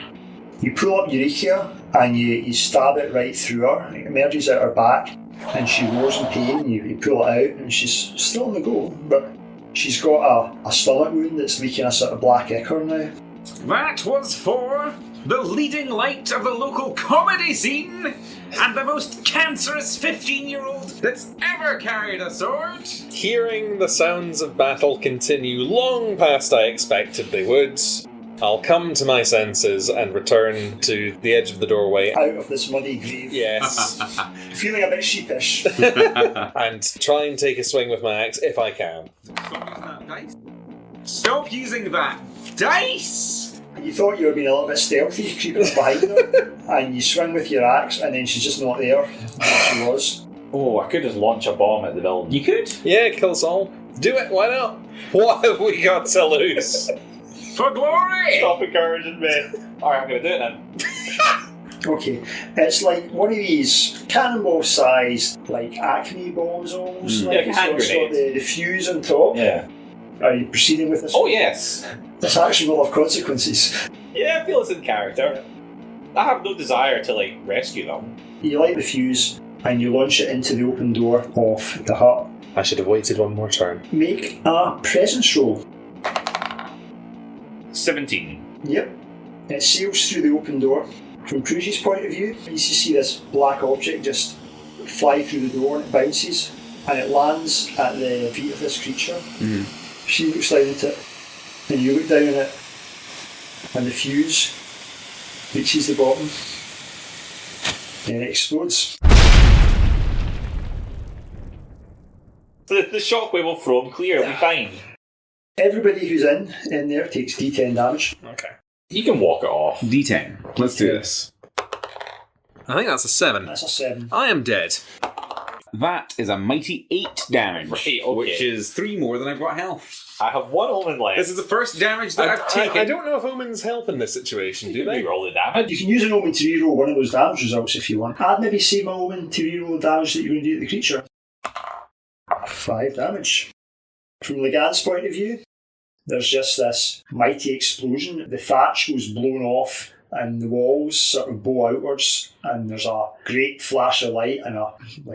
You pull up Eureka and you stab it right through her. It emerges out her back and she roars in pain. You pull it out and she's still on the go, but she's got a stomach wound that's leaking a sort of black ichor now. That was for the leading light of the local comedy scene and the most cancerous 15-year-old that's ever carried a sword. Hearing the sounds of battle continue long past I expected they would, I'll come to my senses and return to the edge of the doorway. Out of this muddy grave. Yes. Feeling a bit sheepish. And try and take a swing with my axe if I can. Stop using that dice! You thought you were being a little bit stealthy, creeping up behind her, and you swing with your axe, and then she's just not there. And she was. Oh, I could just launch a bomb at the building. You could? Yeah, kill us all. Do it, why not? What have we got to lose? For glory! Stop encouraging me. Alright, I'm going to do it then. Okay, it's like one of these cannonball-sized, like Acme bombs almost. Like Yeah, like a it's hand got grenade. the fuse on top. Yeah. Are you proceeding with this? Oh, yes. This action will have consequences. Yeah, I feel it's in character. I have no desire to, rescue them. You light the fuse and you launch it into the open door of the hut. I should have waited one more turn. Make a presence roll. 17. Yep. It sails through the open door. From Prugy's point of view, you see this black object just fly through the door and it bounces and it lands at the feet of this creature. She looks down at it and you look down at it and the fuse reaches the bottom and it explodes. The shockwave will throw him clear, it'll be fine. Everybody who's in there takes D10 damage. Okay. You can walk it off. D10. Let's do this. I think that's a 7. That's a 7. I am dead. That is a mighty 8 damage, Right, okay. which is 3 more than I've got health. I have one omen left. This is the first damage that I've taken. I don't know if omens help in this situation, do they? Reroll the damage. You can use an omen to reroll one of those damage results if you want. I'd maybe save my omen to reroll the damage that you're going to do to the creature. 5 damage. From Legan's point of view, there's just this mighty explosion. The thatch goes blown off and the walls sort of bow outwards and there's a great flash of light and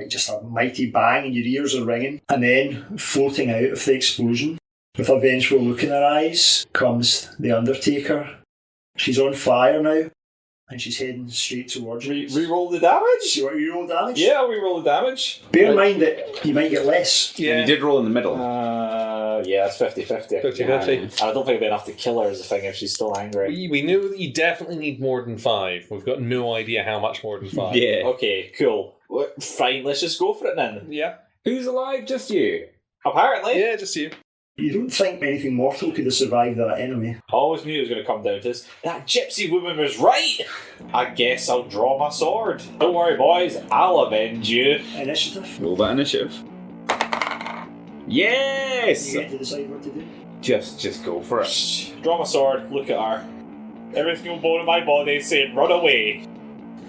just a mighty bang and your ears are ringing. And then floating out of the explosion with a vengeful look in her eyes comes the Undertaker. She's on fire now and she's heading straight towards you. Reroll the damage? You want to reroll damage? Yeah, I'll reroll the damage. Bear in mind that you might get less. And you did roll in the middle. Yeah, it's 50-50. 50-50. And I don't think it'd be enough to kill her as a thing if she's still angry. We knew that you definitely need more than 5. We've got no idea how much more than 5. Yeah. Okay, cool. Well, fine, let's just go for it then. Yeah. Who's alive? Just you? Apparently. Yeah, just you. You don't think anything mortal could have survived that anyway. I always knew it was going to come down to this. That gypsy woman was right! I guess I'll draw my sword. Don't worry, boys. I'll avenge you. Initiative. Roll that initiative. Yes! You get to decide what to do. Just go for it. Draw my sword, look at her. Every single bone in my body saying run away.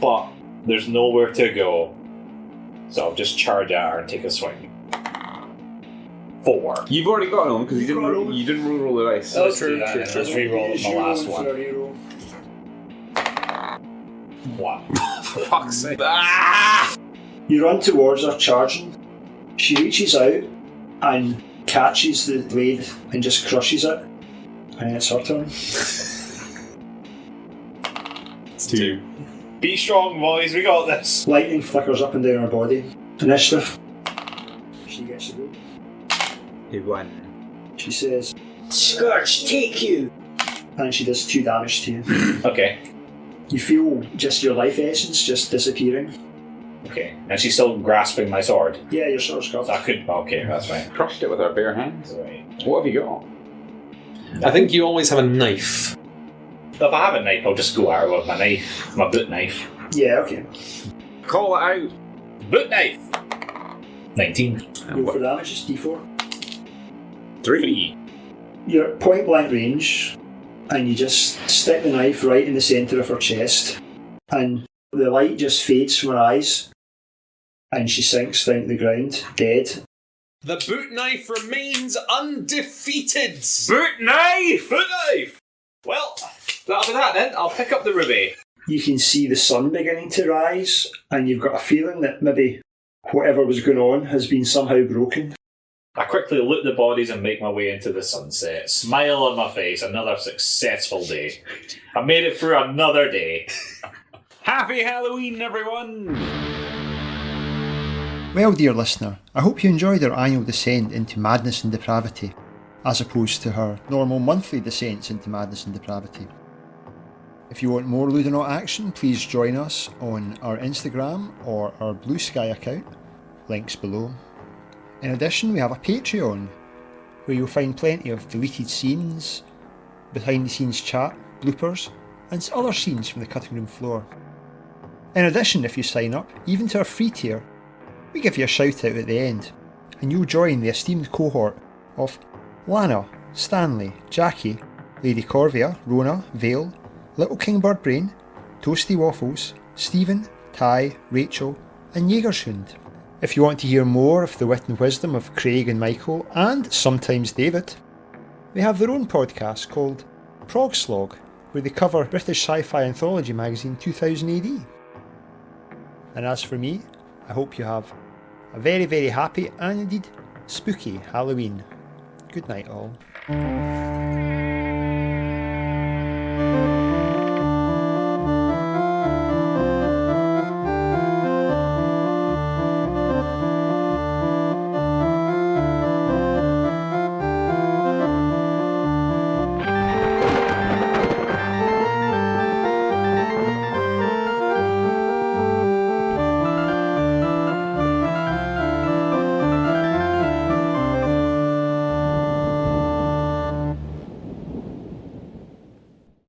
But there's nowhere to go. So I'll just charge at her and take a swing. 4. You've already got on because you didn't roll the dice. Let's do that. Let's re-roll my last one. 1. For fuck's sake. You run towards her, charging. She reaches out and catches the blade and just crushes it. And it's her turn. It's 2. Be strong, boys. We got this. Lightning flickers up and down her body. Initiative. She gets the rope. You won. She says, "Scourge, take you!" And she does 2 damage to you. Okay. You feel just your life essence just disappearing. Okay. And she's still grasping my sword. Yeah, your sword's gone. So I could. Okay, that's fine. Crushed it with our bare hands. Right. What have you got? I think you always have a knife. If I have a knife, I'll just go at her with my knife. My boot knife. Yeah, okay. Call it out. Boot knife! 19. Roll for damage, it's D4. 3. You're at point blank range, and you just stick the knife right in the centre of her chest, and the light just fades from her eyes, and she sinks down to the ground, dead. The boot knife remains undefeated! Boot knife! Boot knife! Well, that'll be that then. I'll pick up the ruby. You can see the sun beginning to rise, and you've got a feeling that maybe whatever was going on has been somehow broken. I quickly loot the bodies and make my way into the sunset. Smile on my face, another successful day. I made it through another day. Happy Halloween, everyone! Well, dear listener, I hope you enjoyed our annual descent into madness and depravity, as opposed to her normal monthly descents into madness and depravity. If you want more Ludonaut action, please join us on our Instagram or our Blue Sky account, links below. In addition, we have a Patreon, where you'll find plenty of deleted scenes, behind the scenes chat, bloopers, and other scenes from the cutting room floor. In addition, if you sign up, even to our free tier, we give you a shout out at the end, and you'll join the esteemed cohort of Lana, Stanley, Jackie, Lady Corvia, Rona, Vale, Little King Birdbrain, Toasty Waffles, Stephen, Ty, Rachel, and Jägershund. If you want to hear more of the wit and wisdom of Craig and Michael, and sometimes David, they have their own podcast called Prog Slog, where they cover British sci-fi anthology magazine 2000 AD. And as for me, I hope you have a very, very happy and indeed spooky Halloween. Good night all.